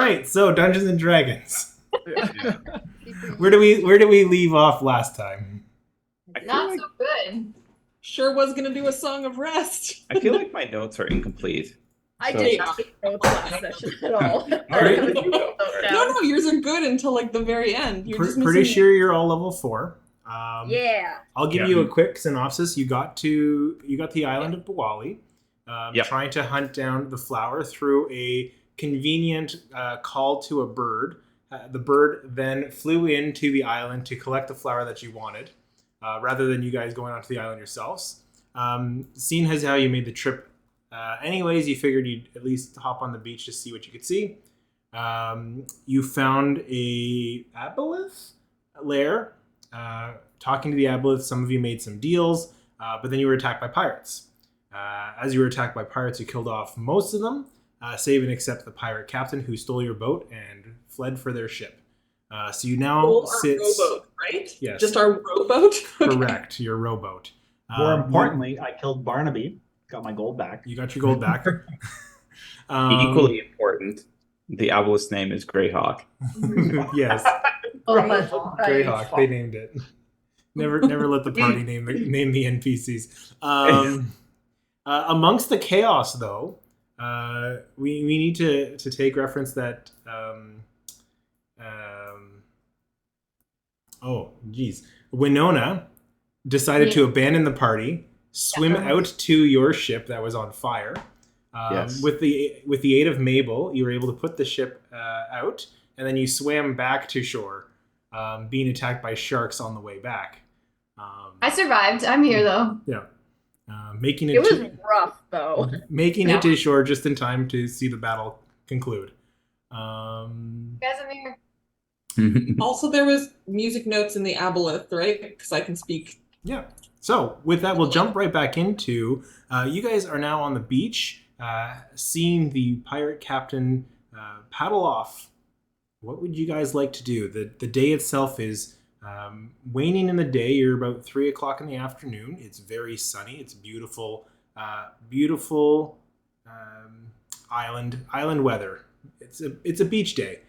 right, so Dungeons and Dragons. Yeah. Where do we leave off last time? Not so good. Sure was gonna do a song of rest. I feel like my notes are incomplete. I So- did not take notes last session at all. All right. No, yours are good until like the very end. You're just Pretty missing sure you're all level 4. Yeah. I'll give you a quick synopsis. You got the island of Bawali, trying to hunt down the flower through a convenient call to a bird. The bird then flew into the island to collect the flower that you wanted, rather than you guys going onto the island yourselves. Seeing as how you made the trip anyways, you figured you'd at least hop on the beach to see what you could see. You found a aboleth lair. Talking to the aboleth, some of you made some deals, but then you were attacked by pirates. As you were attacked by pirates, you killed off most of them, save and except the pirate captain who stole your boat and fled for their ship. So you now sit... our rowboat, right? Yes. Just our rowboat? Okay. Correct, your rowboat. More importantly, I killed Barnaby, got my gold back. You got your gold back. Equally important, the aboleth's name is Greyhawk. Yes. Oh my god. Greyhawk, they named it. Never let the party name the NPCs. Amongst the chaos, though, we need to take reference that. Winona decided to abandon the party, swim out to your ship that was on fire. Yes. With the aid of Mabel, you were able to put the ship out, and then you swam back to shore, being attacked by sharks on the way back. I survived. I'm here though. Yeah. Making It was rough, though. Making it to shore just in time to see the battle conclude. Guys, I'm here. Also, there was music notes in the aboleth, right? Because I can speak. Yeah. So with that, we'll jump right back into. You guys are now on the beach, seeing the pirate captain paddle off. What would you guys like to do? The day itself is waning in the day. You're about 3 o'clock in the afternoon. It's very sunny. It's beautiful, beautiful island weather. It's a beach day.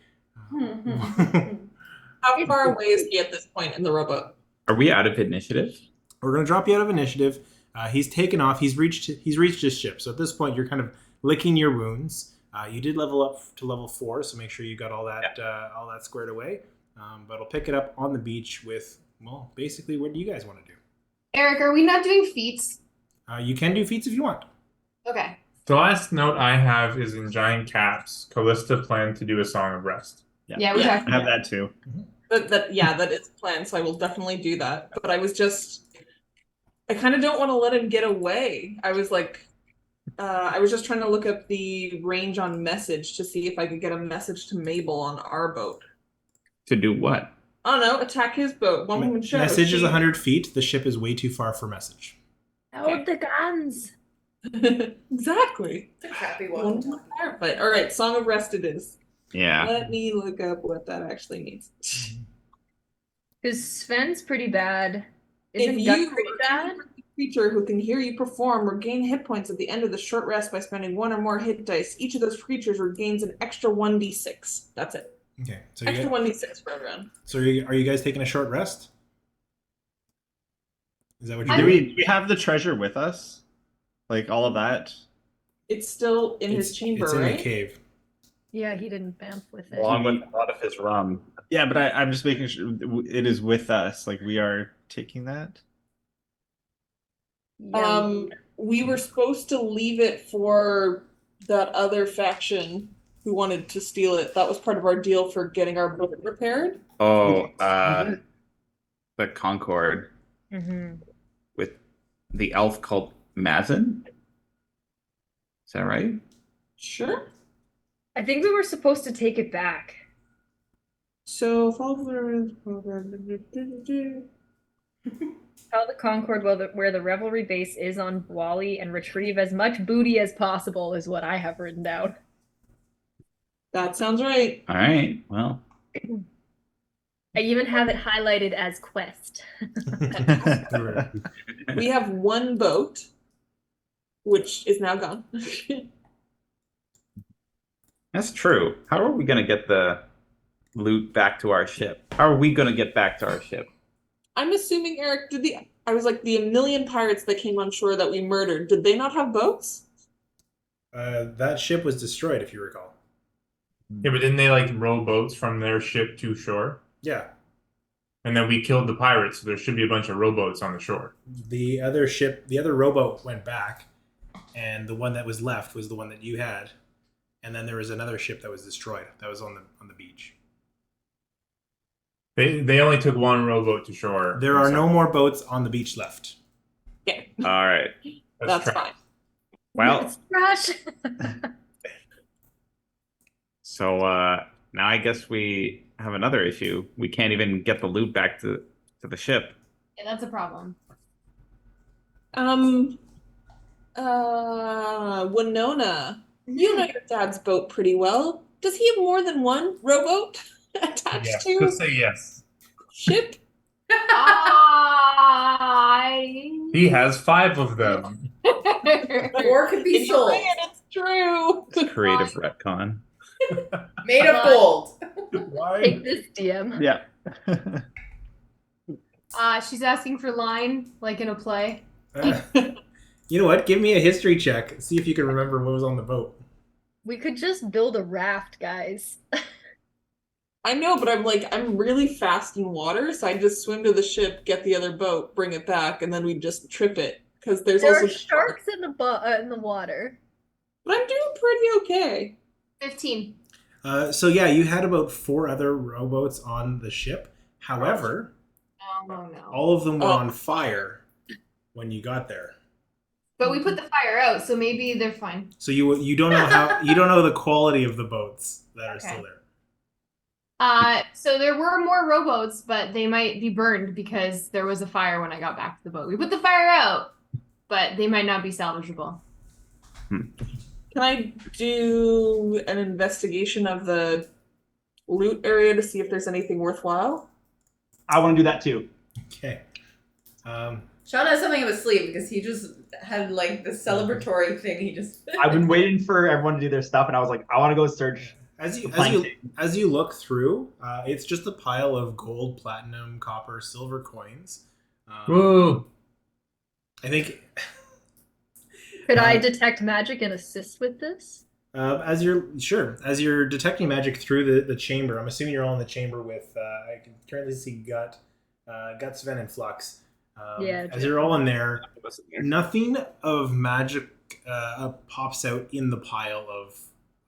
How far away is he at this point in the rowboat? Are we out of initiative? We're gonna drop you out of initiative. He's taken off. He's reached his ship. So at this point, you're kind of licking your wounds. You did level up to level 4, so make sure you got all that squared away. But I'll pick it up on the beach with, well, basically, what do you guys want to do? Eric, are we not doing feats? You can do feats if you want. Okay. The last note I have is in giant caps. Callista planned to do a song of rest. Yeah, we talked I have about that too. That is planned, so I will definitely do that. But I kind of don't want to let him get away. I was just trying to look up the range on message to see if I could get a message to Mabel on our boat. To do what? I don't know, attack his boat. One woman show. Message is 100 feet. The ship is way too far for message. Load the guns. Exactly. It's a crappy One to firefight. All right, Song of Rest it is. Yeah. Let me look up what that actually means. Because Sven's pretty bad. If Isn't you Gut pretty bad? creature who can hear you perform regain hit points at the end of the short rest by spending 1 or more hit dice. Each of those creatures regains an extra 1d6. That's it. Okay. So Extra 1d6 for everyone. So are you guys taking a short rest? Is that what you're Do doing? we have the treasure with us? Like all of that? It's still in his chamber, It's in right? the cave. Yeah, he didn't vamp with it. Along with a lot of his rum. Yeah, but I'm just making sure it is with us. Like we are taking that. Yeah, We were supposed to leave it for that other faction who wanted to steal it. That was part of our deal for getting our boat repaired. Oh, the Concord Mhm. with the elf called Mazin? Is that right? Sure. I think we were supposed to take it back. So, Tell the Concord where the revelry base is on Wally and retrieve as much booty as possible is what I have written down. that sounds right. All right. Well, I even have it highlighted as quest. We have one boat, which is now gone. That's true. How are we going to get the loot back to our ship? How are we going to get back to our ship? I'm assuming, Eric, I was like, the million pirates that came on shore that we murdered, did they not have boats? That ship was destroyed, if you recall. Yeah, but didn't they like row boats from their ship to shore? Yeah. And then we killed the pirates, so there should be a bunch of rowboats on the shore. The other rowboat went back, and the one that was left was the one that you had. And then there was another ship that was destroyed. That was on the beach. They only took one rowboat to shore. There are no more boats on the beach left. Yeah, All right. that's fine. Well, Rush. so now I guess we have another issue. We can't even get the loot back to the ship. Yeah, that's a problem. Winona, you know your dad's boat pretty well. Does he have more than one rowboat attached Yes, to just say yes. ship? He has 5 of them. Or could be sold. It's true. Creative retcon. Made of gold. Why? Take this, DM. Yeah. She's asking for line, like in a play. You know what? Give me a history check. See if you can remember what was on the boat. We could just build a raft, guys. I know, but I'm really fast in water, so I just swim to the ship, get the other boat, bring it back, and then we just trip it. Because there's There also are sharks in the water. But I'm doing pretty okay. 15. So yeah, you had about 4 other rowboats on the ship. However, Oh no. all of them were on fire when you got there. But we put the fire out, so maybe they're fine. So you don't know you don't know the quality of the boats that are still there. So there were more rowboats, but they might be burned because there was a fire when I got back to the boat. We put the fire out, but they might not be salvageable. Can I do an investigation of the loot area to see if there's anything worthwhile? I want to do that too. Okay. Shawn has something up his sleeve because he just had like the celebratory thing. He just. I've been waiting for everyone to do their stuff, and I was like, I want to go search. As you look through, it's just a pile of gold, platinum, copper, silver coins. Whoa. I think. Could I detect magic and assist with this? As you're detecting magic through the chamber, I'm assuming you're all in the chamber with. I can currently see Gut, Sven, and Flux. As you're all in there, nothing of magic pops out in the pile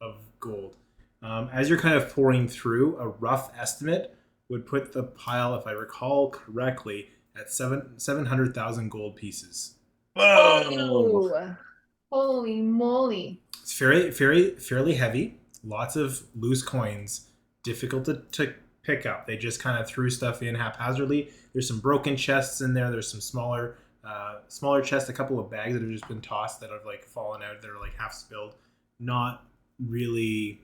of gold. As you're kind of pouring through, a rough estimate would put the pile, if I recall correctly, at 700,000 gold pieces. Whoa! Holy moly. It's fairly heavy. Lots of loose coins, difficult to pick up. They just kind of threw stuff in haphazardly. There's some broken chests in there. There's some smaller chests, a couple of bags that have just been tossed that have like fallen out. That are like half spilled. Not really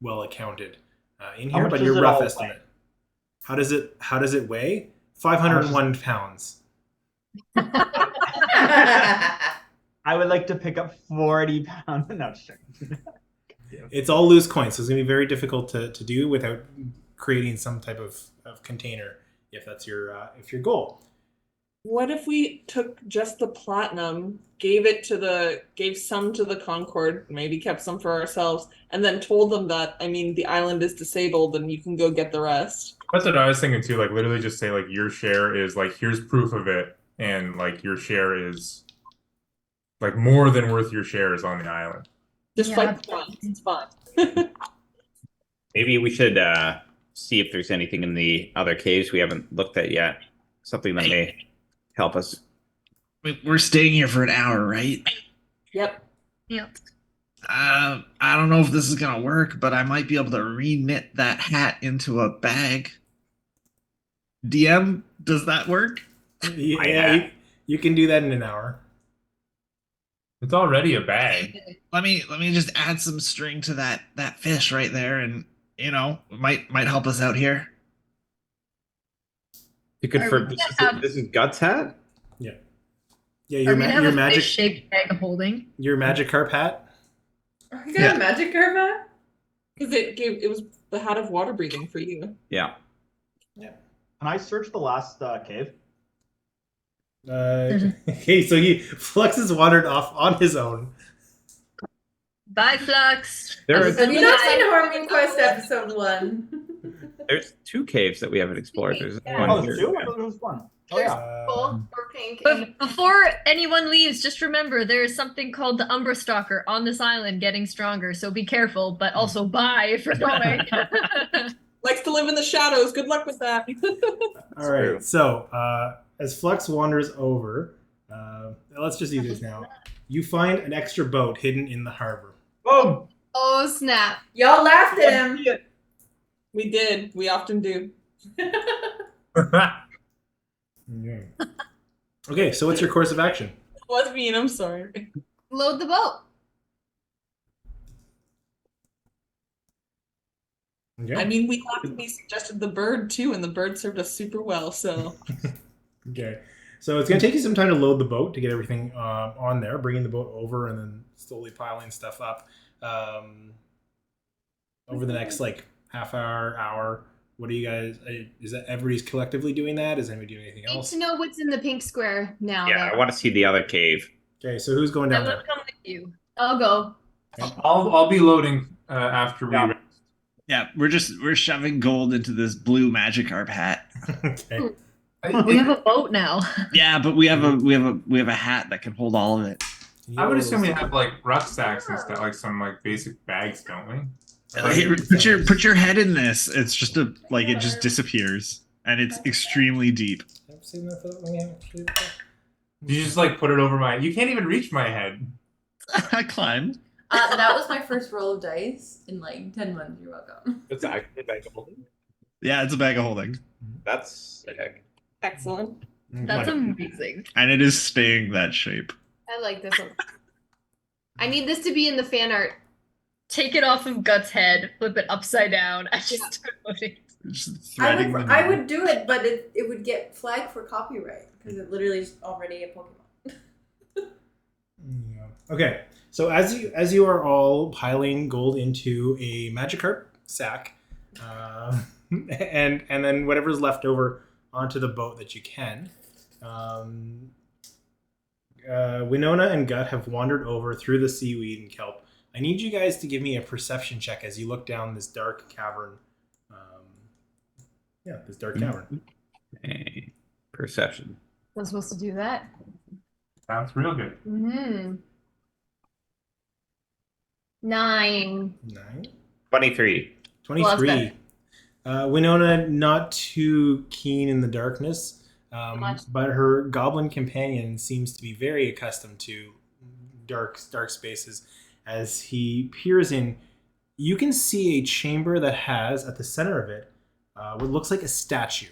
well accounted in here, but your rough estimate. How does it weigh? 501 pounds. I would like to pick up 40 pounds. No, sure. It's all loose coins, so it's going to be very difficult to do without creating some type of container if that's your goal. What if we took just the platinum, gave some to the Concord, maybe kept some for ourselves, and then told them that, the island is disabled and you can go get the rest? That's what I was thinking too. Like literally just say like your share is like here's proof of it, and like your share is like more than worth your shares on the island. Just it's fine. Maybe we should see if there's anything in the other caves we haven't looked at yet. Something that may help us. We're staying here for an hour, right? Yep. I don't know if this is gonna work, but I might be able to reknit that hat into a bag. DM, does that work? Yeah, you can do that in an hour. It's already a bag. Let me just add some string to that fish right there, and might help us out here. You could this is Guts' hat? Yeah. Yeah, your magic shaped bag of holding. Your Magikarp hat? You got a Magikarp hat? Because it was the hat of water breathing for you. Yeah. Can I search the last cave? Okay, so Flux is wandered off on his own. Bye, Flux. Have you not seen Harming Quest episode 1? There's 2 caves that we haven't explored. There's one Oh, here. there's 2? I thought there was 1. Oh, yeah. Purple or pink. But before anyone leaves, just remember there is something called the Umbra Stalker on this island getting stronger, so be careful, but also bye if you're going. Likes to live in the shadows. Good luck with that. All right, so as Flux wanders over, let's just do this now. You find an extra boat hidden in the harbor. Oh! Oh, snap. Y'all laughed at him. We did. We often do. Yeah. Okay, so what's your course of action? Was mean. I'm sorry. Load the boat. Okay. I mean, we laughingly suggested the bird too, and the bird served us super well. So Okay, so it's going to take you some time to load the boat to get everything on there, bringing the boat over and then slowly piling stuff up over the next like half hour. What do you guys? Is that everybody's collectively doing that? Is anybody doing anything Need else? to know what's in the pink square now. Yeah, I want to see the other cave. Okay, so who's going I down will there? come with you. I'll go. I'll be loading after we. Yeah. Yeah, we're shoving gold into this blue Magikarp hat. Okay. We have a boat now. Yeah, but we have a hat that can hold all of it. I would assume we have like rucksacks and stuff, like some like basic bags, don't we? Hey, put your head in this. It's just it just disappears, and it's extremely deep. You just like put it over my. You can't even reach my head. I climbed. That was my first roll of dice in like 10 months. You're welcome. It's actually a bag of holding. Yeah, it's a bag of holding, That's sick. excellent. That's amazing. and it is staying that shape. I like this one. I need this to be in the fan art. Take it off of Gut's head, flip it upside down, and just start floating. Just I threading would, the I needle. would do it, but it would get flagged for copyright because it literally is already a Pokemon. Yeah. Okay, so as you are all piling gold into a Magikarp sack, and then whatever's left over onto the boat that you can, Winona and Gut have wandered over through the seaweed and kelp. I need you guys to give me a perception check as you look down this dark cavern. This dark cavern. Okay. Perception. I'm supposed to do that. Sounds real good. Mm-hmm. 9. 9? 23. 23. Winona, not too keen in the darkness, but her goblin companion seems to be very accustomed to dark spaces. As he peers in, you can see a chamber that has, at the center of it, what looks like a statue.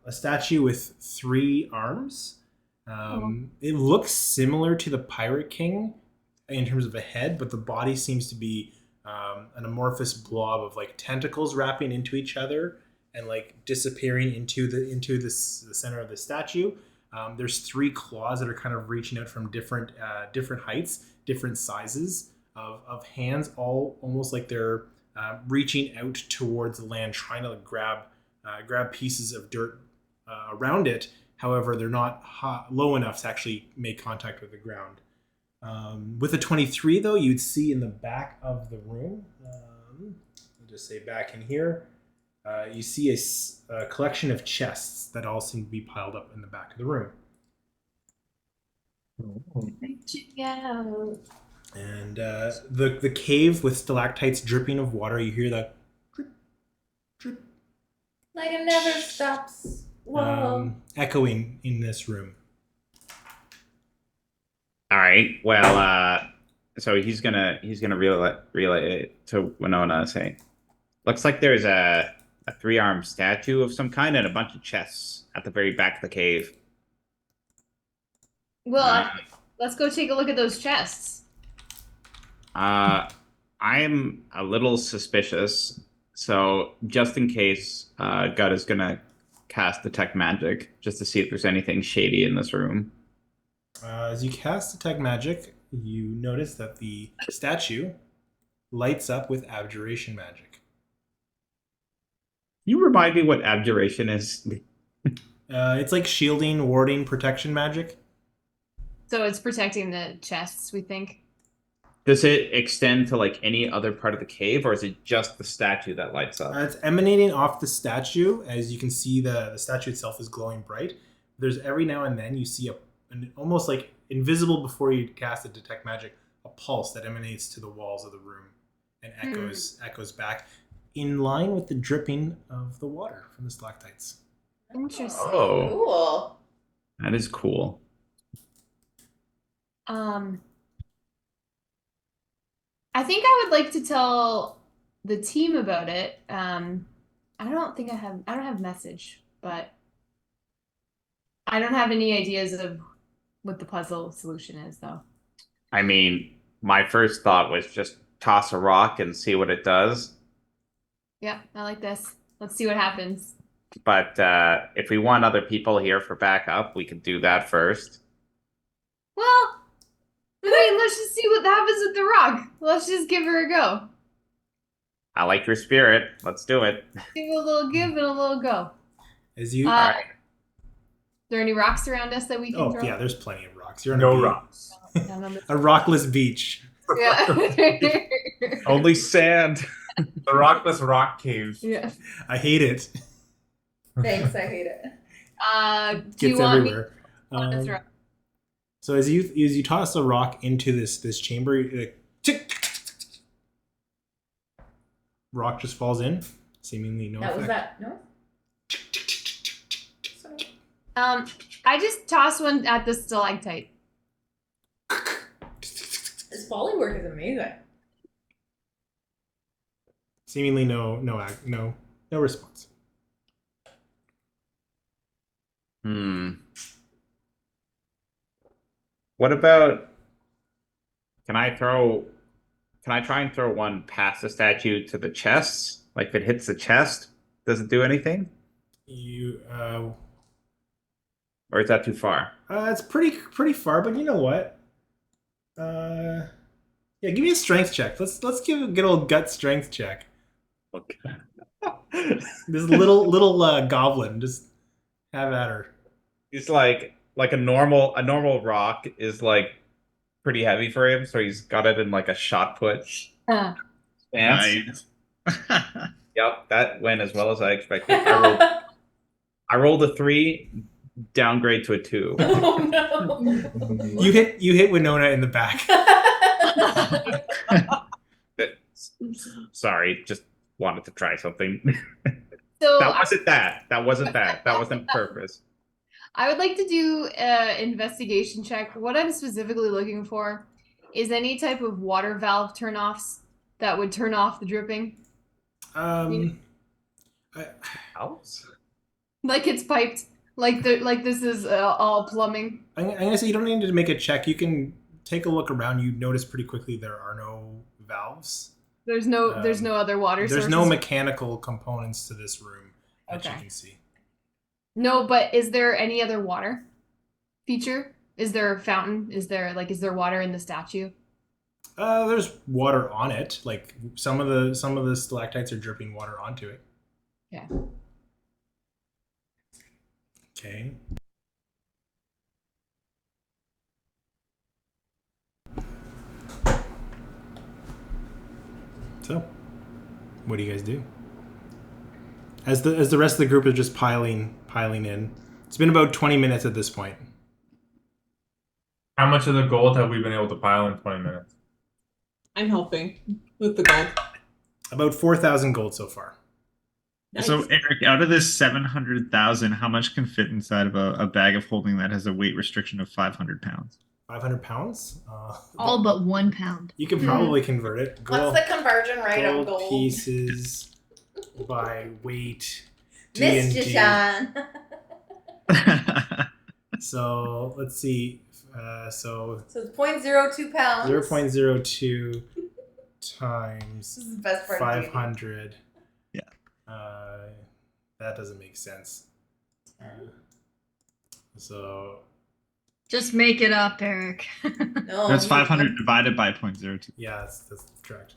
A statue with 3 arms. It looks similar to the Pirate King in terms of a head, but the body seems to be an amorphous blob of like tentacles wrapping into each other and like disappearing into the center of the statue. There's 3 claws that are kind of reaching out from different heights, different sizes of hands, all almost like they're reaching out towards the land, trying to grab pieces of dirt around it. However, they're not low enough to actually make contact with the ground. With a 23, though, you'd see in the back of the room, I'll just say back in here, you see a collection of chests that all seem to be piled up in the back of the room. And the cave with stalactites dripping of water, you hear that drip, drip, Like it never stops. Whoa. Echoing in this room. All right. Well, so he's gonna relay it to Winona, saying, "Looks like there's a 3-armed statue of some kind and a bunch of chests at the very back of the cave." Well, let's go take a look at those chests. I'm a little suspicious, so just in case, Gut is gonna cast Detect Magic just to see if there's anything shady in this room. As you cast Detect Magic, you notice that the statue lights up with abjuration magic. You remind me what abjuration is. It's like shielding, warding, protection magic. So it's protecting the chests, we think. Does it extend to like any other part of the cave, or is it just the statue that lights up? It's emanating off the statue. As you can see, the statue itself is glowing bright. There's every now and then you see an almost like invisible before you cast it, detect magic, a pulse that emanates to the walls of the room and echoes back in line with the dripping of the water from the stalactites. Interesting. Oh, Cool. that is cool. I think I would like to tell the team about it. I don't have message, but I don't have any ideas of what the puzzle solution is, though. I mean, my first thought was just toss a rock and see what it does. Yeah, I like this. Let's see what happens. But if we want other people here for backup, we could do that first. Well, I mean, let's just see what happens with the rock. Let's just give her a go. I like your spirit. Let's do it. Give it a little give and a little go. As you, Are there any rocks around us that we can throw? Yeah, there's plenty of rocks. You're on No rocks. a rockless beach. Yeah. Only sand. The rockless rock cave. Yeah. I hate it. Thanks, I hate it. Do you Gets want everywhere. me to throw? So as you toss a rock into this chamber, tick, rock just falls in, seemingly no effect. Was that no? I just toss one at the stalactite. This volley work is amazing. Seemingly no response. What about? Can I try and throw one past the statue to the chest? Like if it hits the chest, does it do anything? Or is that too far? It's pretty far, but you know what? Yeah, give me a strength check. Let's give a good old gut strength check. Okay. This little goblin, just have at her. He's like a normal rock is like pretty heavy for him, so he's got it in like a shot put stance. Nice. Yep, that went as well as I expected. I rolled a 3, downgrade to a 2. Oh no! You hit Winona in the back. Sorry, just wanted to try something. So That wasn't that. That wasn't purpose. I would like to do an investigation check. What I'm specifically looking for is any type of water valve turn-offs that would turn off the dripping. House? Like it's piped. Like this is all plumbing. I'm gonna say you don't need to make a check. You can take a look around. You notice pretty quickly there are no valves. There's no other water There's sources. no mechanical components to this room that you can see. No, but is there any other water feature? Is there a fountain? Is there water in the statue? There's water on it. Like some of the stalactites are dripping water onto it. Yeah. Okay. So, what do you guys do? As the rest of the group is just piling in. It's been about 20 minutes at this point. How much of the gold have we been able to pile in 20 minutes? I'm helping with the gold. About 4,000 gold so far. Nice. So, Eric, out of this 700,000, how much can fit inside of a bag of holding that has a weight restriction of 500 pounds? 500 pounds? All but 1 pound. You can probably convert it. What's the conversion rate on gold? Pieces by weight. Missed you, Shawn. So, let's see. So it's 0.02 pounds. 0.02 times This is the best part 500. Yeah. That doesn't make sense. So Just make it up, Eric. No, That's 500 divided by 0.02. yeah, that's correct.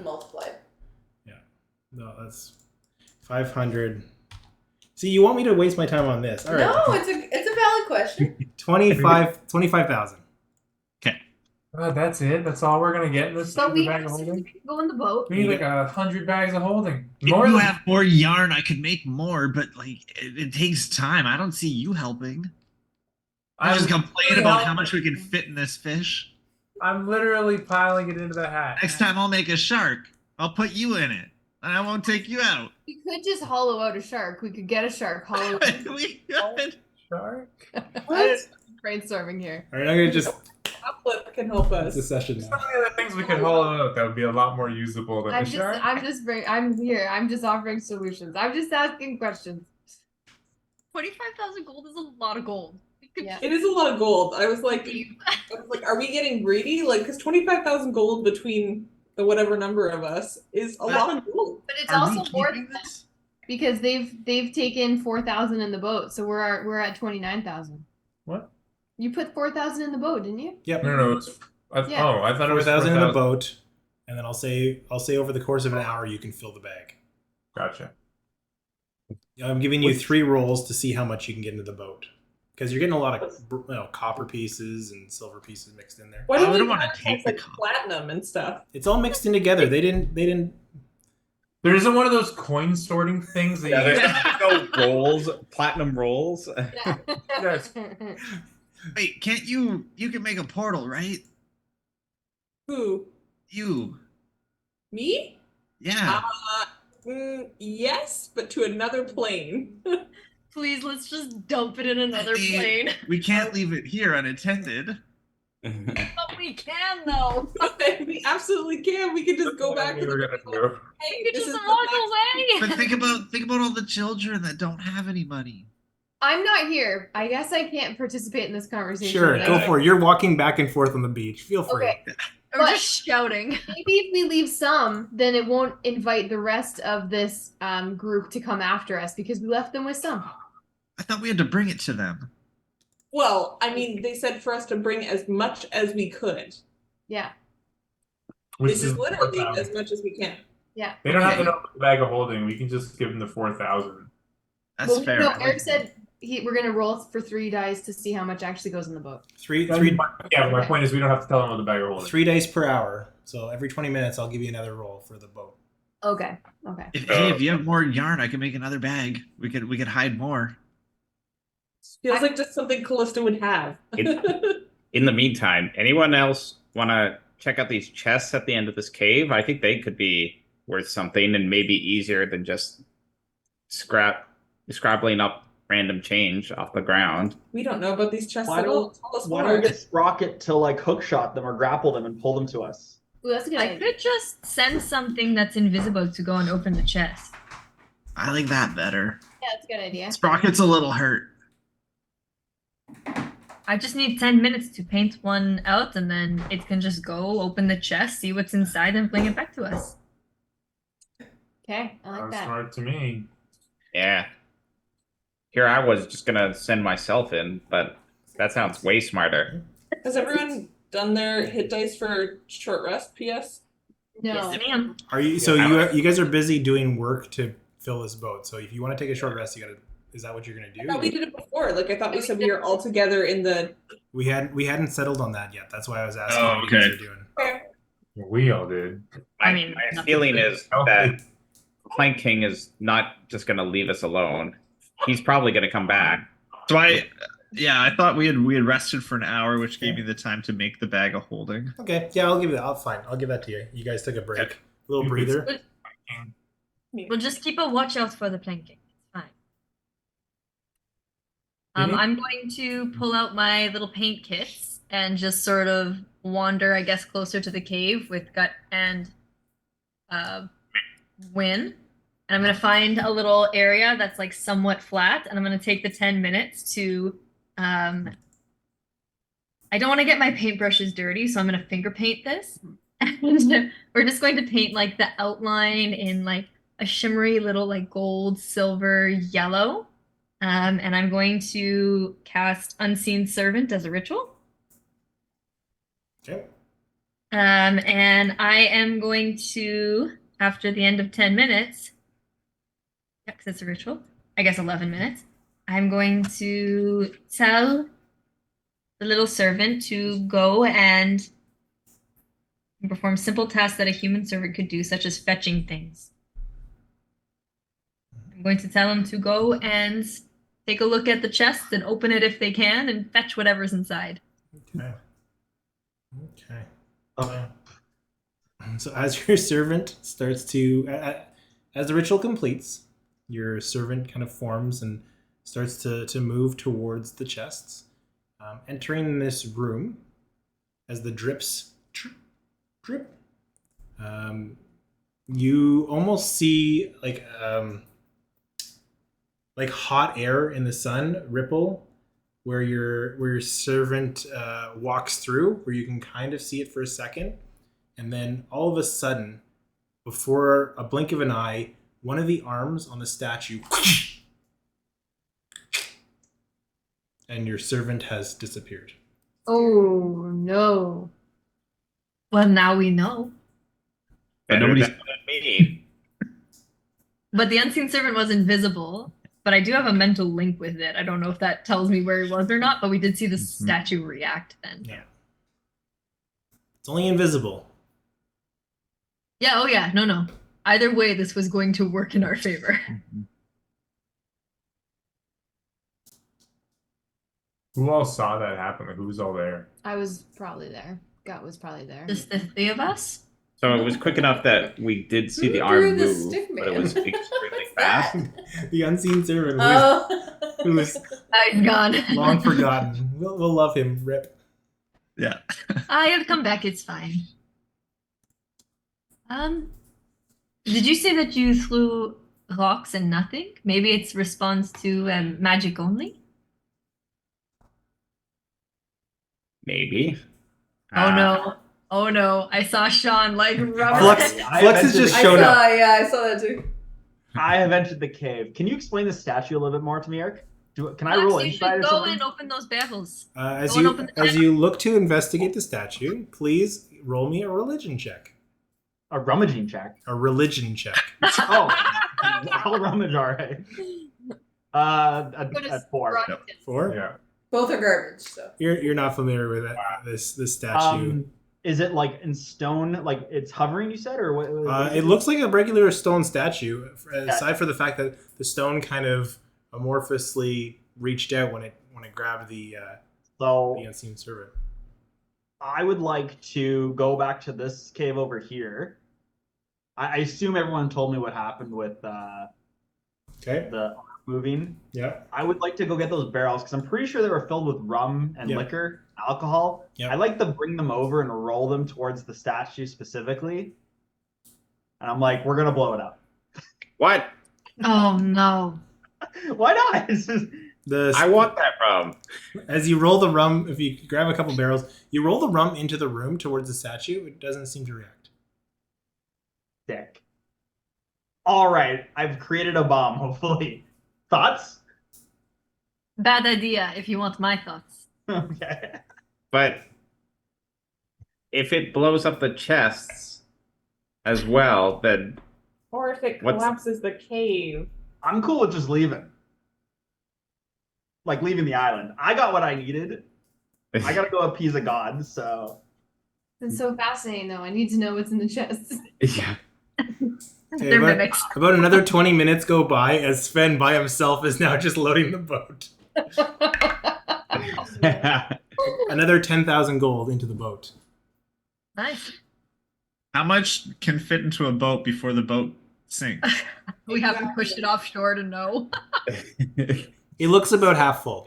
multiplied. Yeah. No, that's 500. See, you want me to waste my time on this? All right. No, it's a valid question. 25,000. Okay. That's it. That's all we're gonna get in this But we bag of holding. go in the boat. We need like 100 bags of holding. If More you than have more yarn, I could make more, but like it takes time. I don't see you helping. I just complain about how much we can fit in this fish. I'm literally piling it into the hat. Next time I'll make a shark. I'll put you in it, and I won't take you out. We could just hollow out a shark. We could get a shark, hollow out. We could. Shark? What? Brainstorming here. All right, I'm gonna just. Chocolate can help It's a us. session Some now. of the other things we could hollow out that would be a lot more usable than I'm the shark. I'm here. I'm just offering solutions. I'm just asking questions. 25,000 gold is a lot of gold. Yeah. It is a lot of gold. I was like, are we getting greedy? Like, because 25,000 gold between the whatever number of us is a lot of gold. But it's Are also we more keeping than that, this? because they've taken 4,000 in the boat, so we're at 29,000. What? You put 4,000 in the boat, didn't you? Yep. No. Yeah. Oh, I thought it was 4,000 in the 4,000. boat, and then I'll say over the course of an hour you can fill the bag. Gotcha. I'm giving you 3 rolls to see how much you can get into the boat, because you're getting a lot of copper pieces and silver pieces mixed in there. Why I don't we wouldn't wanna have, take the like copper. platinum and stuff? It's all mixed in together. They didn't. There isn't one of those coin sorting things that Yeah, you there's no rolls, platinum rolls. Yes. Wait, can't you can make a portal, right? Who? You. Me? Yeah. Yes, but to another plane. Please, let's just dump it in another Hey, plane. We can't leave it here unattended. But we can, though. We absolutely can. We can just go back to we're the. gonna do. Hey, We this could is just the walk back- away. But think about all the children that don't have any money. I'm not here. I guess I can't participate in this conversation. Sure, today. go for it. You're walking back and forth on the beach. Feel free. Okay. Or But- just shouting. Maybe if we leave some, then it won't invite the rest of this group to come after us because we left them with some. I thought we had to bring it to them. Well, I mean, they said for us to bring as much as we could. Yeah. Which This is literally 4,000. as much as we can. Yeah. They don't have to Okay. know the bag of holding. We can just give them the 4,000. That's Well, fair. no, I like Eric that. said we're gonna roll for 3 dice to see how much actually goes in the boat. Three Yeah, but my point is we don't have to tell them what the bag of holding. 3 dice per hour. So every 20 minutes, I'll give you another roll for the boat. Okay. Okay. If you have more yarn, I can make another bag. We could hide more. Feels like just something Callista would have. In the meantime, anyone else want to check out these chests at the end of this cave? I think they could be worth something and maybe easier than just scrabbling up random change off the ground. We don't know about these chests Why at all. don't Tell us why more. don't we get Sprocket to like hook shot them or grapple them and pull them to us? Ooh, that's a good I idea. could just send something that's invisible to go and open the chest. I like that better. Yeah, that's a good idea. Sprocket's a little hurt. I just need 10 minutes to paint one out, and then it can just go open the chest, see what's inside, and bring it back to us. Okay, I like Sounds that. smart to me. Yeah. Here I was just gonna send myself in, but that sounds way smarter. Has everyone done their hit dice for short rest? PS. No. Yes, ma'am. Are you? So you guys are busy doing work to fill this boat. So if you want to take a short rest, you gotta. Is that what you're gonna I thought we do? did it before. Like I thought we said we were all together in the. We hadn't settled on that yet. That's why I was asking Oh, what you guys okay. are doing. We all did. I mean, my nothing feeling big. is that Plank King is not just gonna leave us alone. He's probably gonna come back. So I thought we had rested for an hour, which gave me the time to make the bag of holding. Okay, yeah, I'll give you that. Fine, I'll give that to you. You guys took a break, a little breather. We'll just keep a watch out for the planking. It's fine. Mhm. I'm going to pull out my little paint kits and just sort of wander, I guess, closer to the cave with Gut and Win. And I'm going to find a little area that's like somewhat flat, and I'm going to take the 10 minutes to. I don't want to get my paintbrushes dirty, so I'm going to finger paint this. And we're just going to paint like the outline in like a shimmery little like gold, silver, yellow. And I'm going to cast Unseen Servant as a ritual. Okay. And I am going to, after the end of 10 minutes, because it's a ritual, I guess 11 minutes, I'm going to tell the little servant to go and perform simple tasks that a human servant could do, such as fetching things. I'm going to tell him to go and take a look at the chest and open it if they can and fetch whatever's inside. Okay. So as your servant starts to, as the ritual completes, your servant kind of forms and starts to move towards the chests. Entering this room, as the drips drip, you almost see like hot air in the sun ripple where your servant walks through, where you can kind of see it for a second, and then all of a sudden, before a blink of an eye, one of the arms on the statue and your servant has disappeared. Oh no. Well, now we know. But Nobody's- than me. But the unseen servant was invisible, but I do have a mental link with it. I don't know if that tells me where he was or not, but we did see the statue react then. Yeah. It's only invisible. Yeah, oh yeah, no. Either way, this was going to work in our favor. Who all saw that happen? Like, who was all there? I was probably there. Gut was probably there. Just the three of us? So it was quick enough that we did see the Who arm drew the move, stick but it man? was extremely fast. The unseen servant who was He's gone. long forgotten. We'll love him. Rip. Yeah. I have come back, it's fine. Did you say that you threw rocks and nothing? Maybe it's response to magic only? Maybe. Oh no, I saw Shawn like rubber. Flux has just shown up. I saw that too. I have entered the cave. Can you explain the statue a little bit more to me, Eric? Can I Flux, roll you inside should or go something? and open those barrels. As Go and open the chest. you look to investigate the statue, please roll me a religion check. A rummaging check. A religion check. Oh, I'll rummage, all right. At 4. Yep. 4? Yeah. Both are garbage, so. You're not familiar with this statue. Is it like in stone, like it's hovering, you said? Or what? It looks like a regular stone statue, aside for the fact that the stone kind of amorphously reached out when it grabbed the unseen servant. I would like to go back to this cave over here. I assume everyone told me what happened with the moving. Yeah. I would like to go get those barrels because I'm pretty sure they were filled with rum and liquor, alcohol. Yeah. I like to bring them over and roll them towards the statue specifically. And I'm like, we're gonna blow it up. What? Oh no. Why not? I want that rum. As you roll the rum, if you grab a couple barrels, you roll the rum into the room towards the statue. It doesn't seem to react. Dick. All right, I've created a bomb. Hopefully, thoughts? Bad idea if you want my thoughts. Okay. But if it blows up the chests as well, then Or if it collapses the cave. I'm cool with just leaving. Like leaving the island. I got what I needed. I gotta go appease a god, so. It's so fascinating, though. I need to know what's in the chest. yeah. Okay, They're mimics. about another 20 minutes go by as Sven by himself is now just loading the boat. Another 10,000 gold into the boat. Nice. How much can fit into a boat before the boat sinks? We haven't pushed it offshore to know. It looks about half full.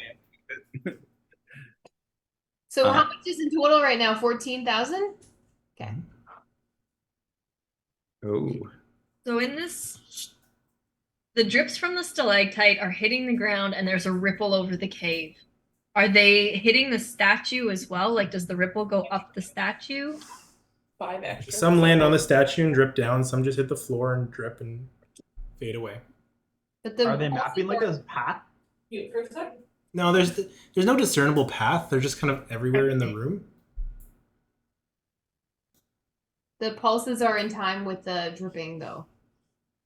So how much is in total right now? 14,000? Okay. Oh. So in this, the drips from the stalactite are hitting the ground and there's a ripple over the cave. Are they hitting the statue as well? Like, does the ripple go up the statue? 5 extra. Some land on the statue and drip down. Some just hit the floor and drip and fade away. But Are they mapping like a path? Mute for a second. No, there's no discernible path. They're just kind of everywhere in the room. The pulses are in time with the dripping, though.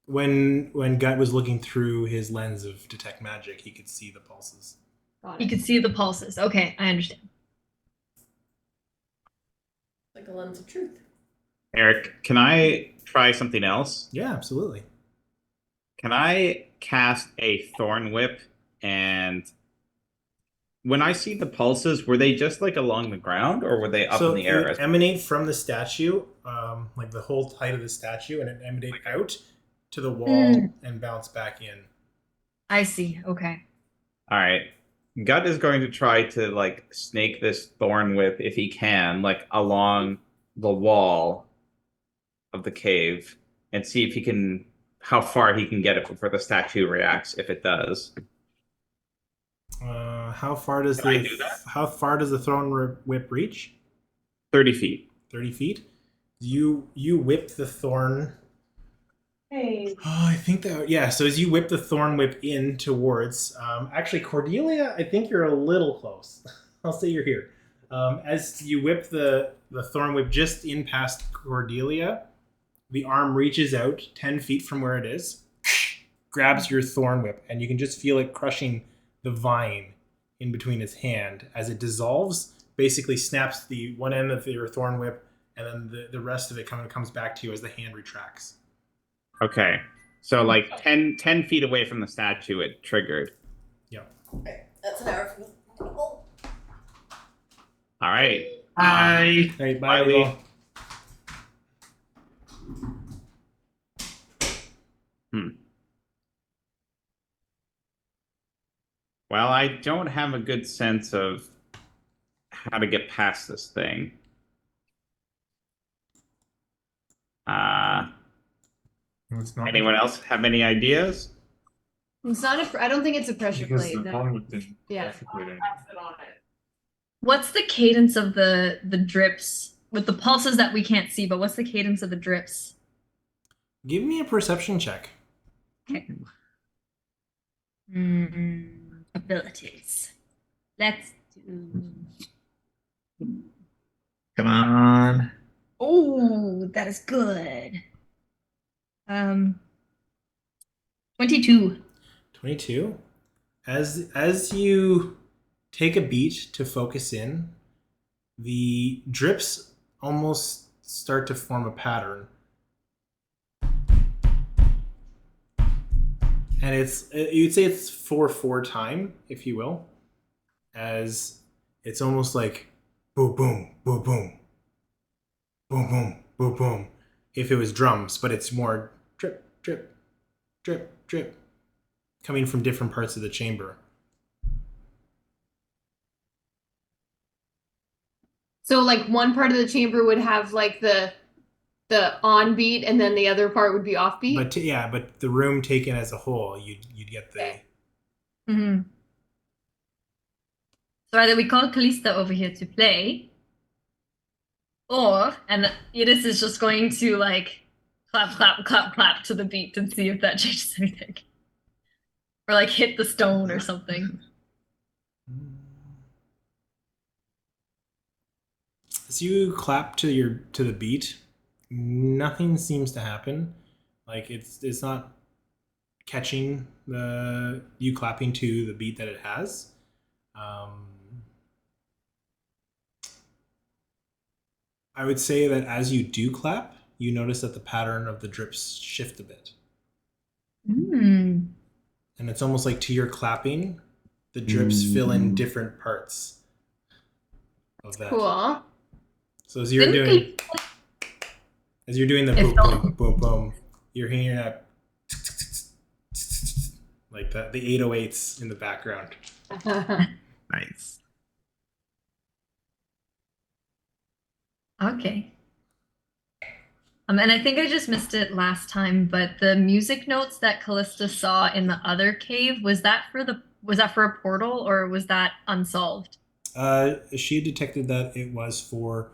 When Gut was looking through his lens of detect magic, he could see the pulses. He could see the pulses. Okay, I understand. Like a lens of truth. Eric, can I try something else? Yeah, absolutely. Can I cast a Thorn Whip? And when I see the pulses, were they just like along the ground, or were they up in the air? It would emanate from the statue, like the whole height of the statue, and it emanate out to the wall and bounce back in. I see. Okay. All right. Gut is going to try to like snake this Thorn Whip if he can, like along the wall of the cave, and see if he can, how far he can get it before the statue reacts, if it does. How far does the Thorn Whip reach? 30 feet. 30 feet. You whip the thorn. Hey. Oh, I think that, yeah. So as you whip the Thorn Whip in towards, actually Cordelia, I think you're a little close. I'll say you're here. As you whip the Thorn Whip just in past Cordelia, the arm reaches out 10 feet from where it is, grabs your Thorn Whip, and you can just feel it crushing the vine in between its hand as it dissolves, basically snaps the one end of your Thorn Whip, and then the rest of it comes back to you as the hand retracts. Okay. So like 10 feet away from the statue, it triggered. Yep. Okay, that's an hour for me. Oh. All right. Bye. Hey, Bye, bye, Lee. Well, I don't have a good sense of how to get past this thing. Anyone else have any ideas? It's not I don't think it's a pressure Because plate. the No. Thorn Whip didn't Yeah. pressure plate it. Pass it on it. What's the cadence of the drips with the pulses that we can't see? But what's the cadence of the drips? Give me a perception check. Okay. Abilities. Let's do. Come on. Oh, that is good. 22. 22. As you take a beat to focus in, the drips almost start to form a pattern. And you'd say it's 4/4 time, if you will, as it's almost like boom, boom, boom, boom, boom, boom, boom, boom. If it was drums, but it's more drip, drip, drip, drip, coming from different parts of the chamber. So like one part of the chamber would have like the on beat, and then the other part would be off beat. But but the room taken as a whole, you'd get the. Okay. Mm-hmm. So either we call Callista over here to play, and Edith is just going to like clap, clap, clap, clap to the beat and see if that changes anything, or like hit the stone or something. As you clap to the beat, nothing seems to happen. Like it's not catching you clapping to the beat that it has. I would say that as you do clap, you notice that the pattern of the drips shift a bit. Mm. And it's almost like to your clapping, the drips fill in different parts of that. Cool. So as you're doing the boom, boom, boom, boom, you're hearing that like the 808s in the background. Nice. Okay. And I think I just missed it last time, but the music notes that Callista saw in the other cave, was that for a portal, or was that unsolved? She detected that it was for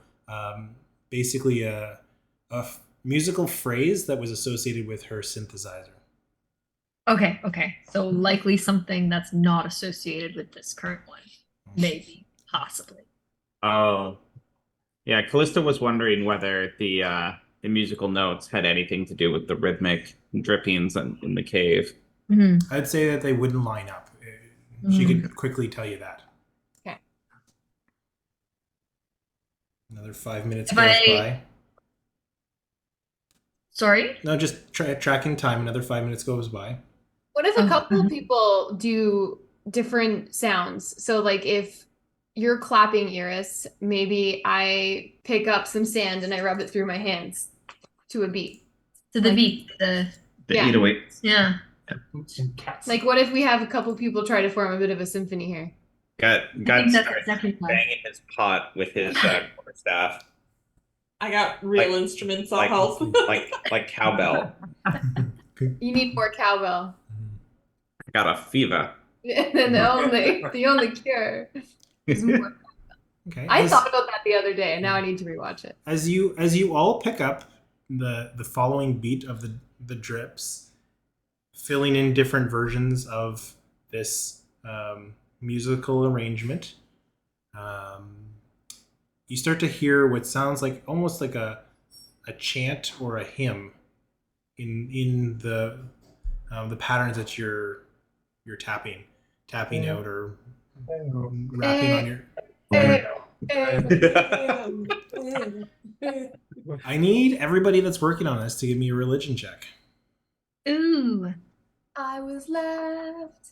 basically a musical phrase that was associated with her synthesizer. Okay. So likely something that's not associated with this current one. Maybe, possibly. Oh. Yeah, Callista was wondering whether the the musical notes had anything to do with the rhythmic drippings in the cave. Mm-hmm. I'd say that they wouldn't line up. She could quickly tell you that. Okay. Another 5 minutes goes by. Sorry? No, just tracking time. Another 5 minutes goes by. What if a couple people do different sounds? So, like, if you're clapping, Iris, maybe I pick up some sand and I rub it through my hands to a beat. To the beat. The 808. Yeah. Like, what if we have a couple people try to form a bit of a symphony here? Got that's started exactly banging his pot with his quarterstaff. I got real instruments. I'll help. like cowbell. You need more cowbell. I got a fever. And then the only cure is more. Okay. I thought about that the other day, and now I need to rewatch it. As you all pick up the following beat of the drips, filling in different versions of this musical arrangement, you start to hear what sounds like almost like a chant or a hymn in the patterns that you're tapping out or rapping on your. I need everybody that's working on this to give me a religion check. Ooh. I was left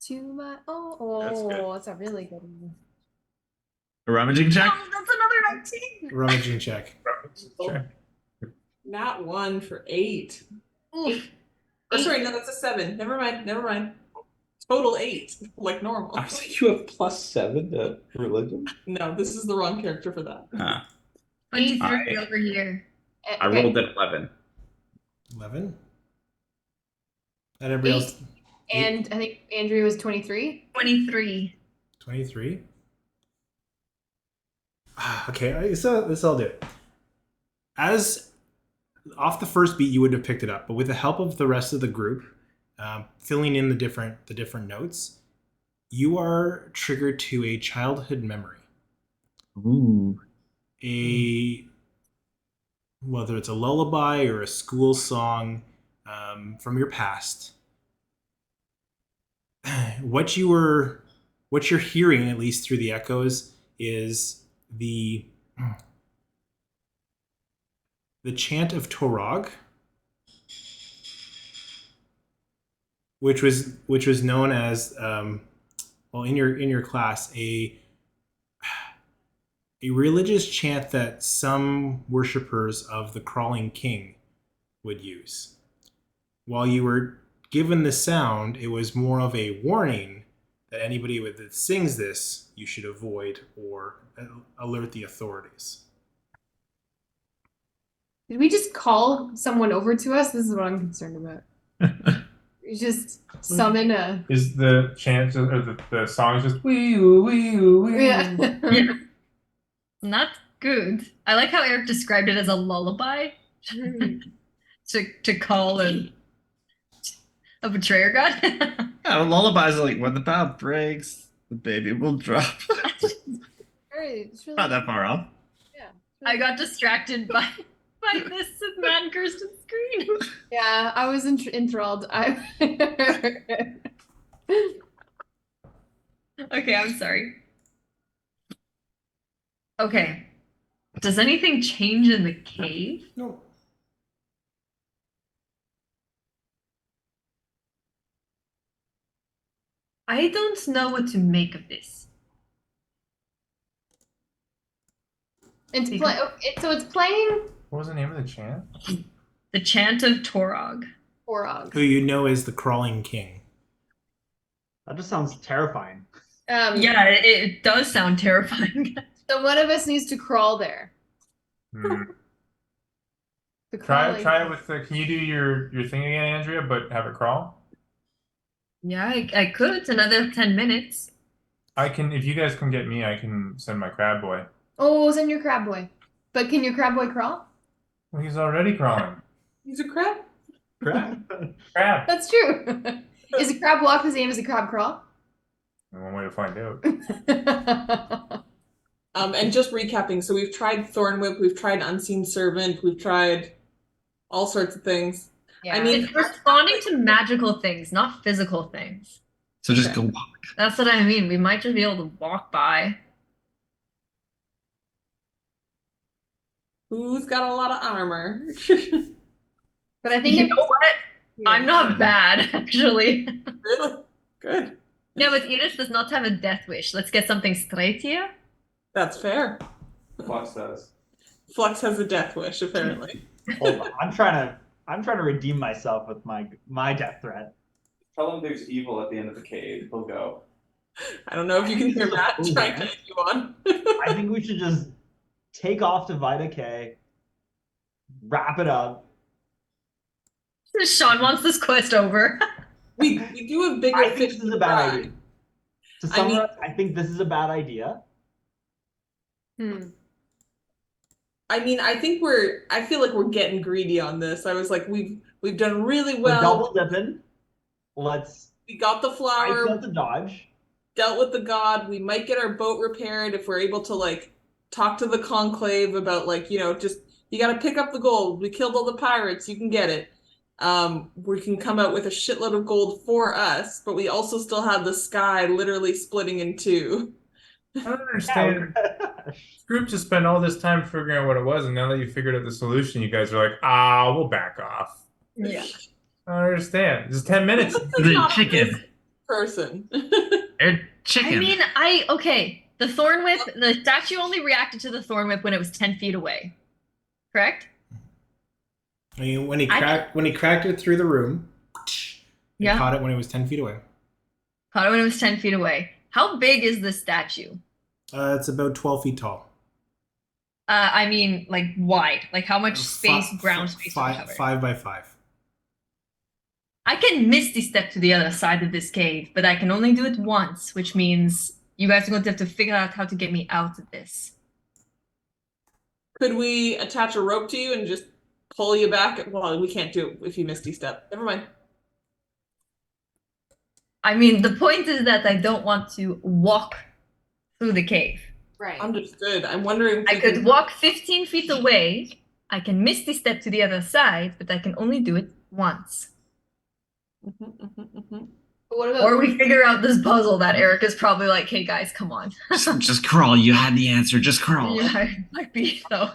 to my that's a really good one. A rummaging check? Oh, that's another 19. Rummaging check. Not 1 for 8. Oof. Or sorry, no, that's a 7. Never mind. Total 8, like normal. I was like, you have +7 to religion? No, this is the wrong character for that. 23 over here. I rolled an 11. 11? And everybody else. And I think Andrea was 23. 23. 23. Okay, so this I'll do. As off the first beat, you would have picked it up, but with the help of the rest of the group, filling in the different notes, you are triggered to a childhood memory. Ooh. Whether it's a lullaby or a school song from your past. What you're hearing, at least through the echoes, is the chant of Torog, which was known as in your class a religious chant that some worshippers of the crawling king would use. While you were given the sound, it was more of a warning that anybody that sings this you should avoid or alert the authorities. Did we just call someone over to us? This is what I'm concerned about. We just summon a. Is the chant or the song just wee wee wee? Yeah. Not good. I like how Eric described it as a lullaby to call a betrayer god. Yeah, lullabies are like when the bow breaks, the baby will drop. It's really Not that far off. Yeah. I got distracted by this man Kirsten screen. Yeah, I was enthralled. Okay, I'm sorry. Okay. Does anything change in the cave? No. I don't know what to make of this. So it's playing What was the name of the chant? The chant of Torog. Torog. Who you know is the crawling king. That just sounds terrifying. Yeah, it does sound terrifying. So one of us needs to crawl there. The Try crawling. it with the. Can you do your thing again, Andrea? But have it crawl. Yeah, I could. It's another 10 minutes. I can. If you guys come get me, I can send my crab boy. Oh, send your crab boy. But can your crab boy crawl? Well, he's already crawling. He's a crab. Crab. That's true. Is a crab walk the same as a crab crawl? One way to find out. And just recapping, so we've tried Thorn Whip, we've tried Unseen Servant, we've tried all sorts of things. Yeah. I mean, it's responding to magical things, not physical things. So just go walk. That's what I mean. We might just be able to walk by. Who's got a lot of armor? But I think You know what? I'm not bad, actually. Really? Good. Yeah, but Iris does not have a death wish. Let's get something straight here. That's fair. Flux does. Flux has a death wish, apparently. Hold on. I'm trying to redeem myself with my death threat. Tell him there's evil at the end of the cave. He'll go. I don't know if you can hear Matt trying to get you on. I think we should just take off to Vita K, wrap it up. Shawn wants this quest over. we do have bigger I think fish this is to a bad fry. idea. To summarize, I think this is a bad idea. I mean, I feel like we're getting greedy on this. I was like, we've done really We're well. double dipping. We got the flower. I got the dodge. Dealt with the god. We might get our boat repaired if we're able to like talk to the conclave about like, just you got to pick up the gold. We killed all the pirates. You can get it. We can come out with a shitload of gold for us, but we also still have the sky literally splitting in two. I don't understand. This group just spent all this time figuring out what it was, and now that you figured out the solution, you guys are like, we'll back off. Yeah. I don't understand. It's 10 minutes. The chicken. Person. They're chicken. I mean, okay. The Thorn Whip, the statue only reacted to the Thorn Whip when it was 10 feet away. Correct? I mean, when he cracked it through the room, he caught it when it was 10 feet away. Caught it when it was 10 feet away. How big is this statue? It's about 12 feet tall. I mean, like wide. Like how much space, ground space? 5 by 5. I can misty step to the other side of this cave, but I can only do it once, which means you guys are going to have to figure out how to get me out of this. Could we attach a rope to you and just pull you back? Well, we can't do it if you misty step. Never mind. I mean, the point is that I don't want to walk through the cave. Right. Understood. I'm wondering if I could walk 15 feet away. I can misty step to the other side, but I can only do it once. But what about Or we figure out this puzzle that Eric is probably like, hey guys, come on. Just crawl. You had the answer. Just crawl. Yeah, it might be though.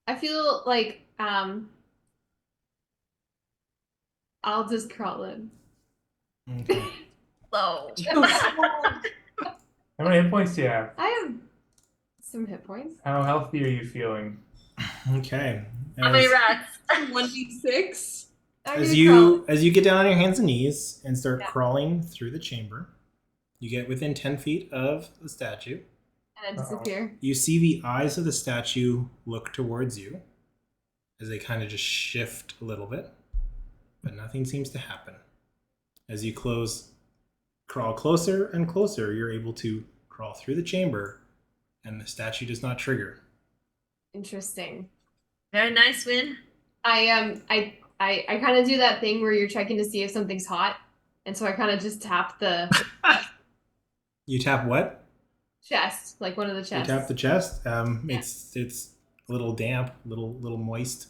I feel like I'll just crawl in. Okay. Low. How many hit points do you have? I have some hit points. How healthy are you feeling? Okay. How many rats? 1d6. As you get down on your hands and knees and start crawling through the chamber, you get within 10 feet of the statue. And I disappear. You see the eyes of the statue look towards you as they kind of just shift a little bit, but nothing seems to happen. As you crawl closer and closer, you're able to crawl through the chamber, and the statue does not trigger. Interesting. Very nice, Win. I kind of do that thing where you're checking to see if something's hot, and so I kind of just tap the You tap what? chest, like one of the chests. You tap the chest. It's a little damp, little moist.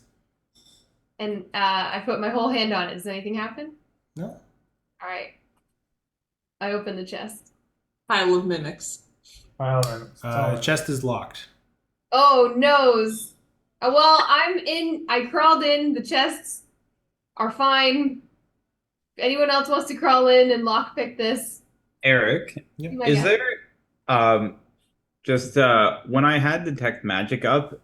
And I put my whole hand on it. Does anything happen? No. All right. I open the chest. Pile of mimics. Chest is locked. Oh, noes. Well, I crawled in. The chests are fine. If anyone else wants to crawl in and lockpick this. Eric, is there just when I had detect magic up,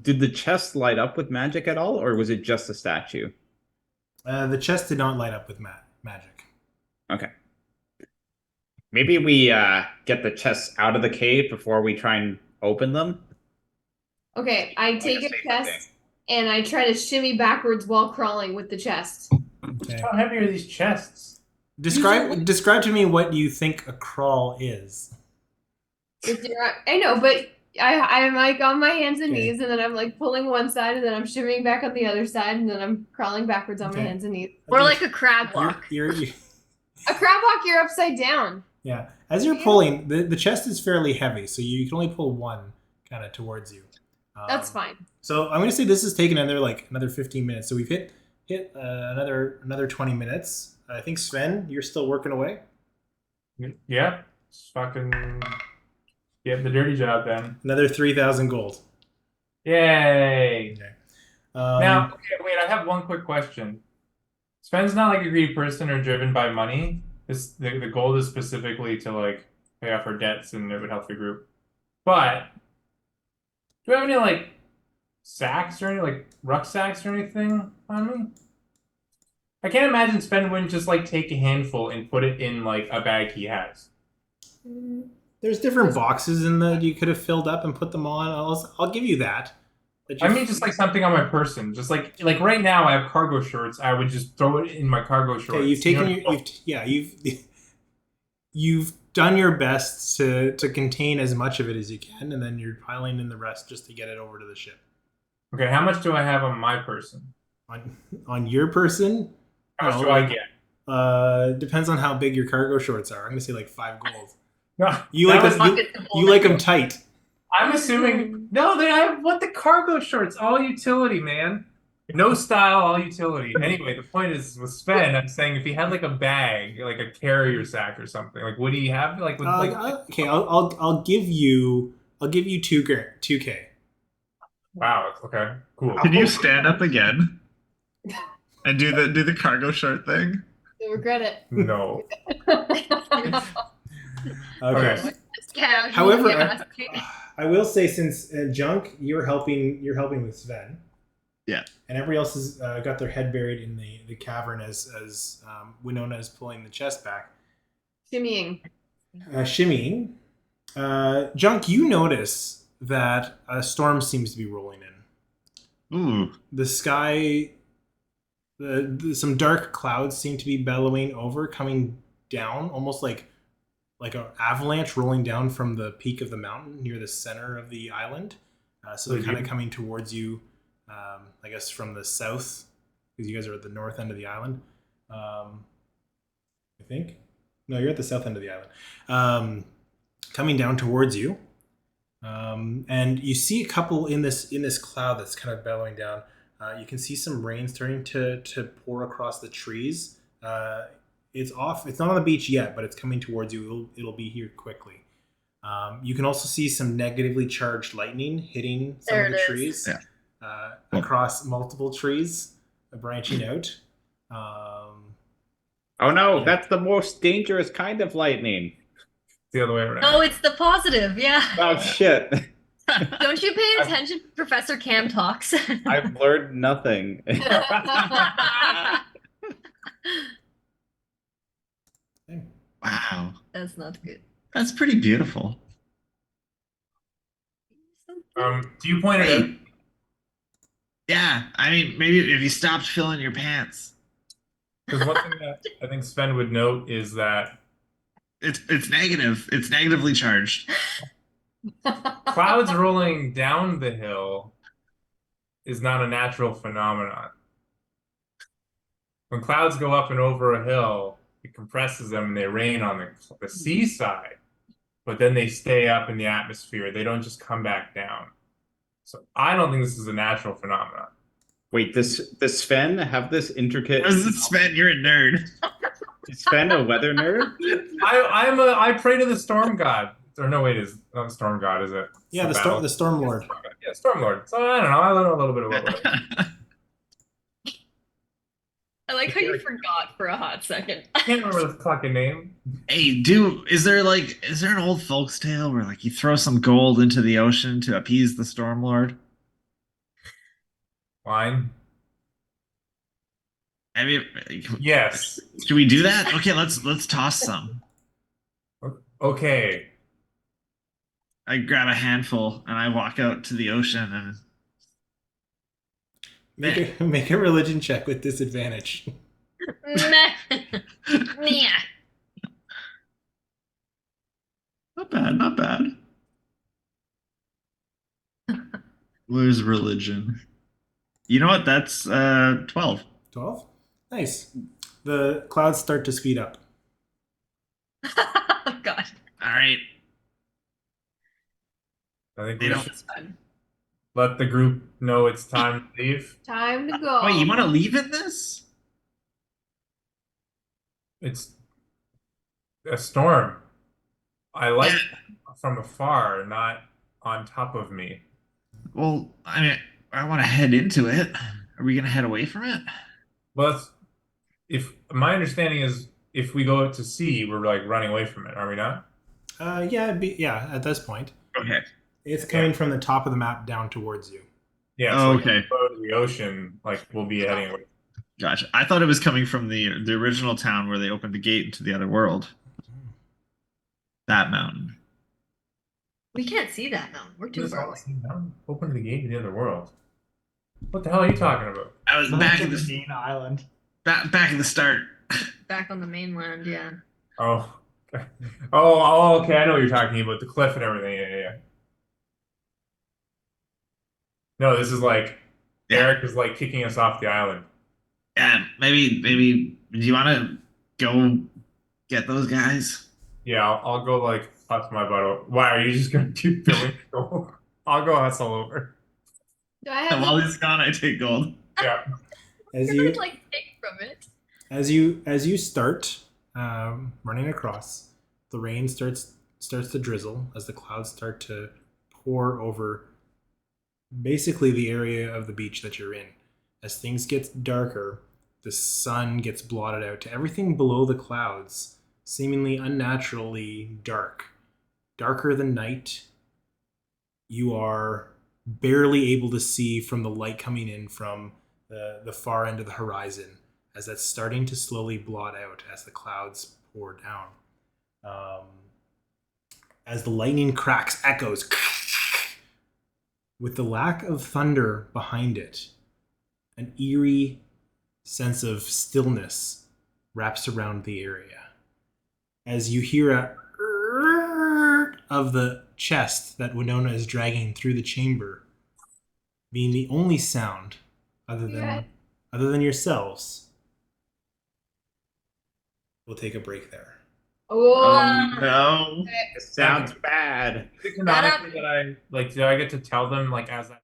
did the chest light up with magic at all, or was it just a statue? The chest did not light up with magic. Okay. Maybe we get the chests out of the cave before we try and open them. Okay, I take a chest and I try to shimmy backwards while crawling with the chest. Okay. How heavy are these chests? Describe to me what you think a crawl is. I know, but I'm like on my hands and knees, and then I'm like pulling one side, and then I'm shimmying back on the other side, and then I'm crawling backwards on my hands and knees. Or like a crab walk. You're A crab walk, you're upside down. Yeah. As you're pulling, the chest is fairly heavy, so you can only pull one kind of towards you. That's fine. So I'm going to say this has taken another 15 minutes. So we've hit another 20 minutes. I think Sven, you're still working away. Yeah, just fucking get the dirty job done. Another 3,000 gold. Yay! Okay. Now, okay, wait. I have one quick question. Sven's not like a greedy person or driven by money. The gold is specifically to like pay off our debts, and it would help the group. But do we have any like sacks or any like rucksacks or anything on me? I can't imagine Sven wouldn't just like take a handful and put it in like a bag he has. There's different boxes in the you could have filled up and put them on. I'll give you that. I mean, just like something on my person. Just like right now, I have cargo shorts. I would just throw it in my cargo shorts. Okay, you've taken you've done your best to contain as much of it as you can, and then you're piling in the rest just to get it over to the ship. Okay, how much do I have on my person? On your person? How much do I get? Depends on how big your cargo shorts are. I'm gonna say like 5 gold. No, you like them tight. I'm assuming no. I have the cargo shorts, all utility, man. No style, all utility. Anyway, the point is with Sven, I'm saying if he had like a bag, like a carrier sack or something, like would he have like? Okay, I'll give you 2K. Wow. Okay. Cool. Can you stand up again and do the cargo short thing? You'll regret it. No. Okay. However, I will say since Junk, you're helping with Sven. Yeah. And everybody else has got their head buried in the cavern as Winona is pulling the chest back. Shimmying. Junk, you notice that a storm seems to be rolling in. Ooh. The sky, some dark clouds seem to be bellowing over, coming down, almost like an avalanche rolling down from the peak of the mountain near the center of the island. So they're kind of coming towards you, I guess from the south, because you guys are at the north end of the island. I think. No, you're at the south end of the island. Coming down towards you. And you see a couple in this cloud that's kind of bellowing down. You can see some rain starting to pour across the trees. It's off. It's not on the beach yet, but it's coming towards you. It'll be here quickly. You can also see some negatively charged lightning hitting some of the trees across multiple trees, branching out. Oh no, that's the most dangerous kind of lightning. The other way around. No, it's the positive. Yeah. Oh shit. Don't you pay attention to Professor Cam talks? I've learned nothing. Wow. That's not good. That's pretty beautiful. Do you point it out? Yeah, I mean, maybe if you stopped filling your pants. Because one thing that I think Sven would note is that it's negative. It's negatively charged. clouds rolling down the hill is not a natural phenomenon. When clouds go up and over a hill, it compresses them and they rain on the seaside, but then they stay up in the atmosphere. They don't just come back down. So I don't think this is a natural phenomenon. Wait, does Sven have this intricate? This is Sven, you're a nerd. Is Sven a weather nerd? I pray to the storm god. Or no, wait, is not the storm god, is it? Yeah, the storm lord. Yeah, storm lord. So I don't know. I know a little bit about weather. I like how you forgot for a hot second. I can't remember the fucking name. Hey, is there an old folks tale where like you throw some gold into the ocean to appease the storm lord? Line. I mean, yes. Should we do that? Okay, let's toss some. Okay. I grab a handful and I walk out to the ocean and make a religion check with disadvantage. Nah. Not bad, not bad. Where's religion? You know what? That's 12. 12? Nice. The clouds start to speed up. All right. I think They we don't. should let the group know it's time to leave. Time to go. Wait, you want to leave in this? It's a storm. I like Yeah. from afar, not on top of me. Well, I mean, I want to head into it. Are we gonna head away from it? But if my understanding is, if we go to sea, we're like running away from it, are we not? Yeah. At this point, Okay. it's coming from the top of the map down towards you. Yeah. Oh, So okay. if we go to the ocean, like we'll be heading away. Gotcha. I thought it was coming from the original town where they opened the gate into the other world. That mountain. We can't see that mountain. We're too This far all away. seemed down. Open the gate to the other world. What the hell are you talking about? I was Back back to at the the main island. back at the start. Back on the mainland, yeah. Oh, okay. Oh, okay. I know what you're talking about. The cliff and everything. Yeah. No, this is like Yeah. Eric is like kicking us off the island. Yeah. Maybe. Do you want to go get those guys? Yeah, I'll go like hustle my butt over. Why are you just gonna do Billy? I'll go hustle over. Do I And have while he's gone, I take gold. Yeah. As You're you like take from it. as you start running across, the rain starts to drizzle as the clouds start to pour over basically the area of the beach that you're in. As things get darker, the sun gets blotted out to everything below the clouds, seemingly unnaturally dark. Darker than night. You are barely able to see from the light coming in from the far end of the horizon as that's starting to slowly blot out as the clouds pour down. As the lightning cracks, echoes, with the lack of thunder behind it, an eerie sense of stillness wraps around the area. As you hear a of the chest that Winona is dragging through the chamber, being the only sound other than yourselves. We'll take a break there. Oh, No. It sounds bad. Canonically, that I like. Do I get to tell them like as that?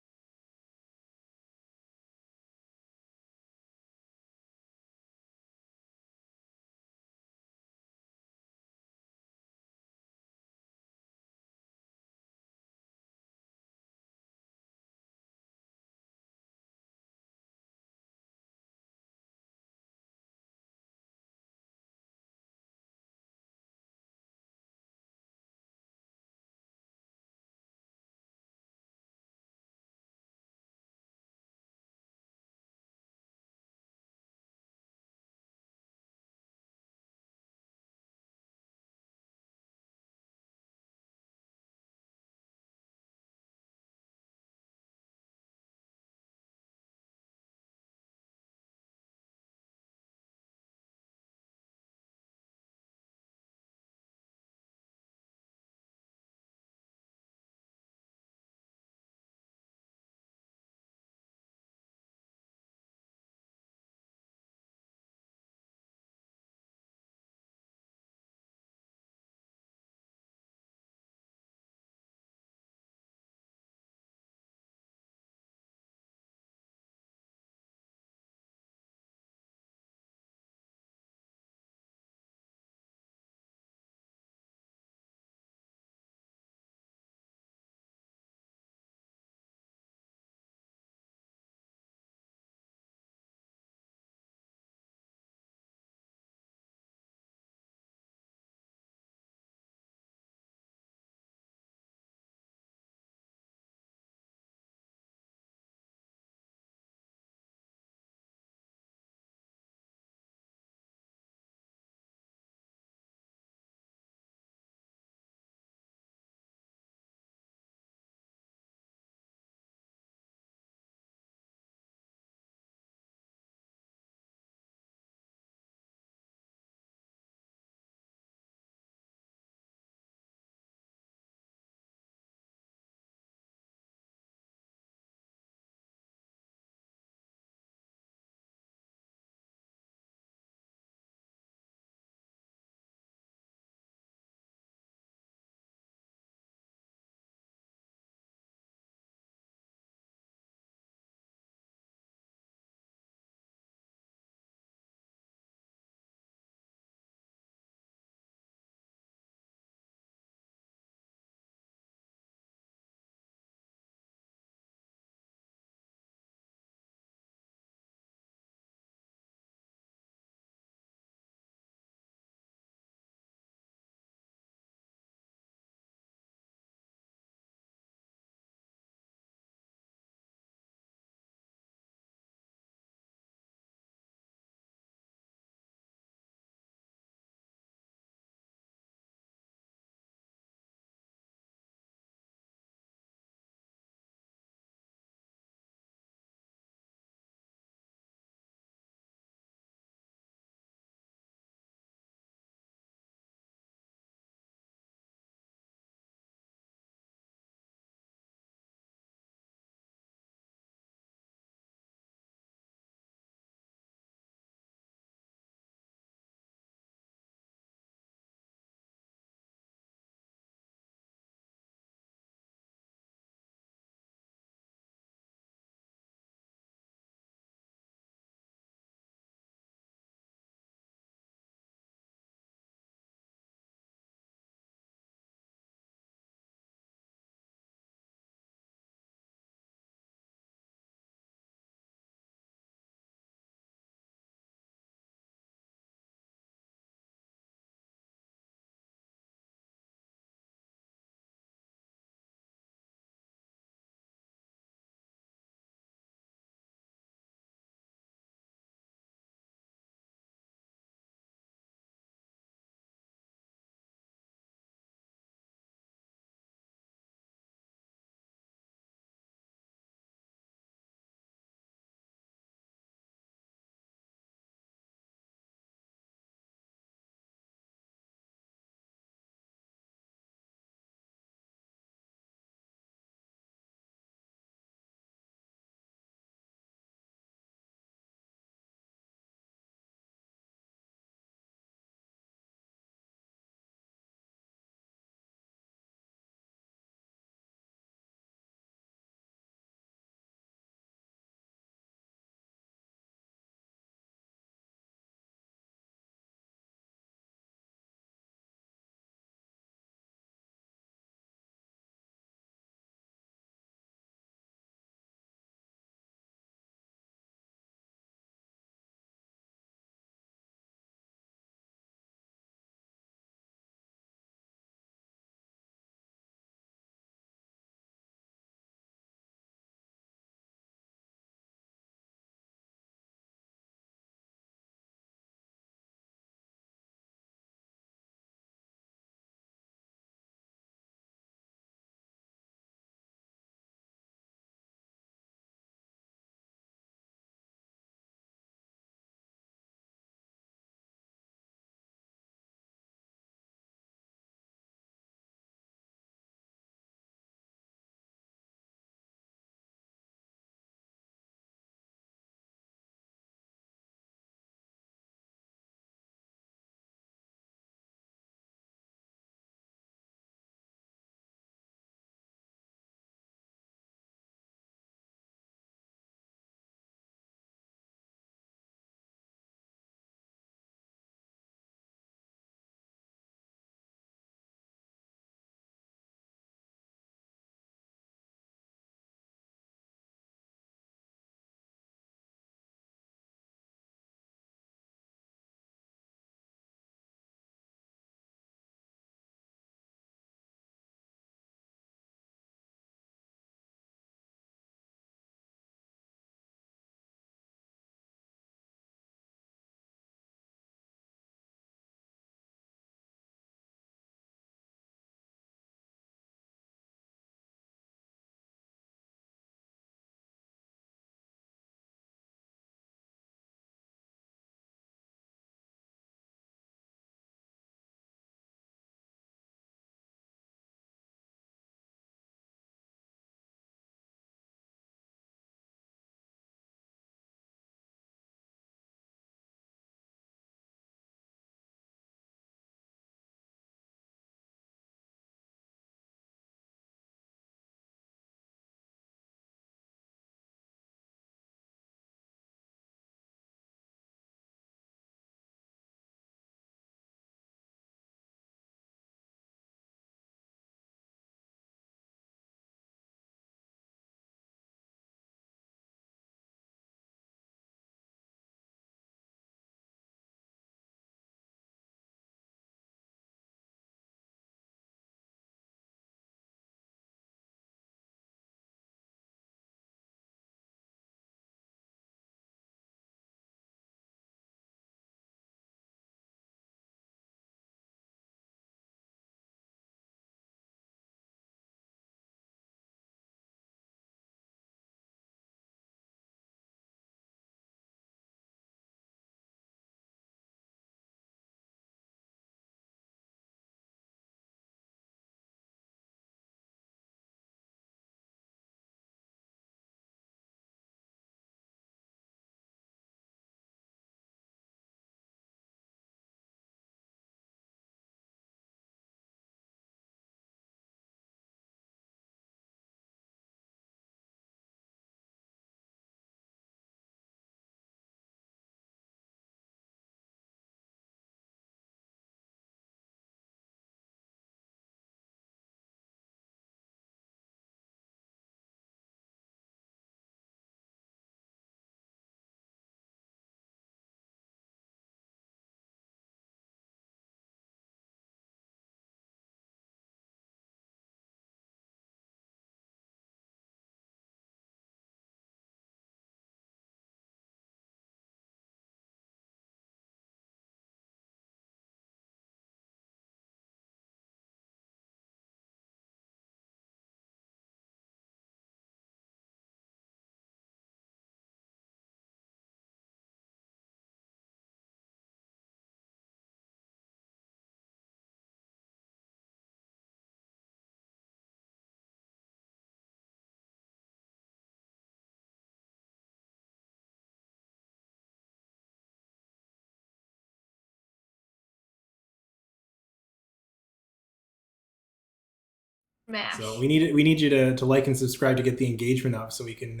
Mash. So we need you to like and subscribe to get the engagement up so we can.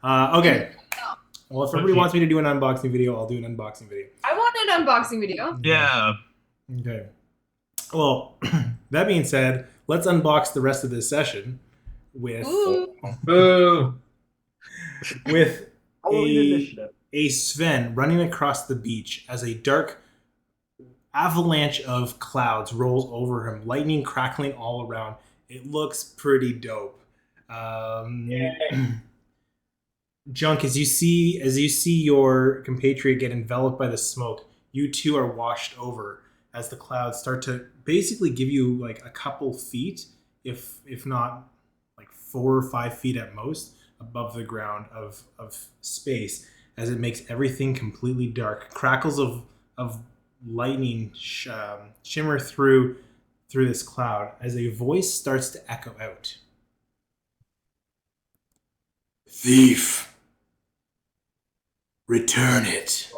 Okay. Well, if everybody wants me to do an unboxing video, I'll do an unboxing video. I want an unboxing video. Yeah. Okay. Well, that being said, let's unbox the rest of this session with with a Sven running across the beach as a dark avalanche of clouds rolls over him, lightning crackling all around. It looks pretty dope. Junk, as you see your compatriot get enveloped by the smoke, you too are washed over as the clouds start to basically give you like a couple feet, if not like 4 or 5 feet at most, above the ground of space, as it makes everything completely dark. Crackles of lightning shimmer through this cloud as a voice starts to echo out. Thief, return it.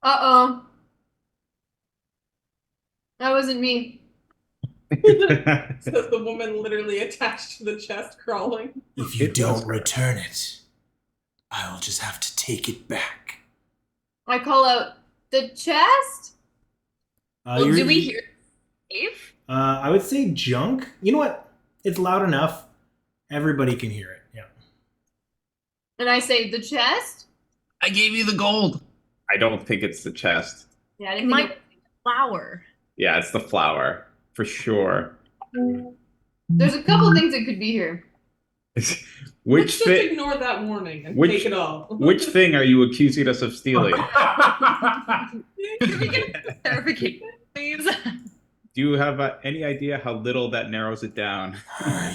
Uh-oh. That wasn't me. Says the woman literally attached to the chest crawling. If you don't return it, I will just have to take it back. I call out, the chest? Well, do we hear Dave? I would say Junk. You know what? It's loud enough. Everybody can hear it. Yeah. And I say, the chest? I gave you the gold. I don't think it's the chest. Yeah, I It didn't might think be flower. Yeah, it's the flower for sure. There's a couple things that could be here. Which Let's just thing? ignore that warning and Which- take it all. Which thing are you accusing us of stealing? Can we get clarification, please? Do you have any idea how little that narrows it down?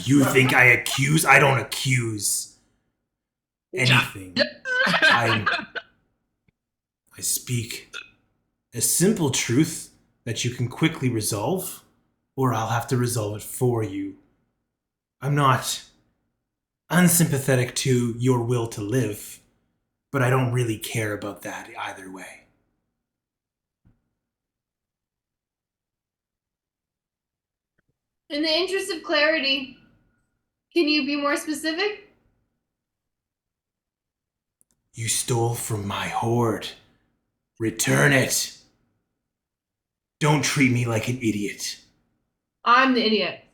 You think I accuse? I don't accuse anything. I speak a simple truth that you can quickly resolve, or I'll have to resolve it for you. I'm not unsympathetic to your will to live, but I don't really care about that either way. In the interest of clarity, can you be more specific? You stole from my hoard. Return it. Don't treat me like an idiot. I'm the idiot.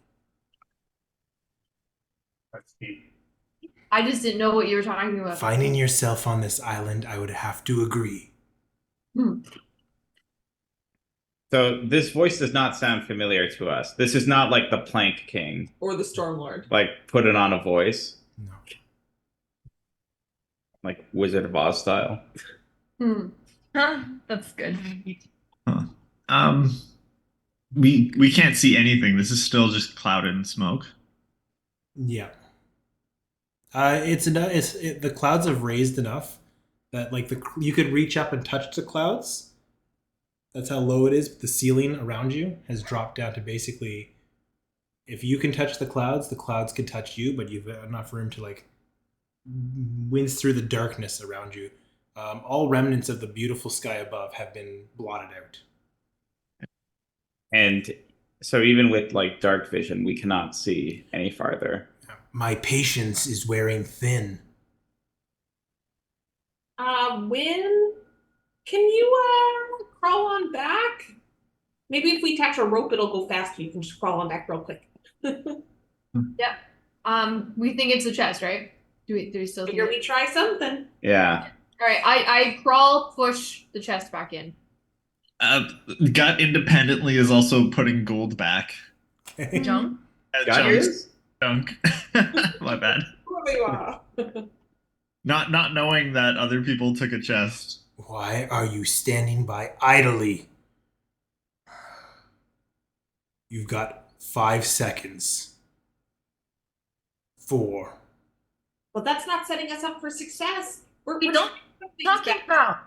That's deep. I just didn't know what you were talking about. Finding yourself on this island, I would have to agree. So this voice does not sound familiar to us. This is not like the Plank King. Or the Stormlord. Like, put it on a voice. No. Like Wizard of Oz style. Huh? That's good. We can't see anything. This is still just cloud and smoke. Yeah. The clouds have raised enough that like you could reach up and touch the clouds. That's how low it is. The ceiling around you has dropped down to basically, if you can touch the clouds can touch you, but you've got enough room to like wince through the darkness around you. All remnants of the beautiful sky above have been blotted out. And so even with like dark vision, we cannot see any farther. My patience is wearing thin. Win, can you crawl on back? Maybe if we attach a rope, it'll go faster. You can just crawl on back real quick. Yep. We think it's the chest, right? Do we still think Figure we try something. Yeah. All right, I crawl, push the chest back in. Gut independently is also putting gold back. Jump. Junk. My bad. Not knowing that other people took a chest. Why are you standing by idly? You've got 5 seconds. 4. Well, that's not setting us up for success. We're don't talking about.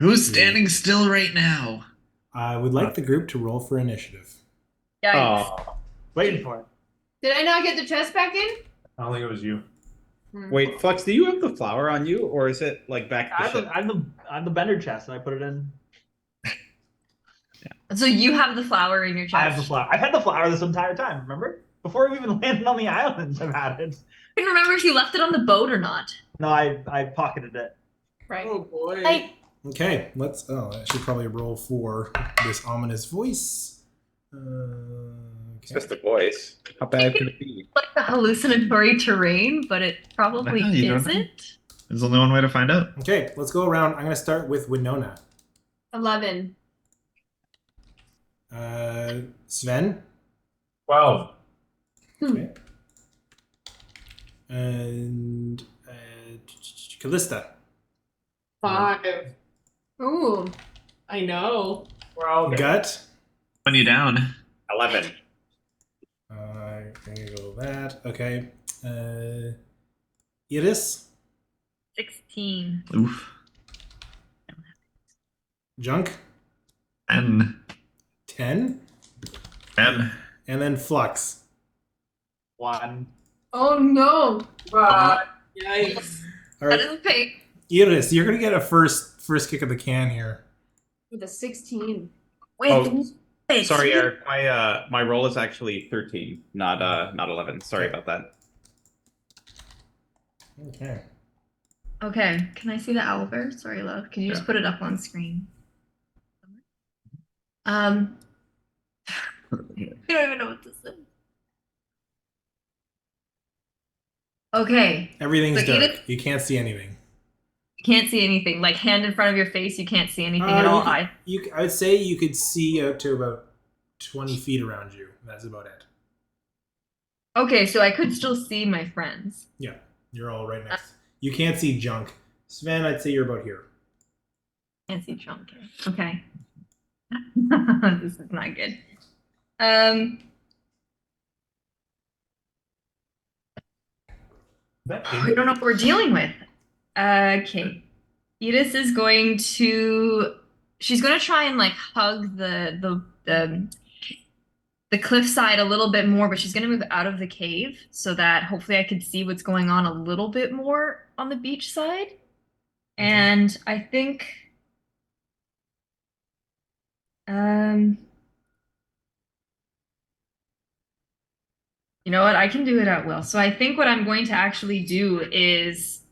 Who's standing still right now? I would like the group to roll for initiative. Yikes. Waiting for it. Did I not get the chest back in? I don't think it was you. Wait, Flux, do you have the flower on you, or is it like back I at the have ship? the bender chest, and I put it in. So you have the flower in your chest. I have the flower. I've had the flower this entire time, remember? Before we even landed on the islands, I've had it. I can remember if you left it on the boat or not. No, I pocketed it. Right. Oh boy. Okay, let's. Oh, I should probably roll for this ominous voice. It's just the voice. How bad could it be? Like the hallucinatory terrain, but it probably No, you don't know. isn't. There's only one way to find out. Okay, let's go around. I'm going to start with Winona. 11. Sven. 12. Okay. And Callista. 5. Ooh. I know. Well, Gut. When you down. 11. I'm going to go that. Okay. Iris. 16. Oof. Junk. 10. 10. 10. And then Flux. 1. Oh no. Yikes. All That right. is fake. Iris, you're going to get a first kick of the can here. With a 16. Wait, Oh, sorry, Eric. My roll is actually 13, not 11. Sorry about that. Okay. Okay, can I see the owlbear? Sorry, love. Can you just put it up on screen? I don't even know what this is. Okay. Everything's So dark. You can't see anything. You can't see anything. Like hand in front of your face, you can't see anything at all. I would say you could see out to about 20 feet around you. That's about it. Okay, so I could still see my friends. Yeah, you're all right next. You can't see Junk. Sven, I'd say you're about here. Can't see John. Okay. This is not good. We don't know what we're dealing with. Okay. Edith is going to. She's going to try and like hug the cliffside a little bit more, but she's going to move out of the cave so that hopefully I could see what's going on a little bit more on the beach side. And I think. You know what? I can do it at will. So I think what I'm going to actually do is,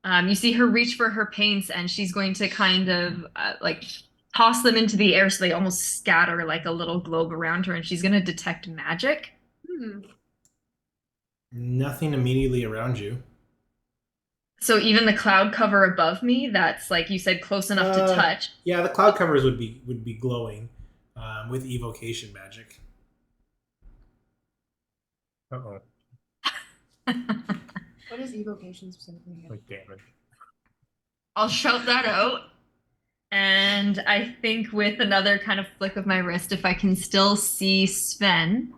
you see her reach for her paints, and she's going to kind of like toss them into the air so they almost scatter like a little globe around her, and she's going to detect magic. Nothing immediately around you. So even the cloud cover above me, that's like you said, close enough to touch. Yeah, the cloud covers would be glowing with evocation magic. Uh-oh. What is evocation specifically? Like damage. I'll shout that out. And I think with another kind of flick of my wrist, if I can still see Sven.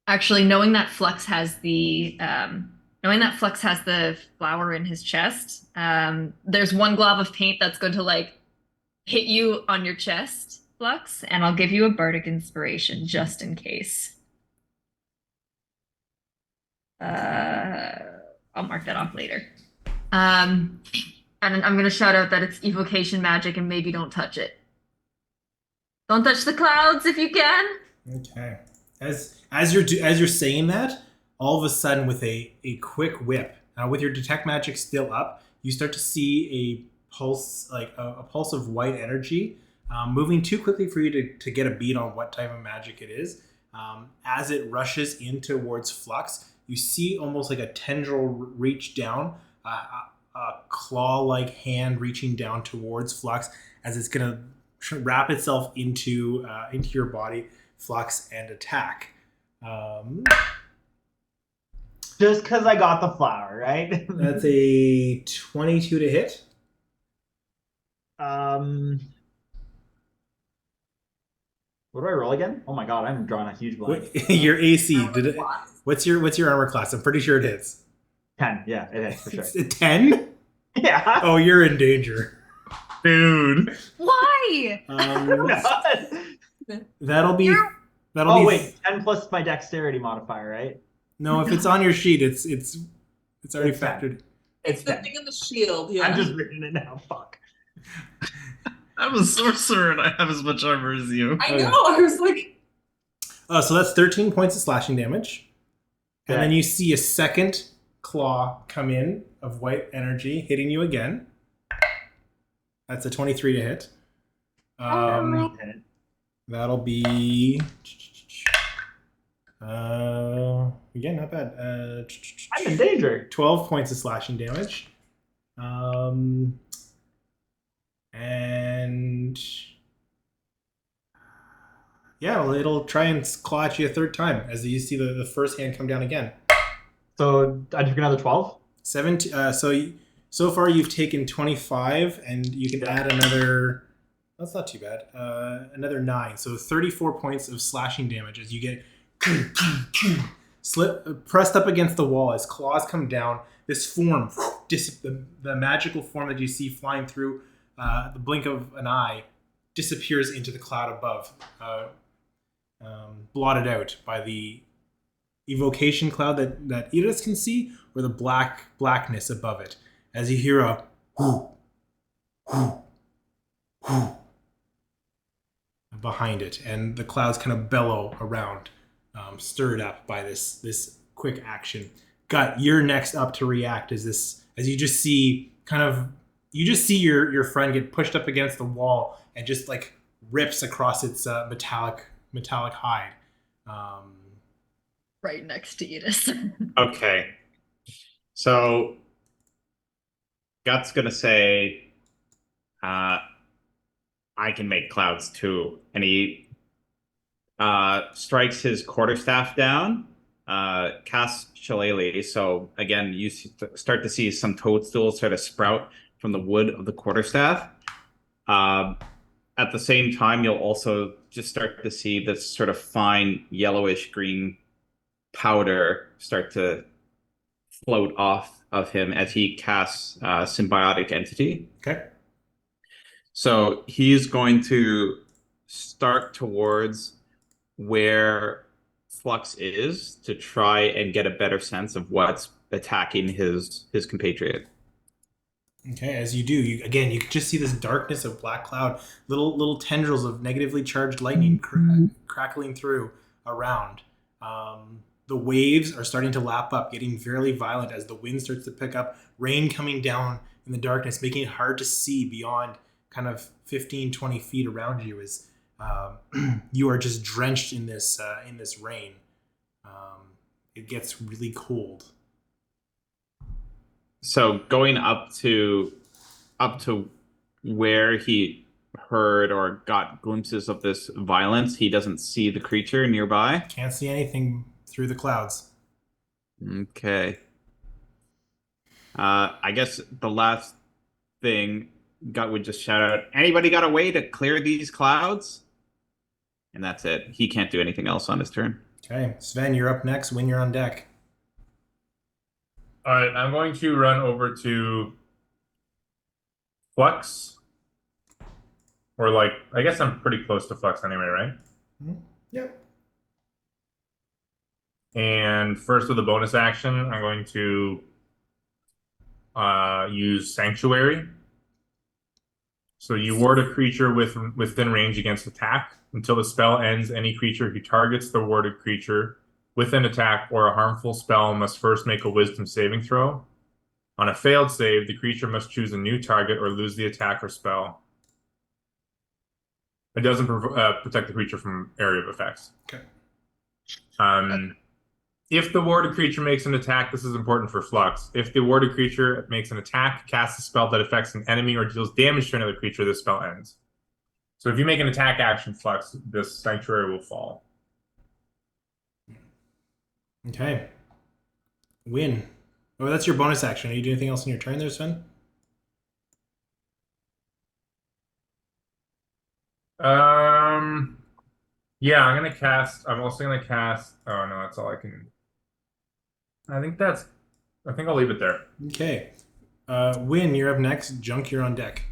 Actually, knowing that Flux has the flower in his chest, there's one glob of paint that's going to like hit you on your chest, Flux, and I'll give you a bardic inspiration just in case. I'll mark that off later. And I'm going to shout out that it's evocation magic and maybe don't touch it. Don't touch the clouds if you can. Okay. As you're saying that, all of a sudden with a quick whip, with your detect magic still up, you start to see a pulse, like a pulse of white energy, moving too quickly for you to get a beat on what type of magic it is. As it rushes in towards Flux, you see almost like a tendril reach down, a claw-like hand reaching down towards Flux as it's going to wrap itself into your body, Flux, and attack. Just because I got the flower, right? That's a 22 to hit. What do I roll again? Oh my god, I'm drawing a huge blank. Your AC. What's your armor class? I'm pretty sure it hits. 10. Yeah, it hits for sure. It's a 10? Yeah. Oh, you're in danger. Dude. Why? That'll be. Wait, 10 plus my dexterity modifier, right? No, if it's on your sheet, it's already It's factored. It's the thing in the shield. Yeah. I'm just reading it now. Fuck. I'm a sorcerer and I have as much armor as you. I know. I was like. So that's 13 points of slashing damage. And Okay. then you see a second claw come in of white energy hitting you again. That's a 23 to hit. That'll be... again, not bad. I'm in danger. 12 points of slashing damage. And... yeah, well, it'll try and claw at you a third time as you see the first hand come down again. So I took another 12? 17. So far you've taken 25, and you can add another... that's not too bad. Another 9. So 34 points of slashing damage as you get pressed up against the wall as claws come down. This form, the magical form that you see flying through the blink of an eye, disappears into the cloud above, blotted out by the evocation cloud that Edith can see, or the blackness above it. As you hear a whoo, whoo, whoo behind it, and the clouds kind of bellow around, stirred up by this quick action. Gut, you're next up to react as you just see your friend get pushed up against the wall and just like rips across its metallic hide. Right next to Edith. Okay. So Gut's gonna say, I can make clouds too. And he strikes his quarterstaff down, casts Shillelagh. So again, you start to see some toadstools sort of sprout from the wood of the quarterstaff. At the same time, you'll also just start to see this sort of fine yellowish green powder start to float off of him as he casts Symbiotic Entity. Okay. So he's going to start towards where Flux is to try and get a better sense of what's attacking his compatriot. Okay, as you do, you can just see this darkness of black cloud, little tendrils of negatively charged lightning crackling through around. The waves are starting to lap up, getting fairly violent as the wind starts to pick up, rain coming down in the darkness, making it hard to see beyond kind of 15, 20 feet around you as you are just drenched in this rain. It gets really cold. So going up to where he heard or got glimpses of this violence, he doesn't see the creature nearby. Can't see anything through the clouds. Okay. I guess the last thing Gut would just shout out, anybody got a way to clear these clouds? And that's it. He can't do anything else on his turn. Okay. Sven, you're up next when you're on deck. All right, I'm going to run over to Flux. Or I guess I'm pretty close to Flux anyway, right? Mm-hmm. Yep. And first with a bonus action, I'm going to use Sanctuary. So you ward a creature within range against attack. Until the spell ends, any creature who targets the warded creature with an attack or a harmful spell must first make a wisdom saving throw. On a failed save, the creature must choose a new target or lose the attack or spell. It doesn't protect the creature from area of effects. Okay. If the warded creature makes an attack, this is important for Flux. If the warded creature makes an attack, casts a spell that affects an enemy, or deals damage to another creature, this spell ends. So if you make an attack action, Flux, this Sanctuary will fall. Okay. Win. Oh, that's your bonus action. Are you doing anything else in your turn there, Sven? Yeah, I'm also gonna cast. Oh no, that's all I can. I think I'll leave it there. Okay. Win, you're up next. Junk, you're on deck.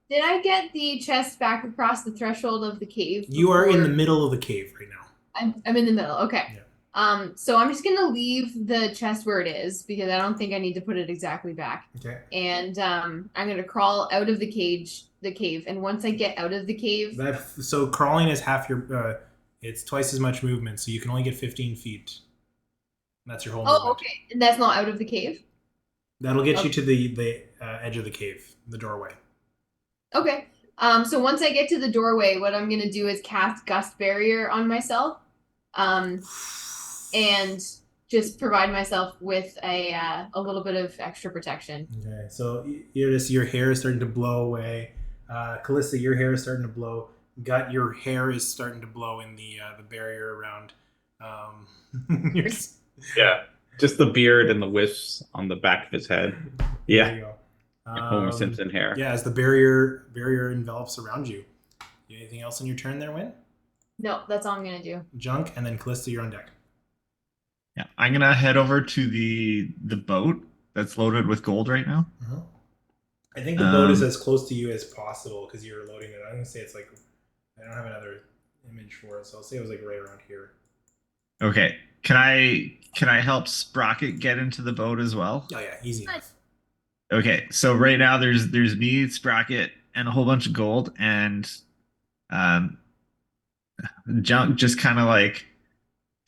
Did I get the chest back across the threshold of the cave? You are in the middle of the cave right now. I'm in the middle. Okay. Yeah. So I'm just gonna leave the chest where it is because I don't think I need to put it exactly back. Okay. And I'm gonna crawl out of the cave. And once I get out of the cave, So crawling is half your. It's twice as much movement, so you can only get 15 feet. That's your whole movement. okay, and that's not out of the cave. That'll get you to the edge of the cave, the doorway. Okay. So once I get to the doorway, what I'm gonna do is cast Gust Barrier on myself, and just provide myself with a little bit of extra protection. Okay. So your hair is starting to blow away. Callista, your hair is starting to blow. Gut, your hair is starting to blow in the barrier around. Yeah, just the beard and the wisps on the back of his head. Yeah. There you go. Homer Simpson hair. Yeah, as the barrier envelops around you. Anything else on your turn there, Win? No, that's all I'm gonna do. Junk, and then Callista, you're on deck. Yeah, I'm gonna head over to the boat that's loaded with gold right now. Uh-huh. I think the boat is as close to you as possible because you're loading it. I'm gonna say it's like, I don't have another image for it, so I'll say it was like right around here. Okay, can I help Sprocket get into the boat as well? Oh yeah, easy enough. Okay, so right now there's me, Sprocket, and a whole bunch of gold, and Junk just kind of like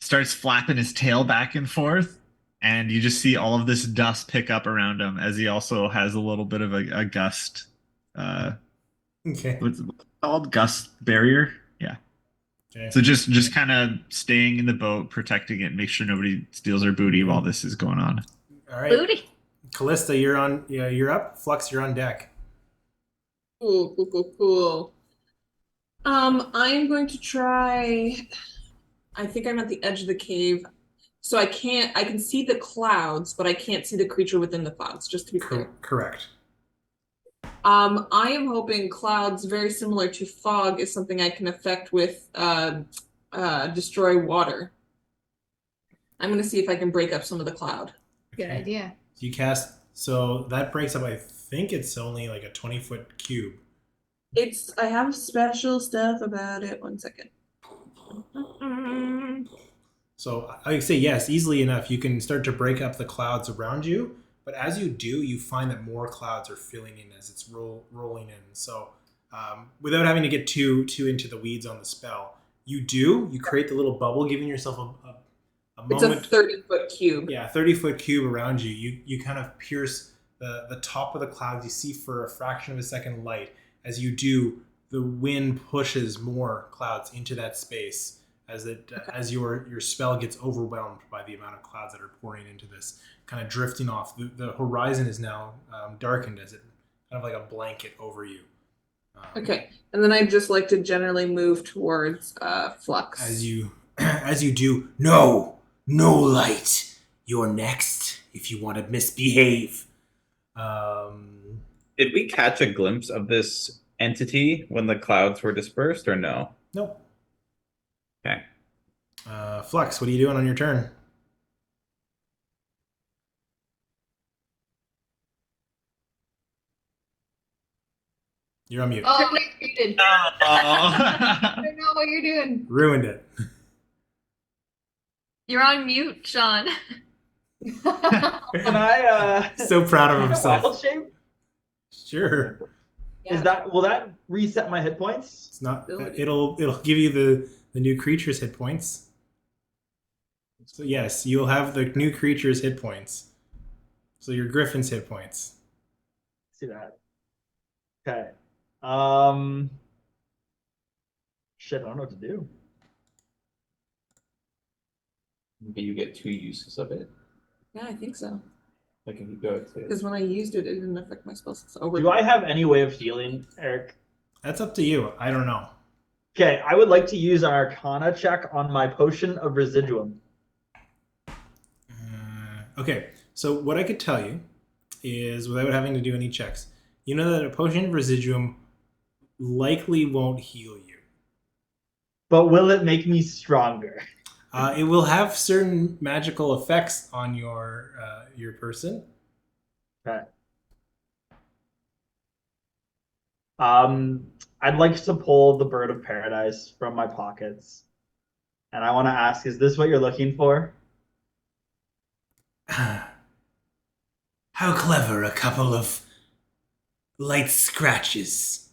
starts flapping his tail back and forth, and you just see all of this dust pick up around him as he also has a little bit of a gust. Okay. What's it called? Gust barrier. Yeah. Okay. So just kind of staying in the boat, protecting it, make sure nobody steals our booty while this is going on. All right. Booty. Callista, you're on. Yeah, you're up. Flux, you're on deck. Cool. I'm going to try. I think I'm at the edge of the cave, so I can see the clouds, but I can't see the creature within the clouds. Just to be clear. Correct. I am hoping clouds, very similar to fog, is something I can affect with destroy water. I'm going to see if I can break up some of the cloud. Good idea. You cast, so that breaks up. I think it's only like a 20-foot cube. I have special stuff about it. 1 second. So I would say yes, easily enough. You can start to break up the clouds around you, but as you do, you find that more clouds are filling in as it's rolling in. So without having to get too into the weeds on the spell, you create the little bubble, giving yourself a moment. It's a 30-foot cube. Yeah, 30-foot cube around you. You kind of pierce the top of the clouds. You see for a fraction of a second light. As you do, the wind pushes more clouds into that space as your spell gets overwhelmed by the amount of clouds that are pouring into this, kind of drifting off. The horizon is now darkened as it kind of like a blanket over you. Okay, and then I'd just like to generally move towards Flux. As you do, no light. You're next if you want to misbehave. Did we catch a glimpse of this entity when the clouds were dispersed, or no? Nope. Okay. Flux, what are you doing on your turn? You're on mute. Oh, you're muted. I don't know what you're doing. Ruined it. You're on mute, Shawn. Can I So proud of himself. wild shape? Sure. Yeah. Will that reset my hit points? It's not. It'll give you the new creature's hit points. So yes, you'll have the new creature's hit points. So your Griffin's hit points. See that. Okay. Shit, I don't know what to do. Maybe you get 2 uses of it. Yeah, I think so. Like if you go to. Because when I used it, it didn't affect my spell. Do I have any way of healing, Eric? That's up to you. I don't know. Okay, I would like to use an Arcana check on my Potion of Residuum. Okay, so what I could tell you is, without having to do any checks, you know that a Potion of Residuum likely won't heal you. But will it make me stronger? It will have certain magical effects on your person. Okay. I'd like to pull the Bird of Paradise from my pockets And I want to ask, is this what you're looking for? How clever a couple of light scratches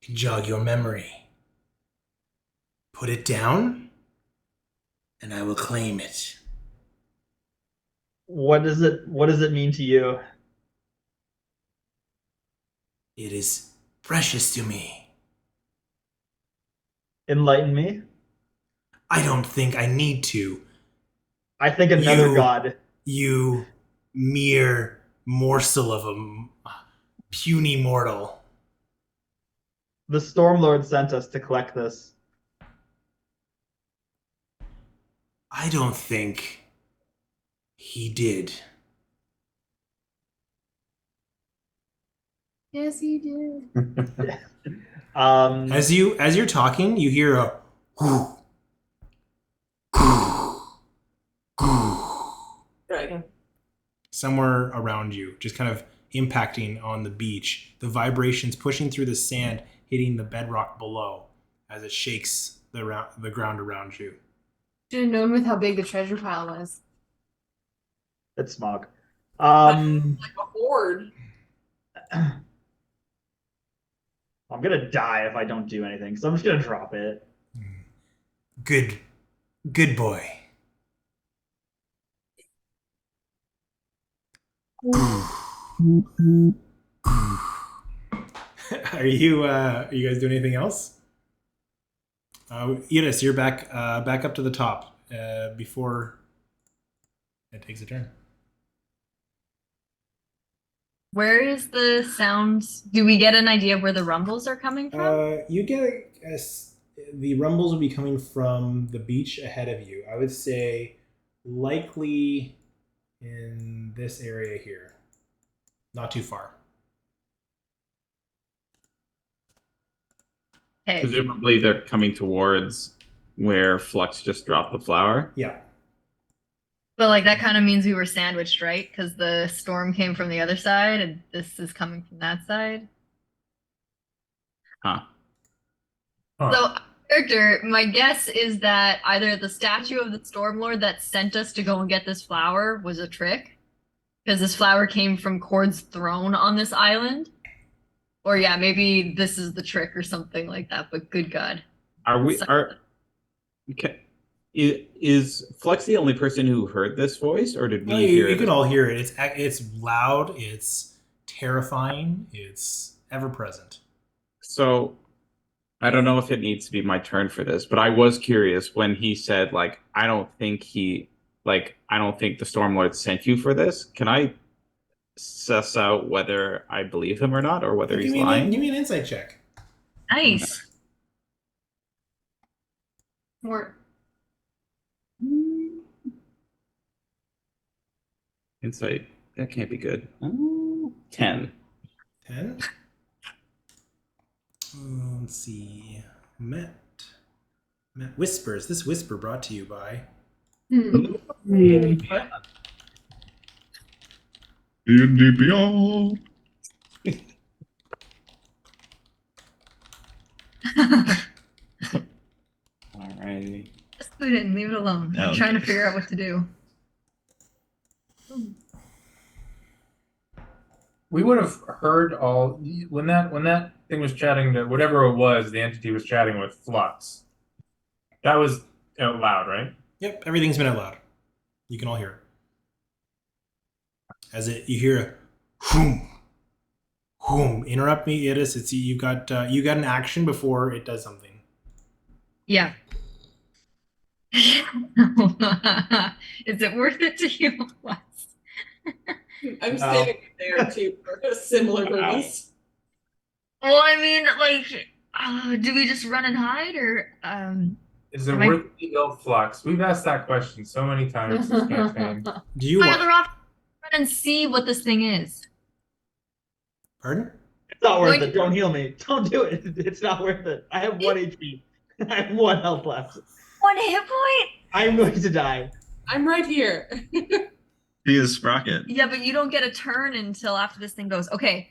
can jog your memory. Put it down, and I will claim it. What does it mean to you? It is precious to me. Enlighten me. I don't think I need to. I think another god. You mere morsel of a puny mortal. The Stormlord sent us to collect this. I don't think he did. Yes, he did. As you're talking, you hear a whoo, Dragon. somewhere around you, just kind of impacting on the beach. The vibrations pushing through the sand, hitting the bedrock below as it shakes the ground around you. Should have known with how big the treasure pile was. It's smog. Like a horde. I'm gonna die if I don't do anything, so I'm just gonna drop it. Good boy. Are you guys doing anything else? Edis, you're back up to the top before it takes a turn. Where is the sounds? Do we get an idea of where the rumbles are coming from? You get the rumbles will be coming from the beach ahead of you. I would say likely in this area here. Not too far. Okay. Presumably they're coming towards where Flux just dropped the flower. Yeah. But like that kind of means we were sandwiched, right? Because the storm came from the other side and this is coming from that side. Huh. So, character, my guess is that either the statue of the Stormlord that sent us to go and get this flower was a trick, because this flower came from Cord's throne on this island. Or yeah, maybe this is the trick or something like that, but good God. Okay. Is Flux the only person who heard this voice, or did we hear it? You could all hear it. It's loud, it's terrifying, it's ever present. So I don't know if it needs to be my turn for this, but I was curious when he said, like, I don't think the Stormlord sent you for this. Can I suss out whether I believe him or not, or whether he's lying? Give me an insight check. Nice. More. Insight. That can't be good. 10. 10? Let's see. Met Whispers. This whisper brought to you by... DNDBO. Alrighty. Just put it in, leave it alone. I'm Okay. trying to figure out what to do. We would have heard all when that thing was chatting to whatever it was, the entity was chatting with Flux. That was out loud, right? Yep, everything's been out loud. You can all hear it. You hear a whoom, whoom. Interrupt me, Edis. It's you got an action before it does something. Yeah. Is it worth it to heal Flux? I'm standing there too for a similar purpose. Well, I mean, like, do we just run and hide, or Is it worth the heal Flux? We've asked that question so many times this campaign. Do you my want... other option? Run and see what this thing is. Pardon? It's not worth it. Don't heal me. Don't do it. It's not worth it. I have 1 HP. I have 1 health left. 1 hit point? I'm going to die. I'm right here. He is Sprocket. Yeah, but you don't get a turn until after this thing goes. Okay.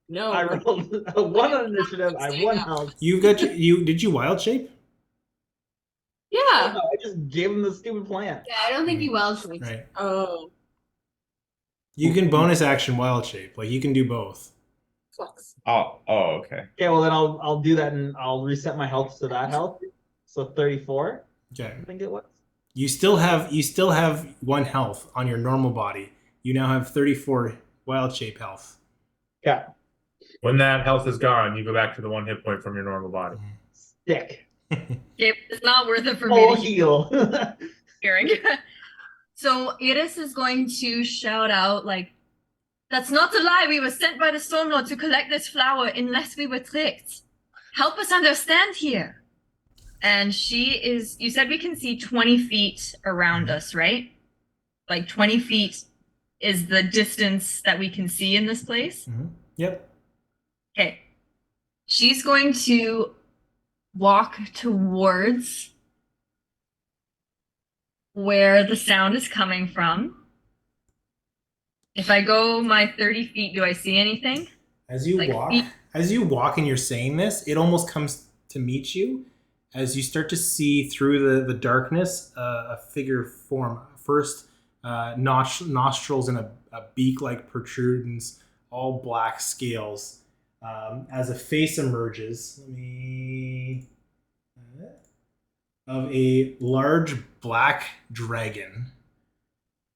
No. I rolled a 1 on initiative. I have 1 health. Did you wild shape? Yeah. No, I just gave him the stupid plant. Yeah, I don't think he wild shaped. Right. Oh, You can bonus action wild shape. Like you can do both. Flux. Oh, okay. Okay, well then I'll do that and I'll reset my health to that health. So 34. Okay. I think it was. You still have 1 health on your normal body. You now have 34 wild shape health. Yeah. When that health is gone, you go back to the 1 hit point from your normal body. Stick. It's not worth it for Full me to heal. hearing. So Iris is going to shout out like, "That's not a lie. We were sent by the Storm Lord to collect this flower unless we were tricked. Help us understand here." And you said we can see 20 feet around us, right? Like 20 feet is the distance that we can see in this place? Mm-hmm. Yep. Okay. She's going to walk towards where the sound is coming from. If I go my 30 feet, do I see anything? As you walk and you're saying this, it almost comes to meet you as you start to see through the darkness a figure form. First, nostrils and a beak-like protrudence, all black scales. As a face emerges, of a large black dragon,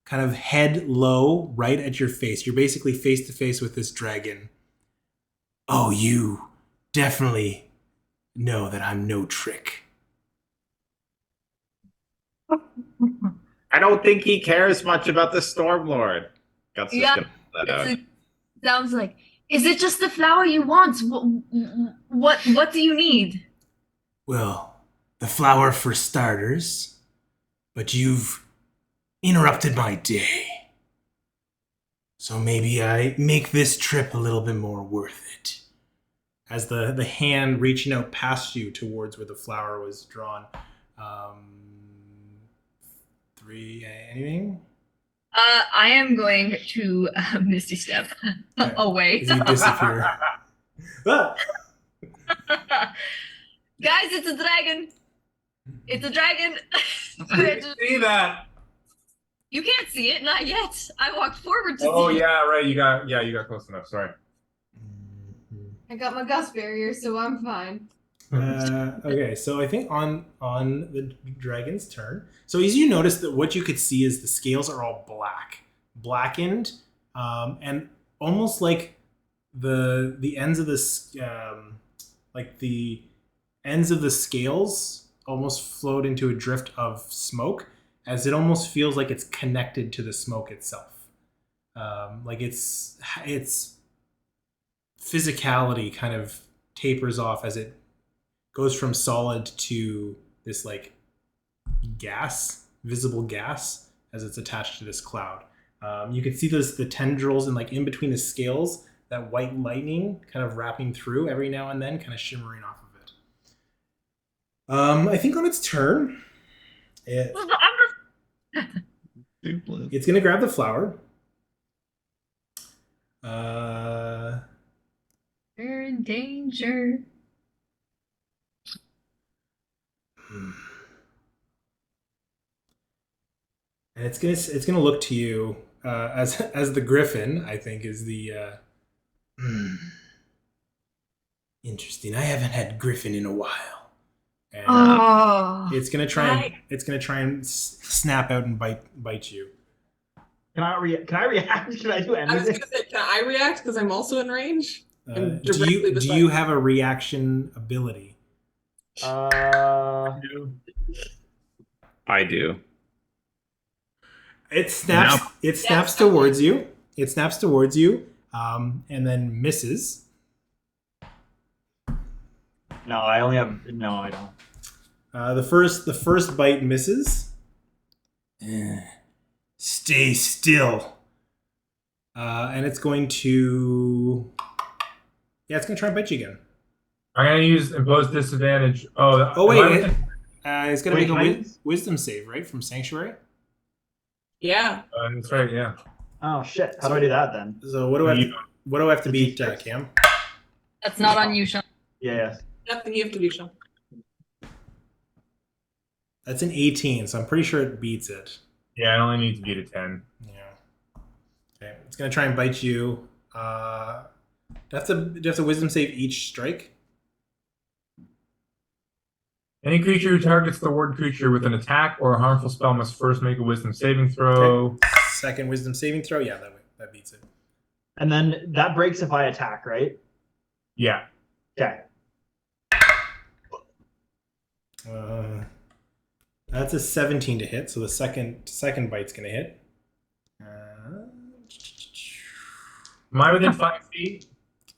kind of head low, right at your face. You're basically face to face with this dragon. "Oh, you definitely know that I'm no trick." I don't think he cares much about the Stormlord. Gut's just Yeah, gonna let out. Sounds like, "Is it just the flower you want? What do you need?" "Well, the flower for starters, but you've interrupted my day. So maybe I make this trip a little bit more worth it." As the hand reaching out past you towards where the flower was drawn. 3, anything? I am going to Misty Step away. As you disappear. Ah! Guys, it's a dragon. It's a dragon. See that? You can't see it, not yet. I walked forward to Oh see it. yeah, right. You got close enough. Sorry. I got my gust barrier, so I'm fine. Okay, so I think on the dragon's turn. So as you notice that what you could see is the scales are all blackened, and almost like the ends of this, like the ends of the scales almost float into a drift of smoke, as it almost feels like it's connected to the smoke itself. Like its physicality kind of tapers off as it goes from solid to this like visible gas, as it's attached to this cloud. You can see the tendrils and like in between the scales, that white lightning kind of wrapping through every now and then, kind of shimmering off of it. I think on its turn, it's going to grab the flower. We're in danger. And it's gonna look to you as the griffin. I think is the interesting. I haven't had griffin in a while. And it's gonna try and snap out and bite you. Can I react? Can I do anything? I was gonna say, can I react because I'm also in range? Do you have a reaction ability? I do. It snaps. No. It snaps towards you. It snaps towards you, and then misses. No, I only have. No, I don't. The first bite misses. Stay still. And it's going to. Yeah, it's going to try and bite you again. I'm going to use impose disadvantage. Oh wait. It's going to make a wisdom save, right, from Sanctuary. Yeah. That's right. Yeah. Oh shit! How do I do that then? So what do I have to beat, Cam? That's not on you, Shawn. Yeah. Nothing you have to do, Shawn. That's an 18, so I'm pretty sure it beats it. Yeah, I only need to beat a 10. Yeah. Okay, it's gonna try and bite you. Do you have to wisdom save each strike? Any creature who targets the ward creature with an attack or a harmful spell must first make a wisdom saving throw. Okay. Second wisdom saving throw. Yeah, that beats it. And then that breaks if I attack, right? Yeah. Okay. That's a 17 to hit, so the second bite's gonna hit. Am I within 5 feet?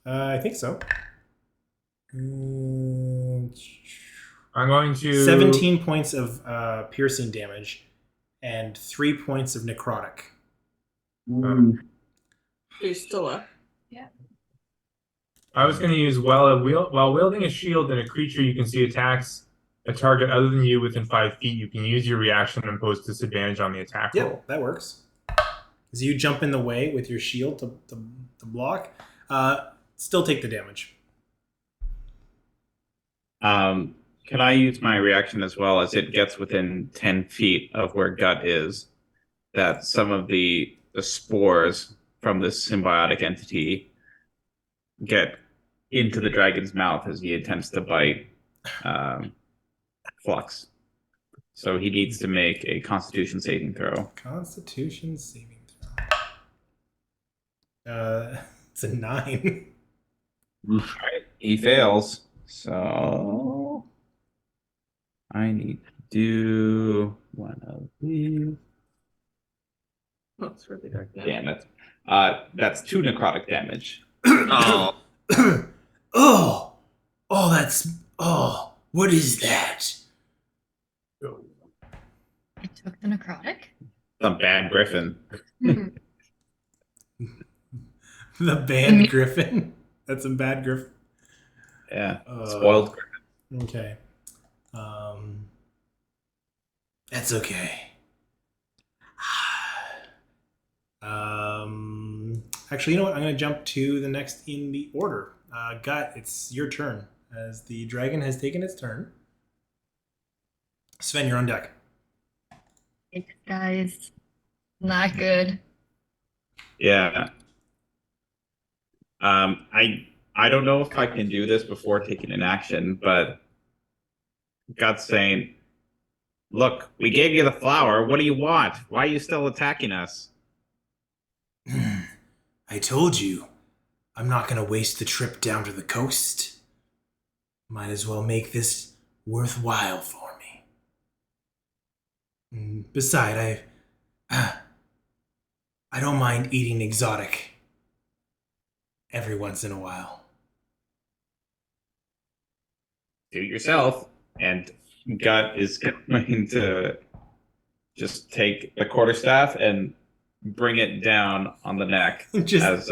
I think so. I'm going to 17 points of piercing damage and 3 points of necrotic. You're still up. Yeah. I was going to use while wielding a shield and a creature you can see attacks a target other than you within 5 feet, you can use your reaction and impose disadvantage on the attack roll. Yep, that works. Because you jump in the way with your shield to block, still take the damage. Can I use my reaction as well as it gets within 10 feet of where Gut is? That some of the spores from this symbiotic entity get into the dragon's mouth as he attempts to bite Flux. So he needs to make a Constitution saving throw. Constitution saving throw. It's a 9. All right, he fails. So I need to do one of these. Oh, it's really dark. Damn it. That's 2 necrotic damage. Oh. What is that? I took the necrotic. Some bad griffin. The band griffin? That's a bad griffin. Yeah, spoiled griffin. Okay. That's okay. Actually, you know what? I'm going to jump to the next in the order. Gut, it's your turn. As the dragon has taken its turn. Sven, you're on deck. Thanks, guys. Not good. Yeah. I don't know if I can do this before taking an action, but Gut's saying, "Look, we gave you the flower. What do you want? Why are you still attacking us?" I told you, I'm not going to waste the trip down to the coast. Might as well make this worthwhile for me. Besides, I don't mind eating exotic every once in a while. Do it yourself. And Gut is going to just take the quarterstaff and bring it down on the neck Just as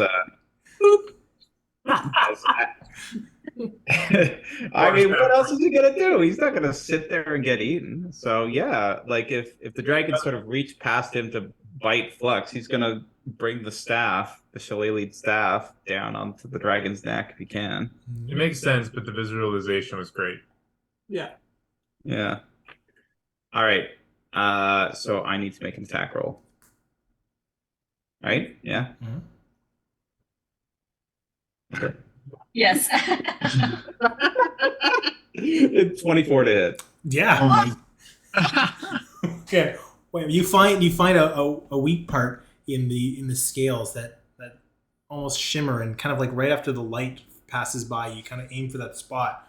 I mean, what else is he gonna do? He's not gonna sit there and get eaten. So yeah, like if the dragon sort of reached past him to bite Flux, he's gonna bring the staff, the shillelagh staff, down onto the dragon's neck if he can. It makes sense, but the visualization was great. Yeah. Yeah. All right. So I need to make an attack roll. Right? Yeah. Mm-hmm. Okay. Yes. It's 24 to hit. Yeah. Okay. Wait, you find a weak part in the scales that almost shimmer, and kind of like right after the light passes by, you kind of aim for that spot,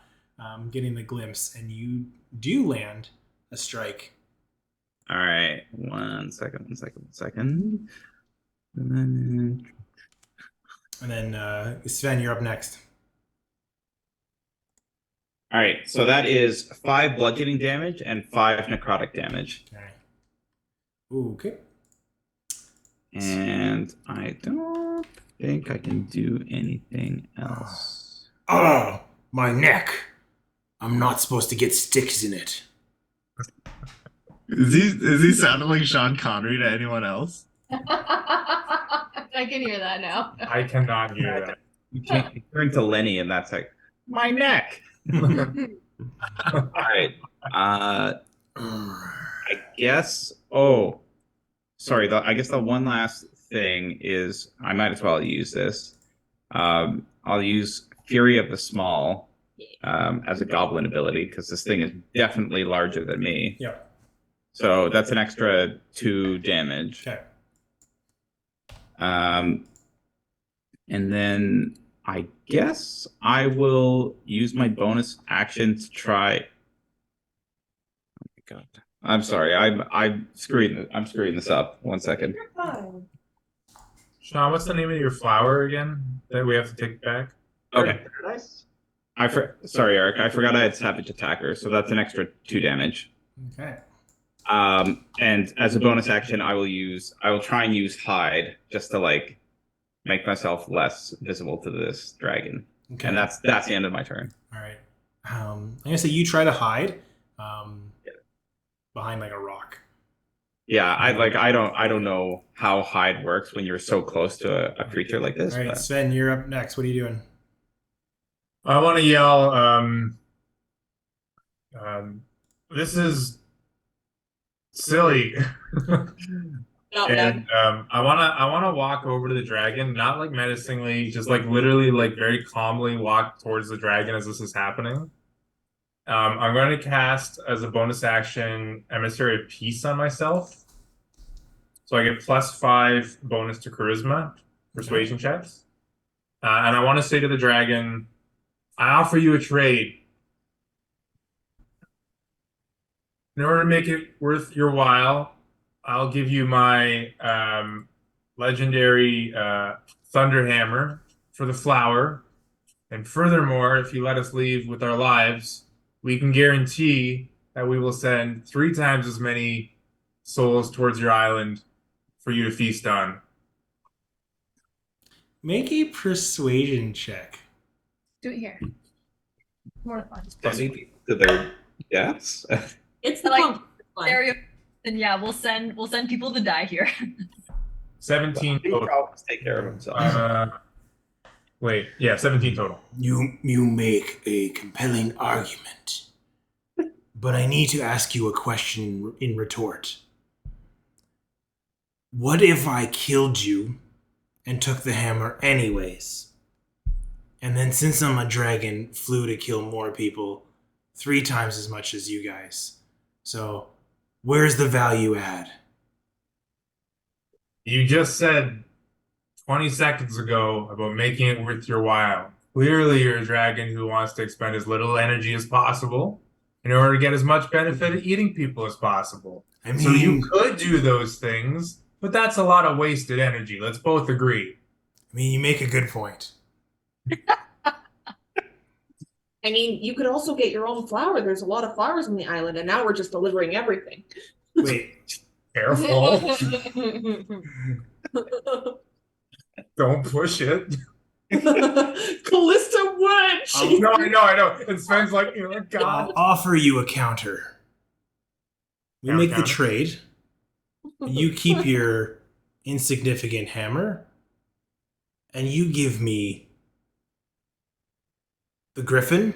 getting the glimpse, and you do land a strike. All right. One second. And then Sven, you're up next. All right. So that is 5 bludgeoning damage and 5 necrotic damage. Okay. And I don't think I can do anything else. Oh, my neck. I'm not supposed to get sticks in it. Is he sounding like Sean Connery to anyone else? I can hear that now. I cannot hear that. You can't turn to Lenny, and that's like my neck. All right. I guess. Oh, sorry. I guess the one last thing is I might as well use this. I'll use Fury of the Small as a goblin ability because this thing is definitely larger than me. Yeah. So that's an extra 2 damage. Okay. And then I guess I will use my bonus action to try. Oh my god! I'm sorry. I'm screwing this up. 1 second. Shawn, what's the name of your flower again that we have to take back? Okay. Paradise? Sorry, Eric. I forgot I had Savage Attacker, so that's an extra 2 damage. Okay. And as a bonus action, I will try and use Hide just to like make myself less visible to this dragon. Okay. And that's the end of my turn. All right. I'm gonna say you try to hide behind like a rock. Yeah, I don't know how hide works when you're so close to a creature like this. All right, Sven, you're up next. What are you doing? I want to yell. This is silly. And I wanna walk over to the dragon, not like menacingly, just like literally like very calmly walk towards the dragon as this is happening. I'm going to cast as a bonus action Emissary of Peace on myself. So I get +5 bonus to charisma, persuasion checks. And I want to say to the dragon, I offer you a trade. In order to make it worth your while, I'll give you my legendary Thunder Hammer for the flower. And furthermore, if you let us leave with our lives, we can guarantee that we will send 3 times as many souls towards your island for you to feast on. Make a persuasion check. Do it here. More fun. To their deaths. It's the like stereo. And yeah, we'll send people to die here. 17 total. Take care of themselves. Wait, yeah, 17 total. You make a compelling argument, but I need to ask you a question in retort. What if I killed you and took the hammer anyways? And then since I'm a dragon, flew to kill more people, 3 times as much as you guys. So, where's the value add? You just said 20 seconds ago about making it worth your while. Clearly, you're a dragon who wants to expend as little energy as possible in order to get as much benefit of eating people as possible. I mean, so you could do those things, but that's a lot of wasted energy. Let's both agree. I mean, you make a good point. I mean, you could also get your own flower. There's a lot of flowers on the island, and now we're just delivering everything. Wait. Careful. Don't push it. Callista would. No, I know. And Sven's like, oh, God. I'll offer you a counter. We make the trade. You keep your insignificant hammer, and you give me the griffin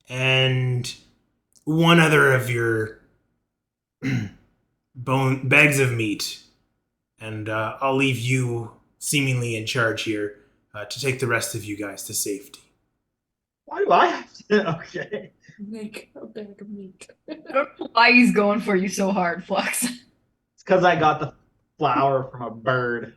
and one other of your bags of meat, and I'll leave you seemingly in charge here to take the rest of you guys to safety. Why do I have to? Okay. Make a bag of meat. I don't know why he's going for you so hard, Flux. It's because I got the flower from a bird.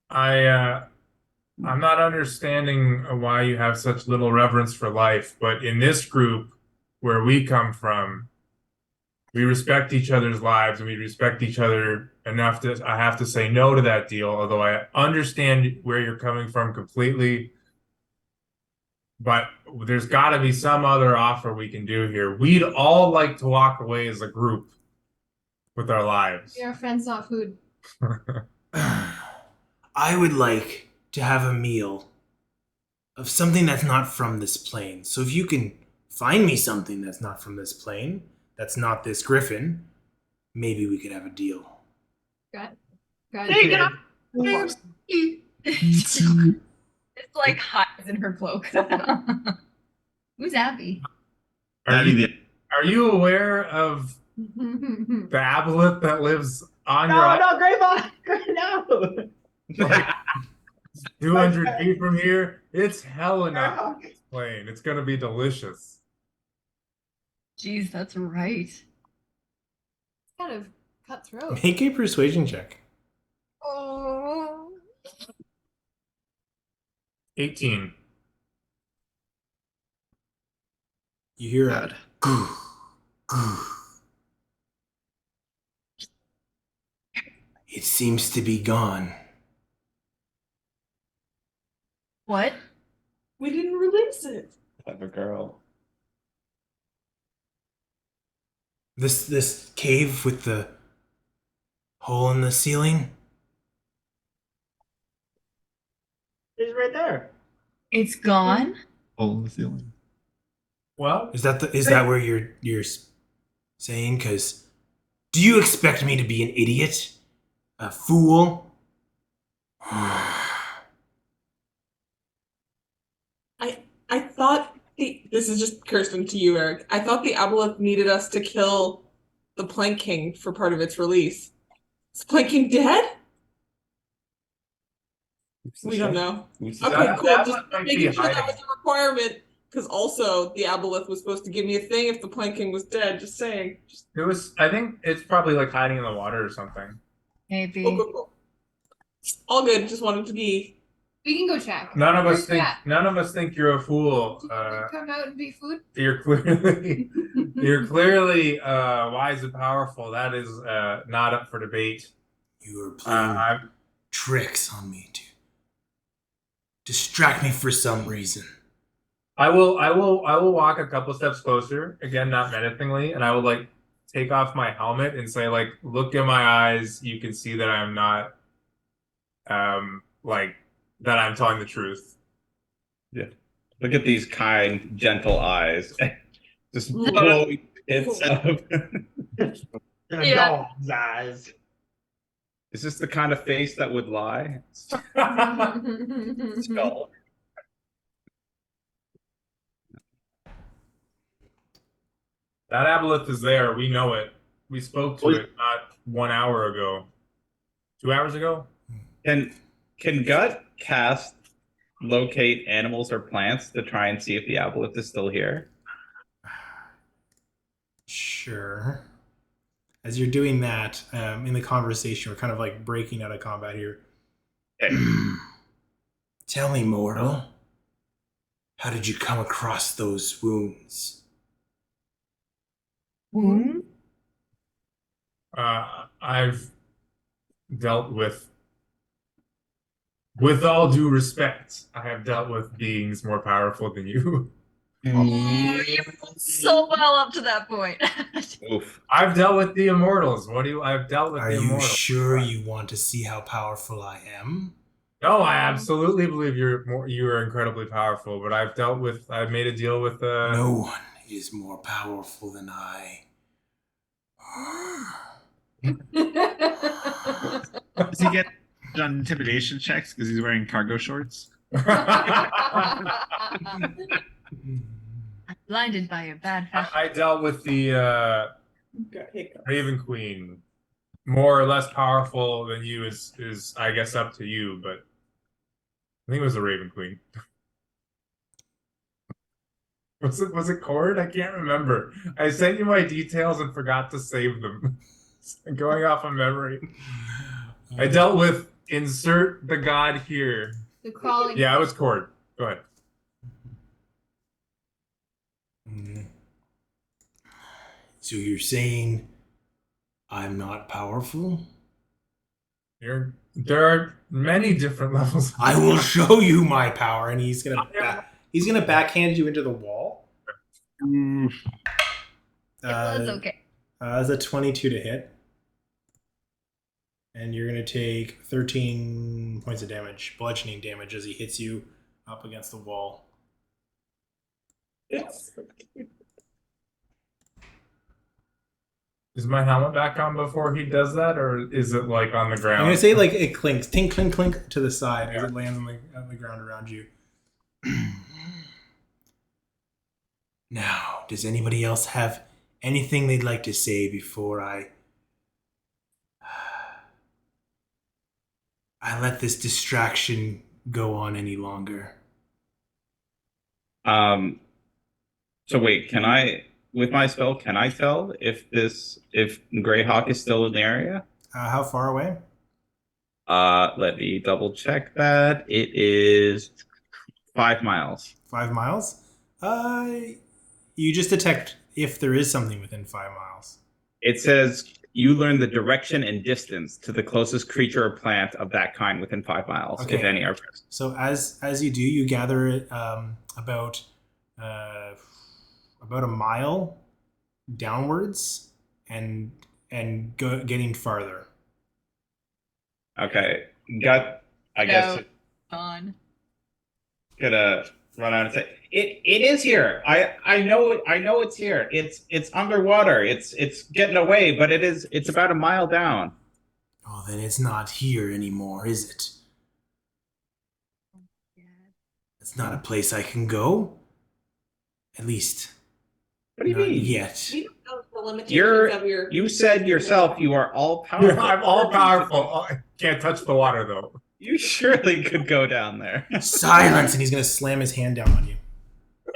I'm not understanding why you have such little reverence for life, but in this group, where we come from, we respect each other's lives and we respect each other enough that I have to say no to that deal, although I understand where you're coming from completely. But there's got to be some other offer we can do here. We'd all like to walk away as a group with our lives. We are friends, not food. I would like to have a meal of something that's not from this plane. So if you can find me something that's not from this plane, that's not this griffin, maybe we could have a deal. Got It's like hides in her cloak. Who's Abby? Are you Are you aware of the aboleth that lives on your No, Grapevine! No! like 200 feet from here? It's hella not plain. It's gonna be delicious. Jeez, that's right. Kind of cutthroat. Make a persuasion check. Oh. 18. You hear a goo, goo. It seems to be gone. What? We didn't release it. Clever girl. This cave with the hole in the ceiling? It's right there. It's gone? Hole in the ceiling. Well, Is that where you're saying? Because do you expect me to be an idiot? A fool? I thought this is just Kirsten to you, Eric. I thought the aboleth needed us to kill the Plank King for part of its release. Is the Plank King dead? We don't know. Okay, cool. Just making sure that was a requirement. Because also the aboleth was supposed to give me a thing if the Plank King was dead. Just saying. it was. I think it's probably like hiding in the water or something. Maybe. Cool. All good. Just wanted to be. We can go check. None of Where's us think. that? None of us think you're a fool. Did you come out and be food? You're clearly. You're clearly wise and powerful. That is not up for debate. You are playing tricks on me to distract me for some reason. I will walk a couple steps closer, again, not menacingly, and I will like take off my helmet and say, like, look in my eyes, you can see that I'm not like that I'm telling the truth. Yeah. Look at these kind, gentle eyes. Just blowing hits up. Dog's eyes. Is this the kind of face that would lie? Skull. That aboleth is there. We know it. We spoke to it not 1 hour ago. 2 hours ago? Can Gut cast locate animals or plants to try and see if the aboleth is still here? Sure. As you're doing that, in the conversation, we're kind of like breaking out of combat here. Okay. Tell me, mortal, how did you come across those wounds? Hmm? I've dealt with all due respect, I have dealt with beings more powerful than you. So well up to that point. Oof. I've dealt with the immortals. I've dealt with Are the you immortals. sure you want to see how powerful I am? No, I absolutely believe you are incredibly powerful, but I've made a deal with No one is more powerful than I. Does he get done intimidation checks because he's wearing cargo shorts? Blinded by your bad fashion. I dealt with the Raven Queen. More or less powerful than you is I guess up to you, but I think it was the Raven Queen. Was it Cord? I can't remember. I sent you my details and forgot to save them. Going off of memory. I dealt with insert the god here. The crawling. Yeah, it was Cord. Go ahead. So you're saying I'm not powerful? There are many different levels. I will show you my power, and he's gonna backhand you into the wall. It was okay. That's a 22 to hit, and you're gonna take 13 points of damage, bludgeoning damage, as he hits you up against the wall. Yes. Is my helmet back on before he does that, or is it like on the ground? I'm gonna say like it clinks, tink, clink, clink to the side as it lands on the ground around you. Now, does anybody else have anything they'd like to say before I let this distraction go on any longer? So wait, can I, with my spell, can I tell if Greyhawk is still in the area? How far away? Let me double check that. It is 5 miles. 5 miles? You just detect if there is something within 5 miles. It says you learn the direction and distance to the closest creature or plant of that kind within 5 miles, if any are present. So as you do, you gather it about a mile downwards and getting farther. Okay, I guess on. Gonna run out and say it is here. I know it's here. It's underwater. It's getting away, but it's about a mile down. Oh, then it's not here anymore, is it? It's not a place I can go. At least. What do you mean? Yet. We don't know the limitations of your. You said yourself you are all powerful. I'm all powerful. I can't touch the water though. You surely could go down there. Silence, and he's gonna slam his hand down on you.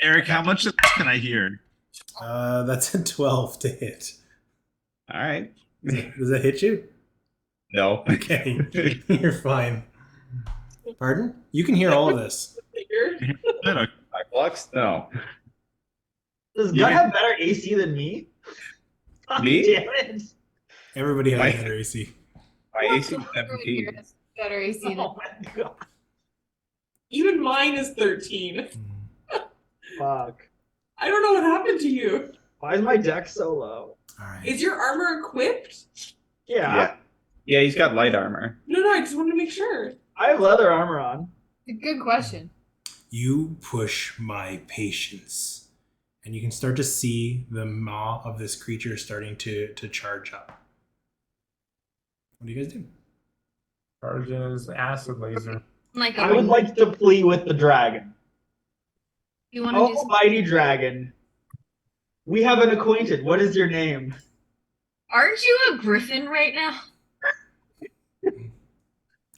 Eric, how much of this can I hear? That's a 12 to hit. All right. Does that hit you? No. Okay, you're fine. Pardon? You can hear all of this. My Flux? No. Does Gut have better AC than me? Me? Damn it. Everybody has better AC. My AC is 17. Better AC than Oh my god. Even mine is 13. Fuck. I don't know what happened to you. Why is my deck so low? All right. Is your armor equipped? Yeah. Yeah, he's got light armor. No, I just wanted to make sure. I have leather armor on. Good question. You push my patience, and you can start to see the maw of this creature starting to charge up. What do you guys do? Charges acid laser. Like I would like to plea with the dragon. You want to do Almighty dragon, we have an acquainted. What is your name? Aren't you a griffin right now?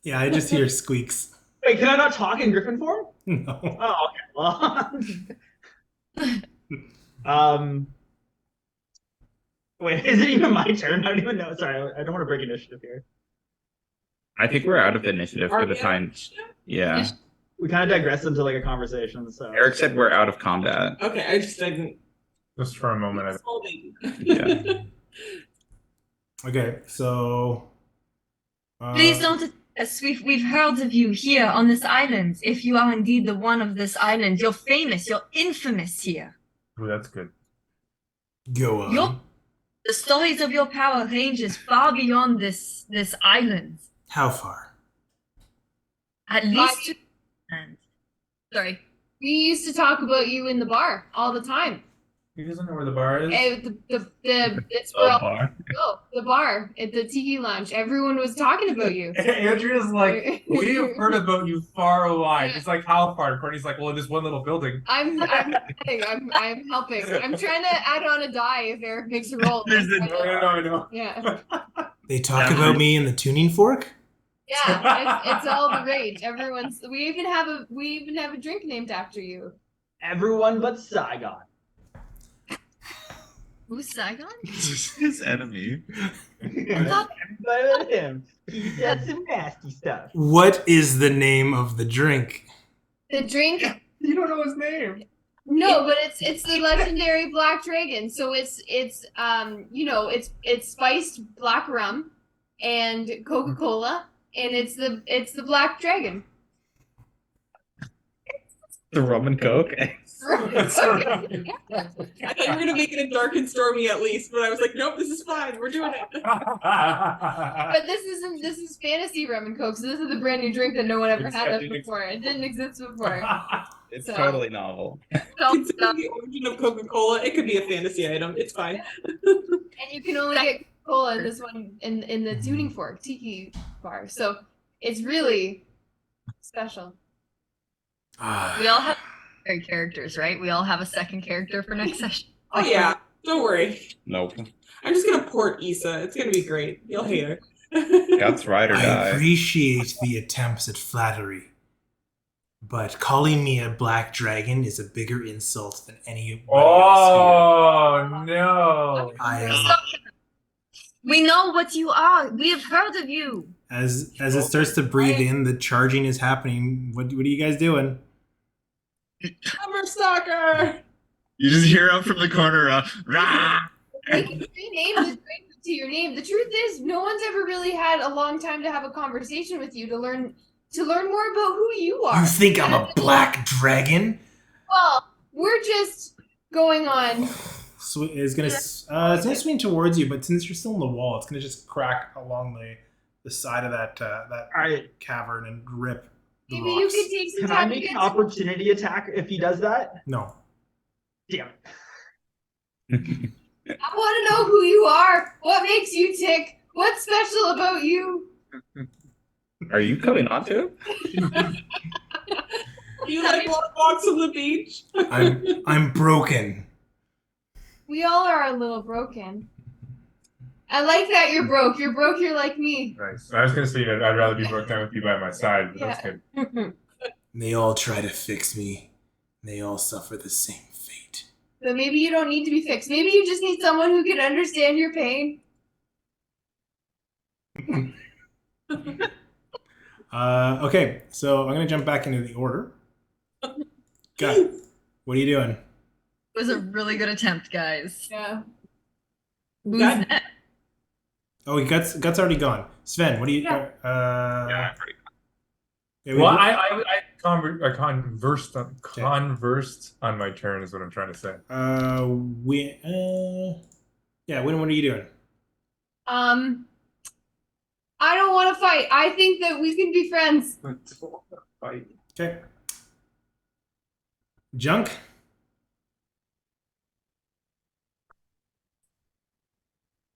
Yeah, I just hear squeaks. Wait, can I not talk in griffin form? No. Oh, okay. Well, wait, is it even my turn? I don't even know. Sorry, I don't want to break initiative here. I think we're out of initiative for the time. Yeah. We kind of digressed into like a conversation. So Eric said we're out of combat. Okay, I just didn't. Just for a moment. Yeah. Okay, so. Please don't attack us. We've heard of you here on this island. If you are indeed the one of this island, you're famous. You're infamous here. Ooh, that's good. Go on. The stories of your power ranges far beyond this island. How far? At least. Sorry. We used to talk about you in the bar all the time. He doesn't know where the bar is. It's where all go. The bar at the Tiki Lounge. Everyone was talking about you. Andrea's like, we have heard about you far away. It's like, how far? Courtney's like, well, in this one little building. I'm helping. I'm trying to add on a die if Eric makes a roll. I know. Yeah. They talk about me in the tuning fork? Yeah, it's all the rage. We even have a drink named after you. everyone but Saigon. Who's Saigon? His enemy. Everybody but him. He said some nasty stuff. What is the name of the drink? The drink. You don't know his name. No, but it's the legendary Black Dragon. So it's spiced black rum and Coca-Cola, and it's the Black Dragon. The rum and coke. I thought you were gonna make it a dark and stormy at least, but I was like, nope, this is fine. We're doing it. But this is fantasy rum and coke. So this is the brand new drink that no one ever had before. It didn't exist before. It's totally novel. Considering the origin of Coca-Cola, it could be a fantasy item. It's fine. And you can only get Coca-Cola in this one in the tuning fork tiki bar. So it's really special. We all have characters, right? We all have a second character for next session. Oh yeah. Don't worry. Nope. I'm just gonna port Issa. It's gonna be great. You'll hate her. Guts ride or I die. appreciate the attempts at flattery, but calling me a black dragon is a bigger insult than anybody else Oh no! here. I am. We know what you are. We have heard of you. As it starts to breathe in, the charging is happening. What are you guys doing? I'm a stalker. You just hear out from the corner, rah! You can rename the dragon to your name. The truth is, no one's ever really had a long time to have a conversation with you to learn more about who you are. You think I'm a black dragon? Well, we're just going on. It's gonna swing towards you, but since you're still in the wall, it's gonna just crack along the side of that cavern and rip the Maybe rocks. you could take some Can time I make an opportunity attack if he does that? No. Damn I want to know who you are. What makes you tick? What's special about you? Are you coming onto him? You like walks on the beach? I'm broken. We all are a little broken. I like that you're broke. You're broke. You're like me. Nice. I was gonna say that I'd rather be broke down with you by my side, but that's good. They all try to fix me. They all suffer the same fate. So maybe you don't need to be fixed. Maybe you just need someone who can understand your pain. Okay, so I'm gonna jump back into the order. Gut, what are you doing? It was a really good attempt, guys. Yeah. Who's next? Oh, Gut's already gone. Sven, what do you? Yeah, I'm pretty. Yeah, Well, I conversed on my turn is what I'm trying to say. When what are you doing? I don't want to fight. I think that we can be friends. Okay. Junk.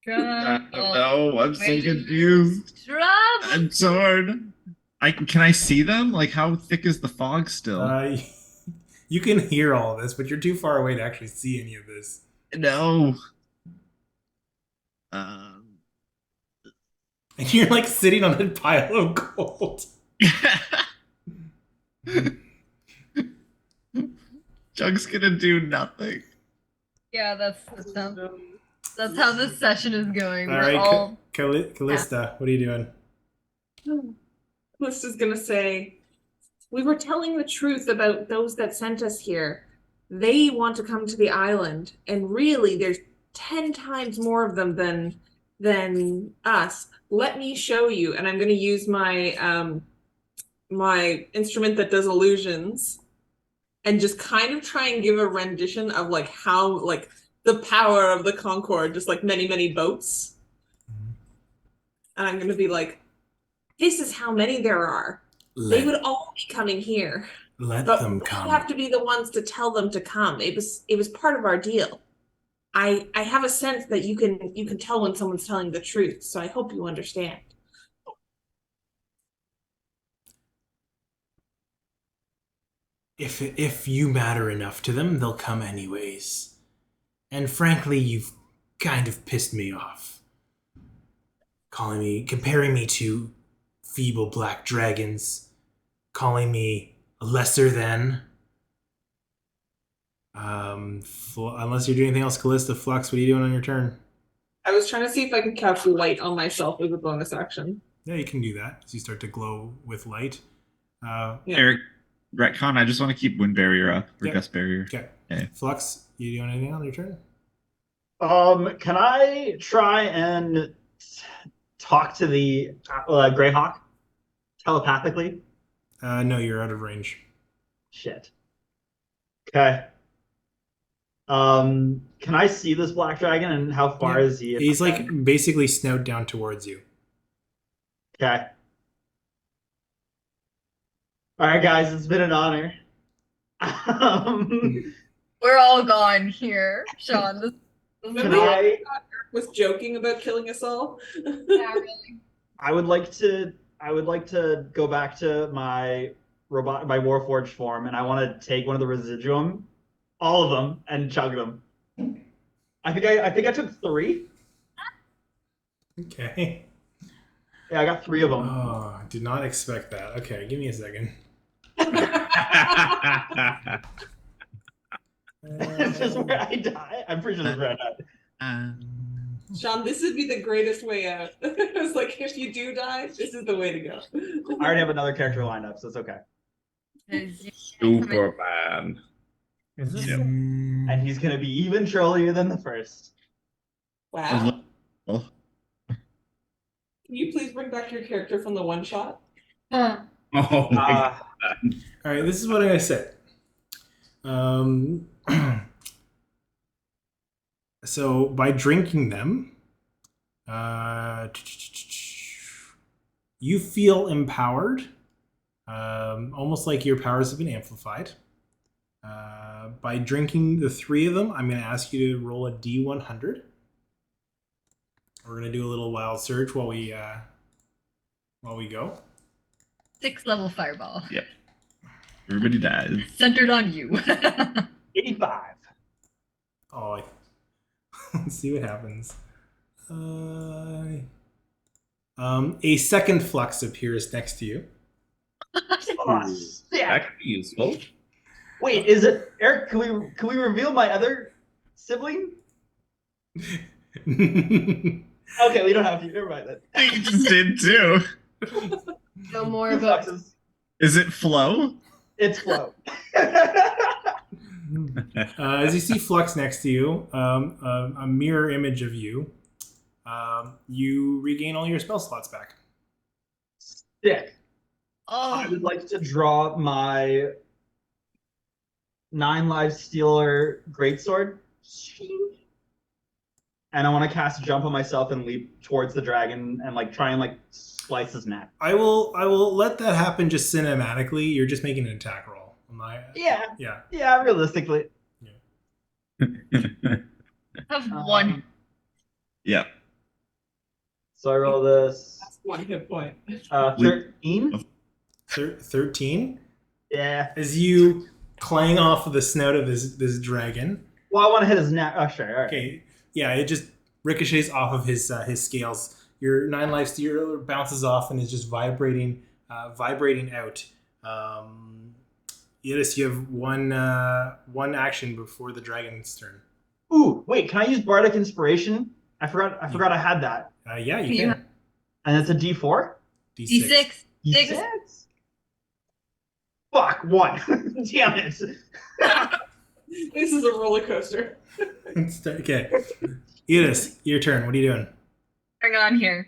No, I'm so confused. I'm torn. Can I see them? Like, how thick is the fog still? You can hear all of this, but you're too far away to actually see any of this. No. And you're like sitting on a pile of gold. Junk's gonna do nothing. Yeah, that's how this session is going. All right, Callista, what are you doing? Callista's gonna say, we were telling the truth about those that sent us here. They want to come to the island, and really there's 10 times more of them than us. Let me show you. And I'm gonna use my my instrument that does illusions and just kind of try and give a rendition of like how like the power of the Concord, just like many, many boats. And I'm gonna be like, this is how many there are. They would all be coming here. Let but them we come. have to be the ones to tell them to come. It was part of our deal. I have a sense that you can tell when someone's telling the truth, so I hope you understand. If you matter enough to them, they'll come anyways. And frankly, you've kind of pissed me off. Comparing me to feeble black dragons, calling me lesser than. Unless you're doing anything else, Callista, Flux, what are you doing on your turn? I was trying to see if I can cast light on myself as a bonus action. Yeah, you can do that as you start to glow with light. Eric, retcon, I just want to keep wind barrier up, or gust barrier. Okay. Flux, you doing anything on your turn? Can I try and talk to the Greyhawk telepathically? No, you're out of range. Shit. Okay. Can I see this black dragon, and how far is he? He's like basically snout down towards you. Okay. All right, guys, it's been an honor. We're all gone here, Shawn. I was joking about killing us all. Yeah, really. I would like to go back to my Warforged form, and I want to take one of the residuum, all of them, and chug them. I think I took 3. Okay. Yeah, I got 3 of them. Oh, I did not expect that. Okay, give me a second. This is where I die. I'm pretty sure this is where I die. Shawn, this would be the greatest way out. It's like, if you do die, this is the way to go. I already have another character lined up, so it's okay. Superman. Is this And he's gonna be even trollier than the first. Wow. Can you please bring back your character from the one shot? Oh my God. All right, this is what I'm gonna say. So by drinking them, you feel empowered, almost like your powers have been amplified. By drinking the 3 of them, I'm going to ask you to roll a D100. We're going to do a little wild search while we go. 6th level fireball. Yep. Everybody dies. Centered on you. 85. Oh, let's see what happens. A second flux appears next to you. Oh, That could be useful. Wait, is it Eric? Can we reveal my other sibling? Okay, we don't have to. Never mind that. You just did too. No more 2 about. fluxes. Is it Flo? It's Flo. As you see Flux next to you, a mirror image of you, you regain all your spell slots back. Sick. Oh, I would like to draw my 9 live stealer greatsword. And I want to cast jump on myself and leap towards the dragon and like try and like slice his neck. I will let that happen just cinematically. You're just making an attack roll. Yeah, realistically. have 1. Yeah. So I roll this. That's 1 hit point. 13. 13. Yeah. As you clang off of the snout of this dragon. Well, I want to hit his neck. Oh, sure. All right. Okay. Yeah, it just ricochets off of his scales. Your 9 life stealer bounces off and is just vibrating out. Yes, you have one action before the dragon's turn. Ooh, wait, can I use Bardic Inspiration? I forgot I had that. Yeah, you can. And it's a D4? D6. D6? Fuck, 1. Damn it. This is a roller coaster. Okay. Edis, your turn. What are you doing? Hang on here.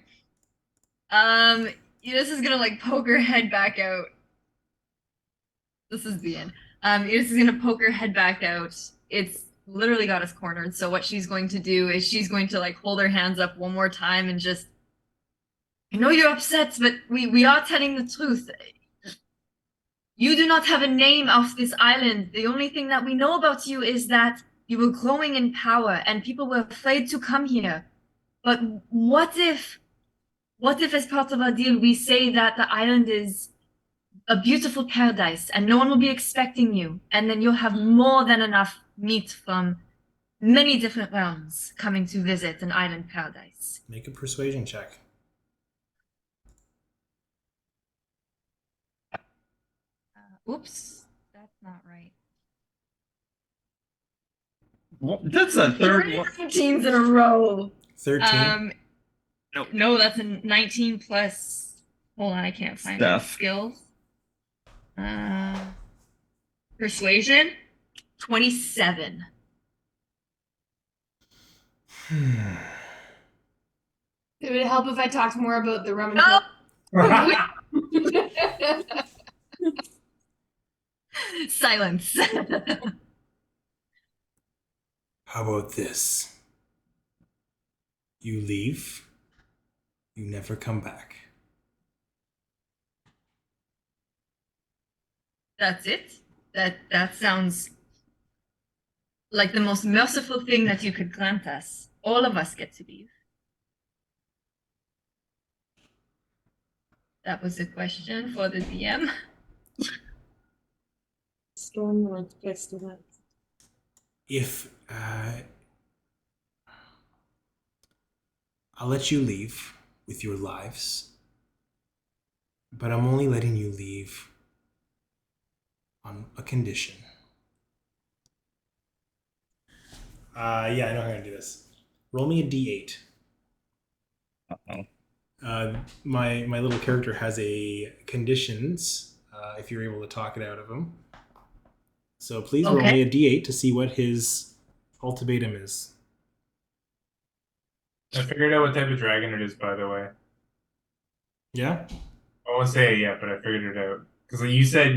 Edis is gonna like poke her head back out. This is the end. Edis is gonna poke her head back out. It's literally got us cornered. So what she's going to do is she's going to like hold her hands up one more time and just. I know you're upset, but we are telling the truth. You do not have a name off this island. The only thing that we know about you is that you were growing in power and people were afraid to come here. But what if as part of our deal we say that the island is a beautiful paradise and no one will be expecting you, and then you'll have more than enough meat from many different realms coming to visit an island paradise. Make a persuasion check. Oops, that's not right. Well, that's a third one. 13s in a row. 13. No, that's a 19 plus. Hold on, I can't find it. Skills. Persuasion. 27. It would help if I talked more about the rum. Silence. How about this? You leave. You never come back. That's it? That sounds like the most merciful thing that you could grant us. All of us get to leave. That was a question for the DM. Stormlord pissed. If I'll let you leave with your lives, but I'm only letting you leave on a condition. Yeah, I know how I'm gonna do this. Roll me a d8. My little character has a conditions. If you're able to talk it out of him, so please roll me a d8 to see what his ultimatum is. I figured out what type of dragon it is, by the way. Yeah. I won't say it yet, but I figured it out because you said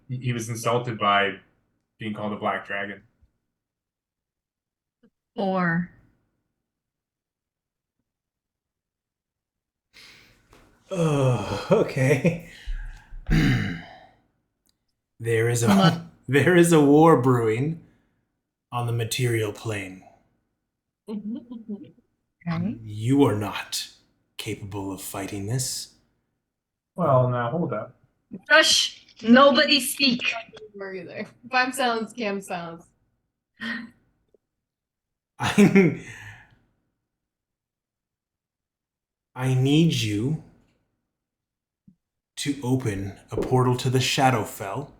he was insulted by being called a black dragon. 4. Oh, okay. There is a war brewing on the material plane. Okay. You are not capable of fighting this. Well, now hold up. Rush! Nobody speak. We're either. Five silence, Cam silence. I need you to open a portal to the Shadowfell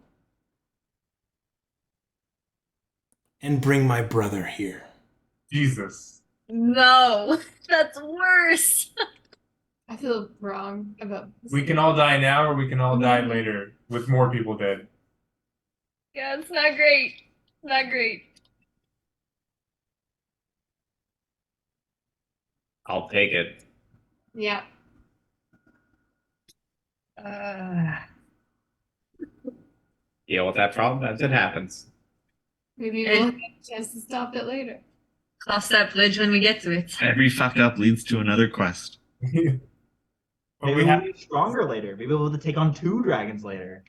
and bring my brother here. Jesus. No, that's worse. I feel wrong about this. We can all die now, or we can all die later with more people dead. Yeah, it's not great. Not great. I'll take it. Yeah. Deal with that problem as it happens. Maybe we'll have a chance to stop it later. Cross that bridge when we get to it. Every fuck up leads to another quest. Maybe we'll be stronger later. Maybe we'll be able to take on 2 dragons later.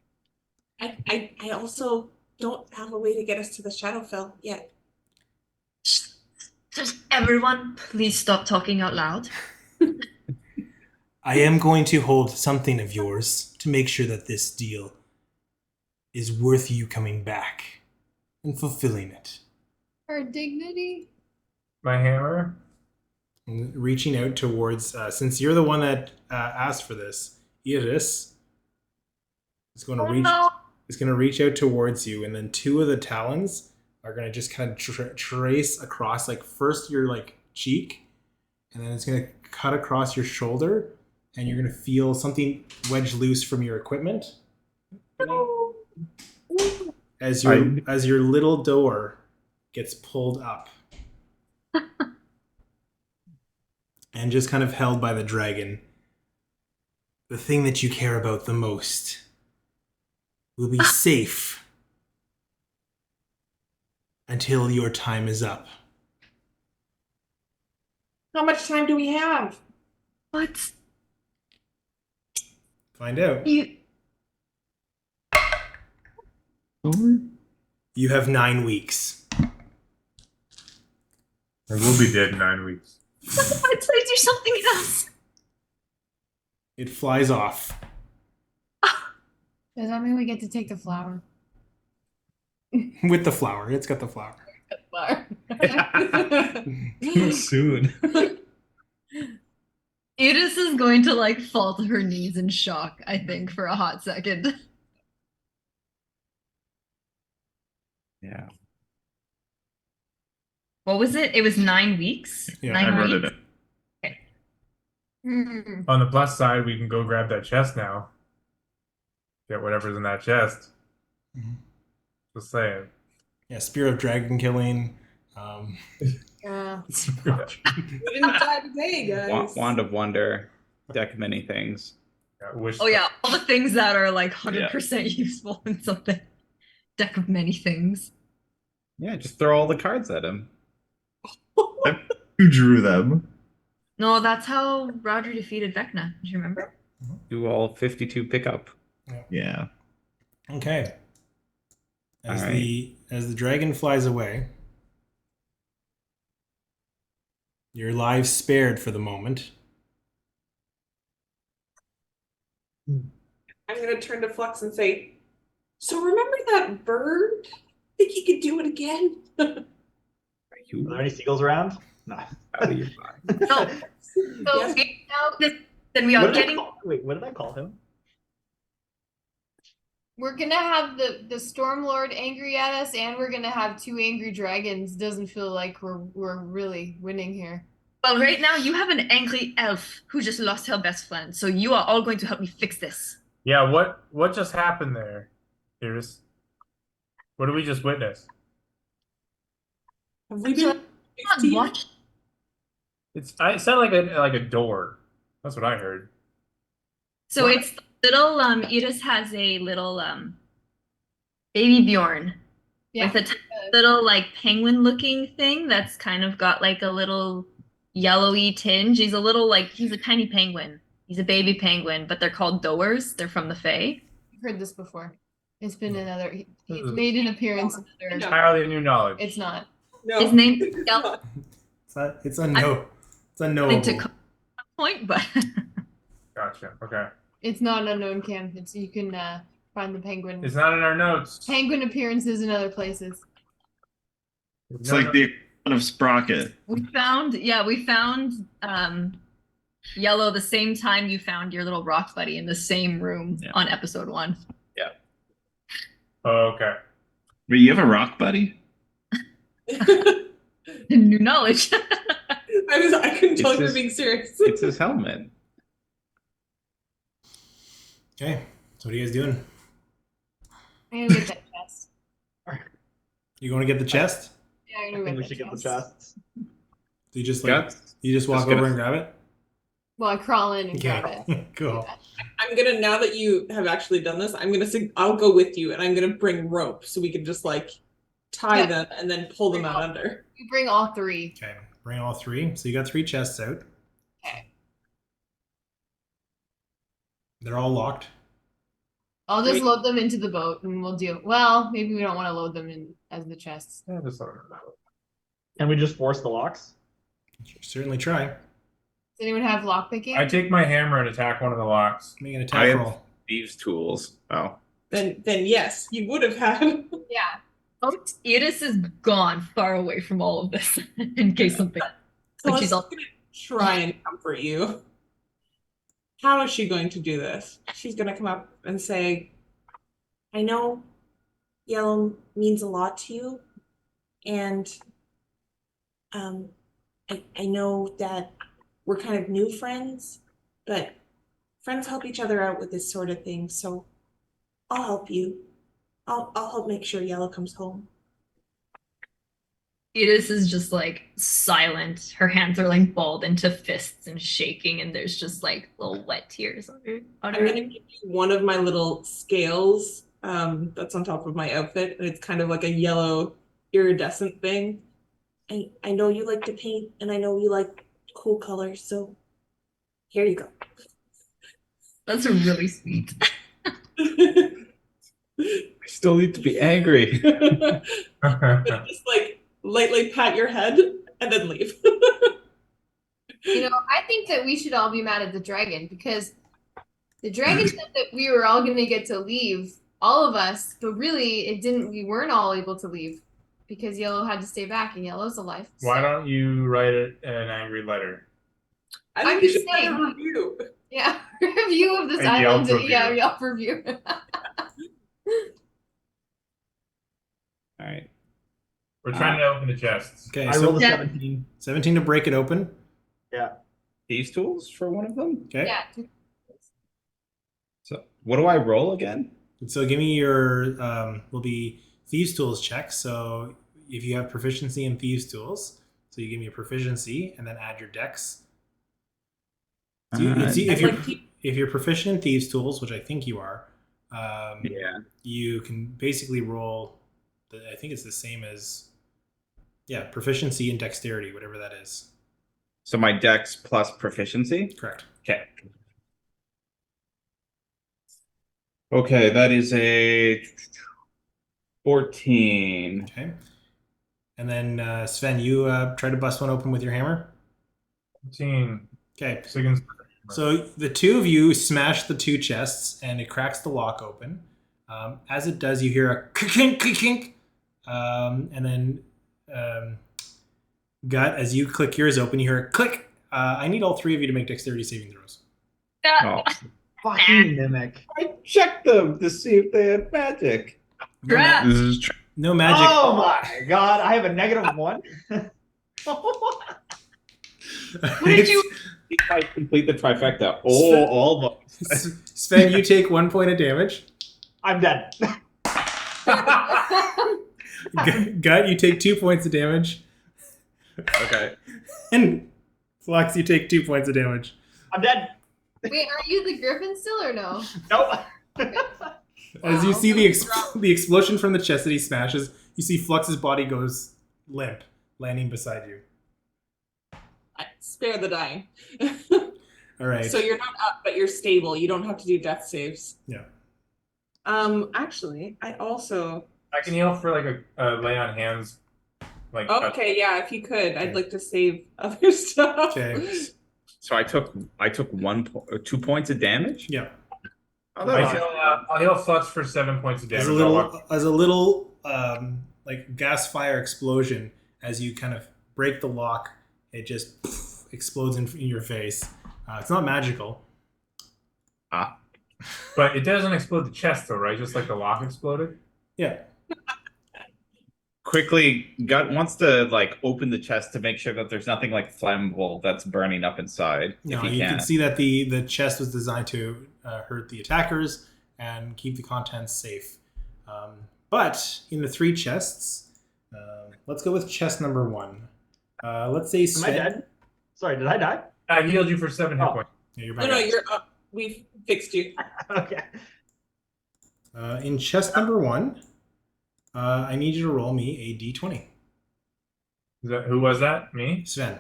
I also don't have a way to get us to the Shadowfell yet. Just everyone, please stop talking out loud. I am going to hold something of yours to make sure that this deal is worth you coming back and fulfilling it. Our dignity? My hammer? Reaching out towards, since you're the one that asked for this, Iris is going to reach out towards you, and then 2 of the talons are going to just kind of trace across, like first your like cheek, and then it's going to cut across your shoulder, and you're going to feel something wedge loose from your equipment. As your little door gets pulled up. And just kind of held by the dragon. The thing that you care about the most will be safe until your time is up. How much time do we have? What? Find out. You have 9 weeks. I will be dead in 9 weeks. Let's do something else. It flies off. Does that mean we get to take the flower? With the flower. It's got the flower. Too soon. Iris is going to like fall to her knees in shock, I think, for a hot second. Yeah. What was it? It was 9 weeks? Yeah, 9 I wrote weeks? it. Okay. On the plus side, we can go grab that chest now. Get whatever's in that chest. Mm-hmm. Just saying. Yeah, Spear of Dragon Killing. Yeah. We didn't die today, guys. Wand of Wonder. Deck of many things. Oh yeah, all the things that are like 100% useful in something. Deck of many things. Yeah, just throw all the cards at him. Who drew them? No, that's how Roger defeated Vecna. Do you remember? Do all 52 pickup. Yeah. Okay. As Alright. the dragon flies away, your lives spared for the moment. I'm going to turn to Flux and say, so remember that bird? Think you could do it again? Are there any seagulls around? No. Out of your mind. So Yes. then we are What did I getting. call- Wait, what did I call him? We're gonna have the Storm Lord angry at us, and we're gonna have 2 angry dragons. Doesn't feel like we're really winning here. Well, right now you have an angry elf who just lost her best friend, so you are all going to help me fix this. Yeah, what just happened there, Iris? What did we just witness? Have we So, been What? It sounded like a door. That's what I heard. So What? it's little Edith has a little baby Bjorn Yeah. with a little like penguin looking thing that's kind of got like a little yellowy tinge. He's a tiny penguin. He's a baby penguin, but they're called doers. They're from the Fae. I've heard this before. It's been another. He's is- made an appearance. in another- Entirely new knowledge. It's not. No. His name is Yellow It's unknowable. to point, but Gotcha. Okay. It's not an unknown Cam. You can find the penguin. It's not in our notes. Penguin appearances in other places. It's like the equivalent of Sprocket. we found Yellow the same time you found your little rock buddy in the same room on episode 1. Oh, okay. Wait, you have a rock buddy? New knowledge. I couldn't tell if you were his- being serious. It's his helmet. Okay, so what are you guys doing? I'm gonna get that chest. You going to get the chest? Yeah, I'm I gonna think we get should that get the chest. chests. Do you just Guts? you just walk Just gonna- over and grab it? Well, I crawl in and grab it. Okay, cool. I'm gonna, now that you have actually done this, I'll go with you and I'm gonna bring rope so we can just like tie Yeah. them and then pull them out under. You bring all 3. Okay, bring all 3. So you got 3 chests out. Okay. They're all locked. I'll just Wait. load them into the boat and we'll deal. Well, maybe we don't want to load them in as the chests. Yeah, just let her know. Can we just force the locks? Certainly try. Does anyone have lockpicking? I take my hammer and attack one of the locks. Make an I attack have roll. thieves' tools. Oh. Then yes, you would have had. Yeah. Edith is gone far away from all of this in case something. So Like I'm she's all gonna try and comfort you. How is she going to do this? She's gonna come up and say, I know yellow means a lot to you, and I know that we're kind of new friends, but friends help each other out with this sort of thing, so I'll help you. I'll help make sure Yellow comes home. Edith is just like silent. Her hands are like balled into fists and shaking, and there's just like little wet tears under I'm gonna give you one of my little scales that's on top of my outfit, and it's kind of like a yellow iridescent thing. I know you like to paint, and I know you like cool colors, so here you go. That's really sweet. I still need to be angry. But just like lightly pat your head and then leave. You know, I think that we should all be mad at the dragon because the dragon said that we were all going to get to leave, all of us, but really it didn't. We weren't all able to leave because Yellow had to stay back, and Yellow's alive. Why don't you write an angry letter? I I'm think we just should write a saying. review. Yeah, review of this A island. Yelp Yeah, review. Yelp review. All right. We're trying to open the chests. Okay, I so rolled a Yeah. 17. 17 to break it open. Yeah. Thieves' tools for one of them? Okay. Yeah. So what do I roll again? So give me your will be thieves tools check. So if you have proficiency in thieves tools, so you give me a proficiency and then add your dex. So if you're proficient in thieves tools, which I think you are, Yeah. you can basically roll. I think it's the same as proficiency and dexterity, whatever that is. So my dex plus proficiency? Correct. Okay. Okay, that is a 14. Okay. And then Sven, you try to bust one open with your hammer. 15. Okay. So So the two of you smash the 2 chests, and it cracks the lock open. As it does, you hear a kink, kink, kink, and then Gut, as you click yours open, you hear a click. I need all three of you to make dexterity saving throws. Oh. Fucking mimic. I checked them to see if they had magic. Crap. This is true. No magic. Oh my god, I have a -1. What did you? I complete the trifecta. Oh, almost. Sven, you take 1 point of damage. I'm dead. Gut, you take 2 points of damage. Okay. And Flux, you take 2 points of damage. I'm dead. Wait, are you the griffin still or no? Nope. As you see the explosion from the chest that he smashes, you see Flux's body goes limp, landing beside you. Spare the dying. All right. So you're not up, but you're stable. You don't have to do death saves. Yeah. Actually, I also. I can heal for like a lay on hands. Like. Okay, yeah, if you could, I'd like to save other stuff. Okay. So I took 2 points of damage. Yeah. I'll heal Flux for 7 points of damage. As a little like gas fire explosion, as you kind of break the lock, it just explodes in your face. It's not magical. But it doesn't explode the chest though, right? Just like the lock exploded? Yeah. Quickly, Gut wants to like open the chest to make sure that there's nothing like flammable that's burning up inside. No, if you can see that the chest was designed to hurt the attackers and keep the contents safe. But in the 3 chests, let's go with chest number 1. Let's say Sven. Am I dead? Sorry, did I die? I healed you for 7 hit points. Yeah, you're back No, up. you're up. We've fixed you. Okay. In chest number 1, I need you to roll me a d20. Who was that? Me? Sven.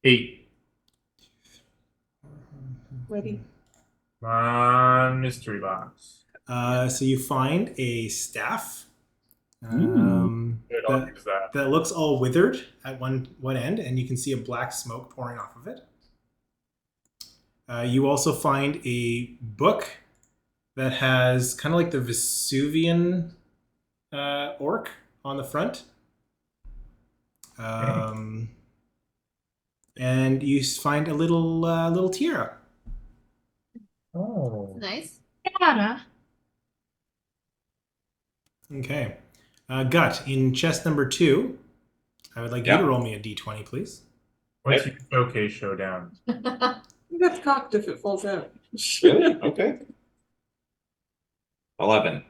8. Ready. Come on, mystery box. So you find a staff Good, I'll use that. that looks all withered at one end, and you can see a black smoke pouring off of it. You also find a book that has kind of like the Vesuvian orc on the front. And you find a little tiara. Oh. Nice. Yada. Okay. Gut, in chest number 2, I would like you to roll me a d20, please. What's your showcase showdown? That's cocked if it falls out. Really? Okay. 11.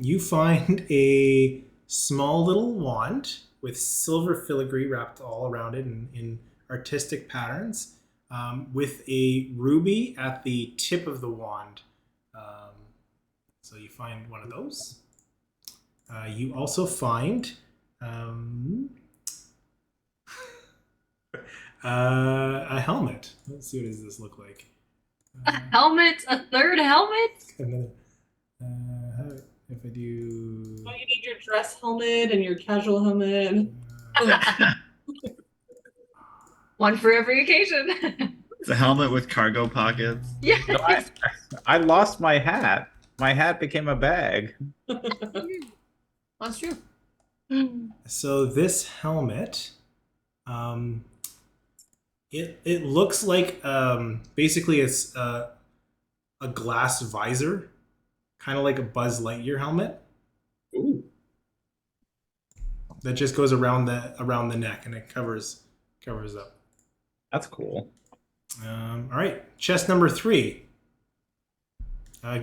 You find a small little wand with silver filigree wrapped all around it in artistic patterns, with a ruby at the tip of the wand. So you find one of those. You also find a helmet. Let's see, what does this look like? A helmet? A third helmet? If I do... Don't you need your dress helmet and your casual helmet? One for every occasion. It's a helmet with cargo pockets. Yeah. No, I lost my hat. My hat became a bag. That's true. So this helmet, it looks like basically it's a glass visor, kind of like a Buzz Lightyear helmet. Ooh. That just goes around the neck and it covers up. That's cool. All right, chest number 3.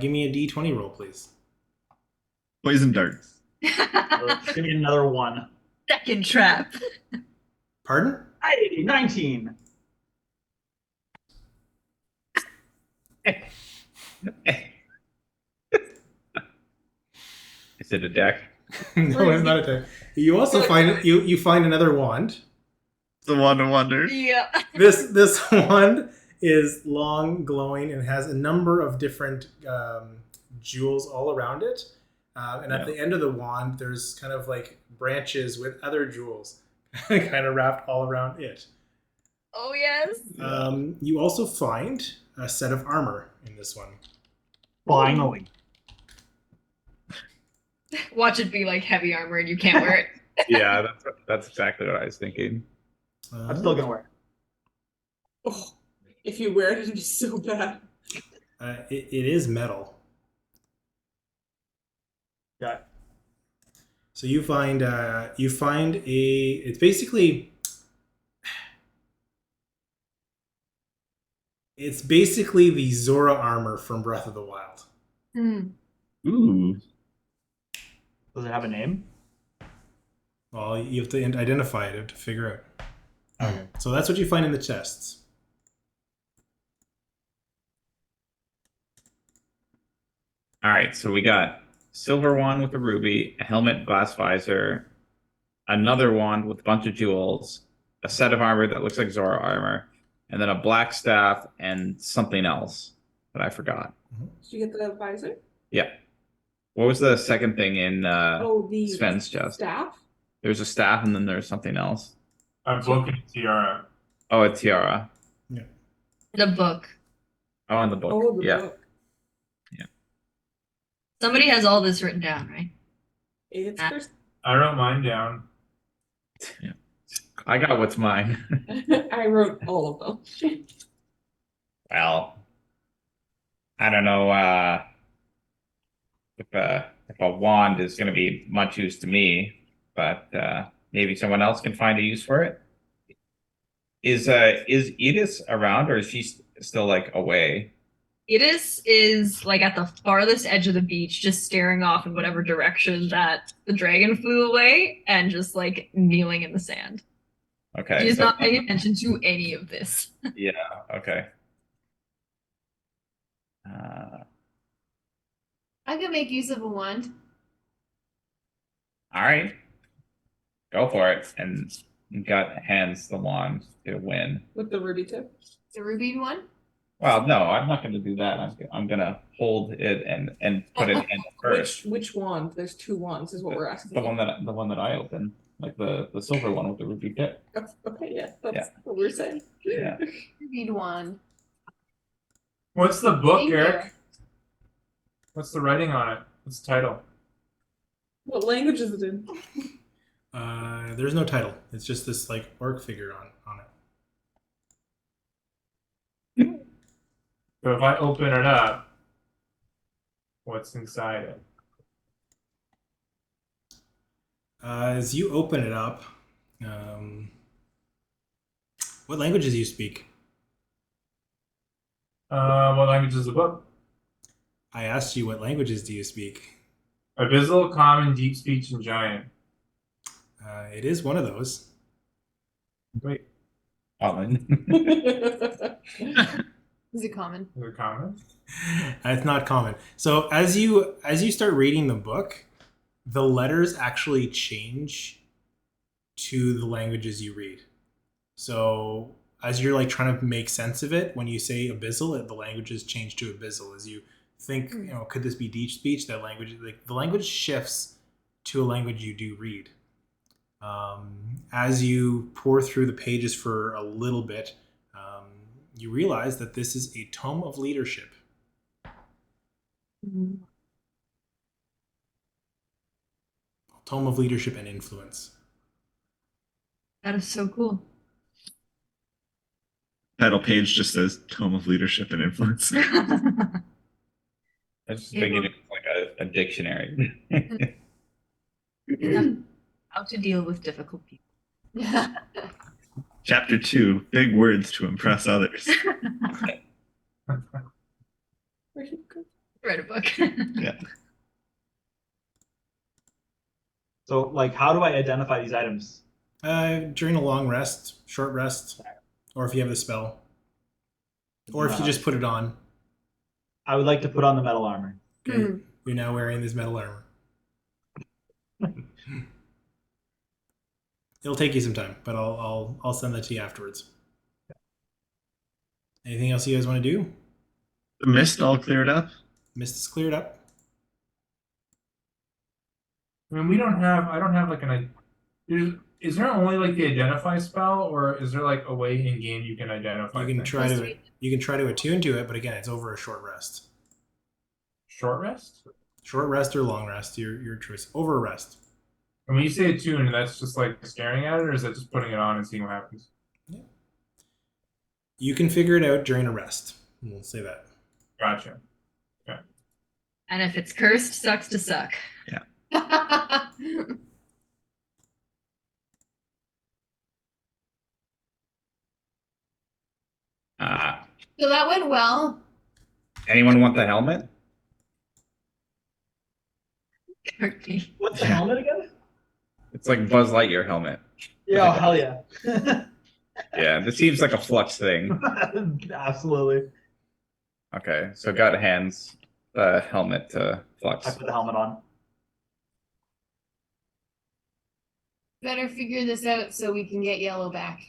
Give me a d20 roll, please. Poison darts. Give me another 1. Second trap. Pardon? 19. Is it a deck? No, it's not a deck. You also find you find another wand. The wand of wonder. Yeah. This wand is long, glowing, and has a number of different jewels all around it. And at the end of the wand, there's kind of like branches with other jewels kind of wrapped all around it. Oh, yes. You also find a set of armor in this one. Finally. Watch it be like heavy armor and you can't wear it. Yeah, that's exactly what I was thinking. I'm still gonna wear it. Oh, if you wear it, it'd be so bad. It is metal. Yeah. So you find it's basically the Zora armor from Breath of the Wild. Ooh. Does it have a name? Well, you have to identify it to figure out. Okay. So that's what you find in the chests. All right, so we got silver wand with a ruby, a helmet, glass visor, another wand with a bunch of jewels, a set of armor that looks like Zora armor, and then a black staff and something else that I forgot. Did you get the visor? Yeah. What was the second thing in The Sven's chest? staff? There's a staff and then there's something else. A book and a tiara. Oh, a tiara. Yeah. The book. Oh, and the book. Oh, the yeah. book. Yeah. Somebody has all this written down, right? It's Kirsten. I wrote mine down. Yeah. I got what's mine. I wrote all of them. Well, I don't know if a wand is going to be much use to me, but maybe someone else can find a use for it. Is Edith around, or is she still like away? Edith is like at the farthest edge of the beach, just staring off in whatever direction that the dragon flew away, and just like kneeling in the sand. Okay. She's not paying attention to any of this. Yeah. Okay. I could make use of a wand. All right. Go for it. And Gut hands the wand to Win. With the ruby tip? The ruby one? Well, no, I'm not going to do that. I'm going to hold it and put it in first. Which wand? There's two wands, is what we're asking. The one that I opened, like the silver one with the ruby tip. Okay, yeah, that's what we're saying. Yeah. Ruby wand. What's the book, Thank Eric? you. What's the writing on it? What's the title? What language is it in? There's no title. It's just this like orc figure on it. So if I open it up, what's inside it? As you open it up, what languages do you speak? What language is the book? I asked you what languages do you speak? Abyssal, Common, Deep Speech, and Giant. It is one of those. Wait. Common. Is it common? Is it common? It's not common. So as you start reading the book, the letters actually change to the languages you read. So as you're like trying to make sense of it, when you say abyssal, the languages change to abyssal. As you think, could this be deep speech? That language, like the language shifts to a language you do read. As you pour through the pages for a little bit, you realize that this is a tome of leadership. Tome of leadership and influence. That is so cool. Title page just says Tome of Leadership and Influence. I was just thinking it's like a dictionary. How to deal with difficult people. Chapter 2, big words to impress others. Write a book. Yeah. So, like, how do I identify these items? During a long rest, short rest, or if you have the spell, or if you just put it on. I would like to put on the metal armor. Okay. You're now wearing this metal armor. It'll take you some time, but I'll send that to you afterwards. Anything else you guys want to do? The mist all cleared up? Mist is cleared up. I mean, I don't have like is there only like the identify spell, or is there like a way in game you can identify? You can things? try to attune to it, but again, it's over a short rest. Short rest? Short rest or long rest, your choice. Over rest. And when you say attune, that's just like staring at it, or is that just putting it on and seeing what happens? Yeah. You can figure it out during a rest. We'll say that. Gotcha. Okay. And if it's cursed, sucks to suck. Yeah. So that went well. Anyone want the helmet? Courtney. What's the helmet again? It's like Buzz Lightyear helmet. Yeah, oh, hell yeah. Yeah, this seems like a Flux thing. Absolutely. Okay, so got hands the helmet to Flux. I put the helmet on. Better figure this out so we can get Yellow back.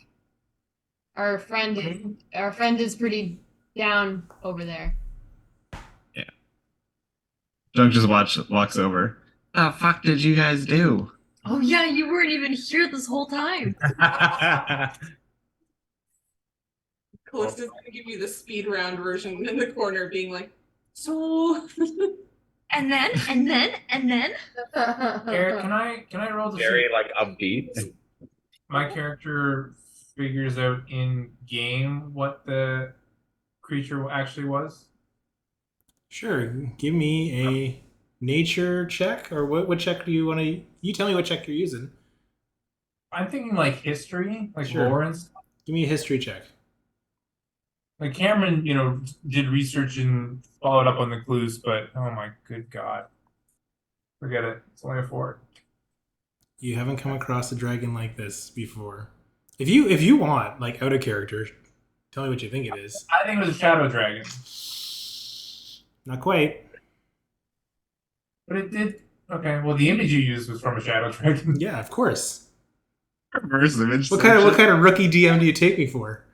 Our friend is pretty down over there. Yeah. Junk just walks over. The fuck did you guys do? Oh yeah, you weren't even here this whole time. Callista's gonna give you the speed round version in the corner, being like, so. and then. Eric, can I roll to Very see like upbeat. my character figures out in game what the creature actually was? Sure. Give me a nature check, or what check do you want to? You tell me what check you're using. I'm thinking like history, like Sure. lore and stuff. Give me a history check. Like Cameron, did research and followed up on the clues, but oh my good god. Forget it. It's only a 4. You haven't come across a dragon like this before. If you want, like, out of character, tell me what you think it is. I think it was a shadow dragon. Not quite. But it did. Okay, well, the image you used was from a shadow dragon. Yeah, of course. Reverse image. What kind of rookie DM do you take me for?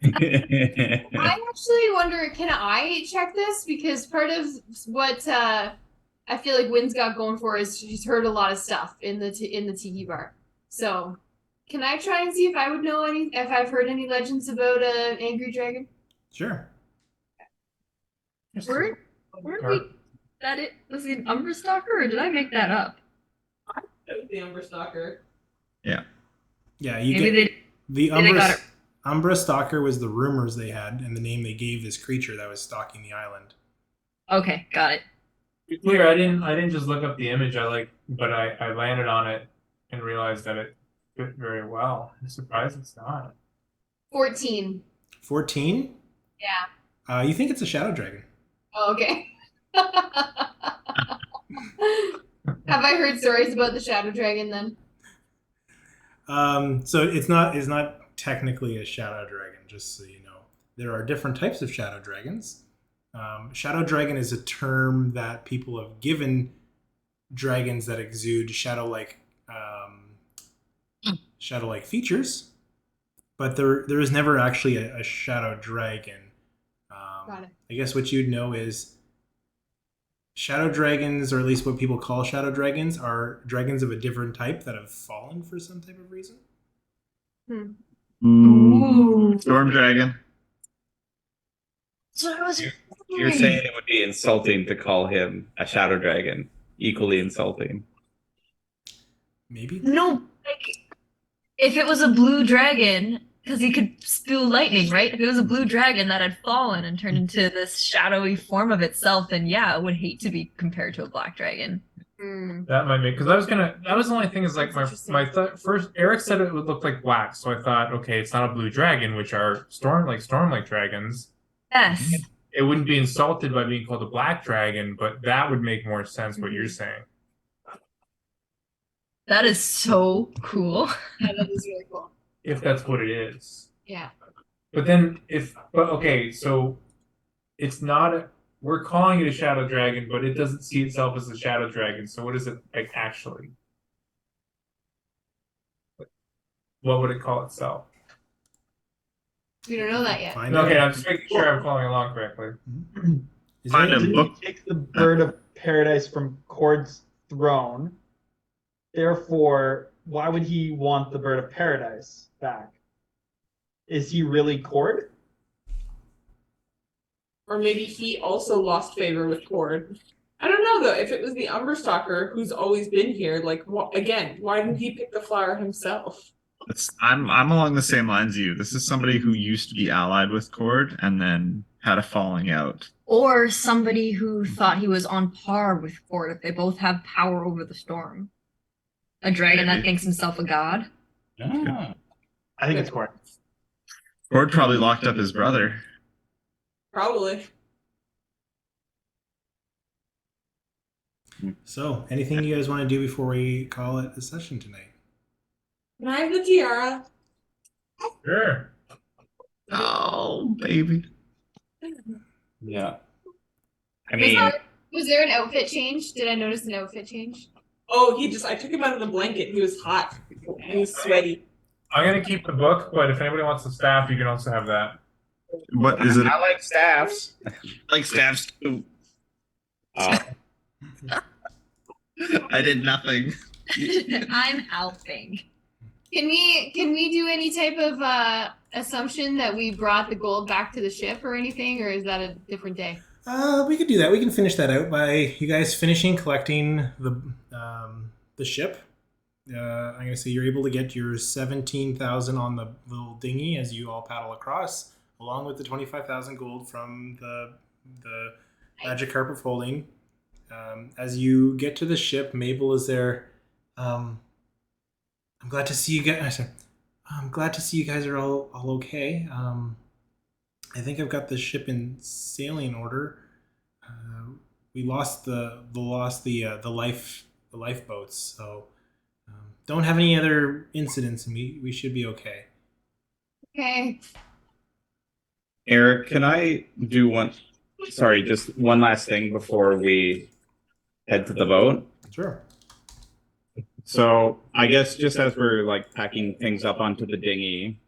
I actually wonder, can I check this? Because part of what I feel like Wynn's got going for is she's heard a lot of stuff in the tiki bar. So, can I try and see if I would know if I've heard any legends about an angry dragon? Sure. Were we that it was it an Umbra Stalker, or did I make that up? It was the Umbra Stalker. Yeah, Maybe Umbra Stalker was the rumors they had and the name they gave this creature that was stalking the island. Okay, got it. To be clear, I didn't just look up the image. But I landed on it and realized that it fit very well. I'm surprised it's not. 14. 14? Yeah. You think it's a shadow dragon? Oh, okay. Have I heard stories about the shadow dragon then? So it's not technically a shadow dragon, just so you know. There are different types of shadow dragons. Shadow dragon is a term that people have given dragons that exude shadow-like features, but there is never actually a shadow dragon. Got it. I guess what you'd know is shadow dragons, or at least what people call shadow dragons, are dragons of a different type that have fallen for some type of reason. Storm dragon. You're saying it would be insulting to call him a shadow dragon. Equally insulting. Maybe? No, like, if it was a blue dragon, because he could spew lightning, right? If it was a blue dragon that had fallen and turned into this shadowy form of itself, then yeah, it would hate to be compared to a black dragon. That might make, because that was the only thing is like my first, Eric said it would look like wax, so I thought, okay, it's not a blue dragon, which are storm-like dragons. Yes. It wouldn't be insulted by being called a black dragon, but that would make more sense what you're saying. That is so cool. Yeah, that is really cool. If that's what it is. Yeah. But then okay, so it's not we're calling it a shadow dragon, but it doesn't see itself as a shadow dragon. So what is it like actually? What would it call itself? We don't know that yet. Okay, I'm just making sure I'm following along correctly. Find a book. He takes the bird of paradise from Cord's throne. Therefore, why would he want the bird of paradise back? Is he really Cord? Or maybe he also lost favor with Cord. I don't don't know though. If it was the Umbra Stalker who's always been here, like again, why didn't he pick the flower himself? I'm along the same lines as you. This is somebody who used to be allied with Cord and then had a falling out. Or somebody who thought he was on par with Cord if they both have power over the storm. A dragon that thinks himself a god. Ah. I think it's Cord. Cord probably locked up his brother. Probably. So, anything you guys want to do before we call it a session tonight? Can I have the tiara? Sure. Oh, baby. Yeah. I mean, Was there an outfit change? Did I notice an outfit change? Oh, I took him out of the blanket. He was hot. He was sweaty. I'm gonna keep the book, but if anybody wants the staff, you can also have that. What is it? I like staffs. Like staffs too. I did nothing. I'm helping. Can we do any type of assumption that we brought the gold back to the ship or anything, or is that a different day? We could do that. We can finish that out by you guys finishing collecting the ship. I'm gonna say you're able to get your 17,000 on the little dinghy as you all paddle across, along with the 25,000 gold from the magic carpet folding. As you get to the ship, Mabel is there. I'm glad to see you guys. I'm glad to see you guys are all okay. I think I've got the ship in sailing order. We lost the lifeboats, so don't have any other incidents, and we should be okay. Okay. Eric, can I do just one last thing before we head to the boat? Sure. So I guess just as we're like packing things up onto the dinghy,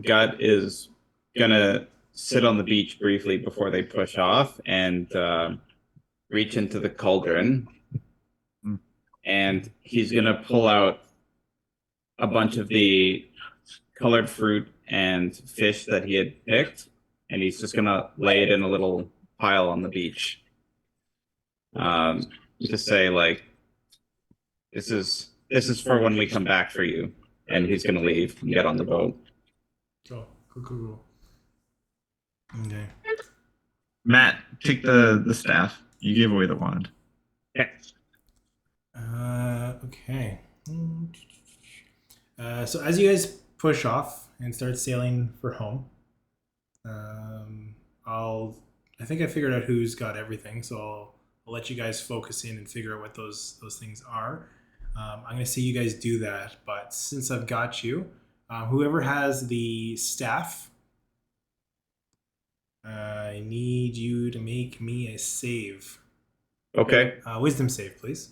Gut is gonna sit on the beach briefly before they push off and reach into the cauldron, and he's gonna pull out a bunch of the colored fruit and fish that he had picked, and he's just gonna lay it in a little pile on the beach. To say like, this is for when we come back for you, and he's gonna leave and get on the boat. Cool. Okay. Matt, take the staff. You gave away the wand. Yeah. Okay. So as you guys push off and start sailing for home, I think I figured out who's got everything, so I'll let you guys focus in and figure out what those things are. I'm going to say you guys do that, but since I've got you, whoever has the staff, I need you to make me a save. Okay. Wisdom save, please.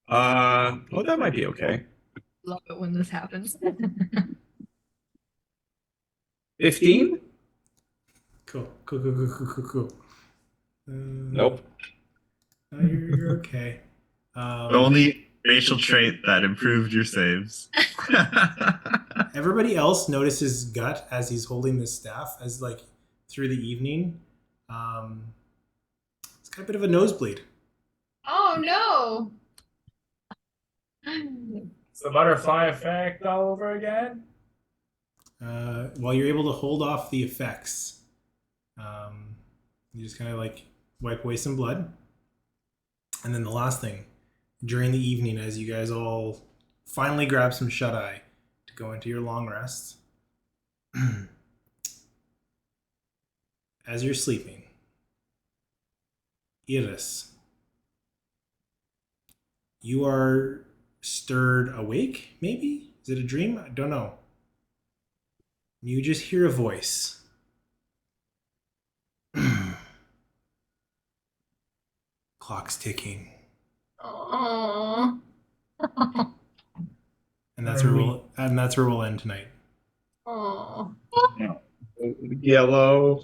That might be okay. Love it when this happens. 15? Cool. Nope. You're okay. The only racial trait that improved your saves. Everybody else notices Gut as he's holding this staff as like through the evening. It's got a bit of a nosebleed. Oh no! It's the butterfly effect all over again. While you're able to hold off the effects, you just kind of like wipe away some blood. And then the last thing, during the evening, as you guys all finally grab some shut-eye to go into your long rest, as you're sleeping, Iris, you are stirred awake, maybe? Is it a dream? I don't know. You just hear a voice. Clock's ticking. Aww. And that's where we'll end tonight. Aww. Yellow.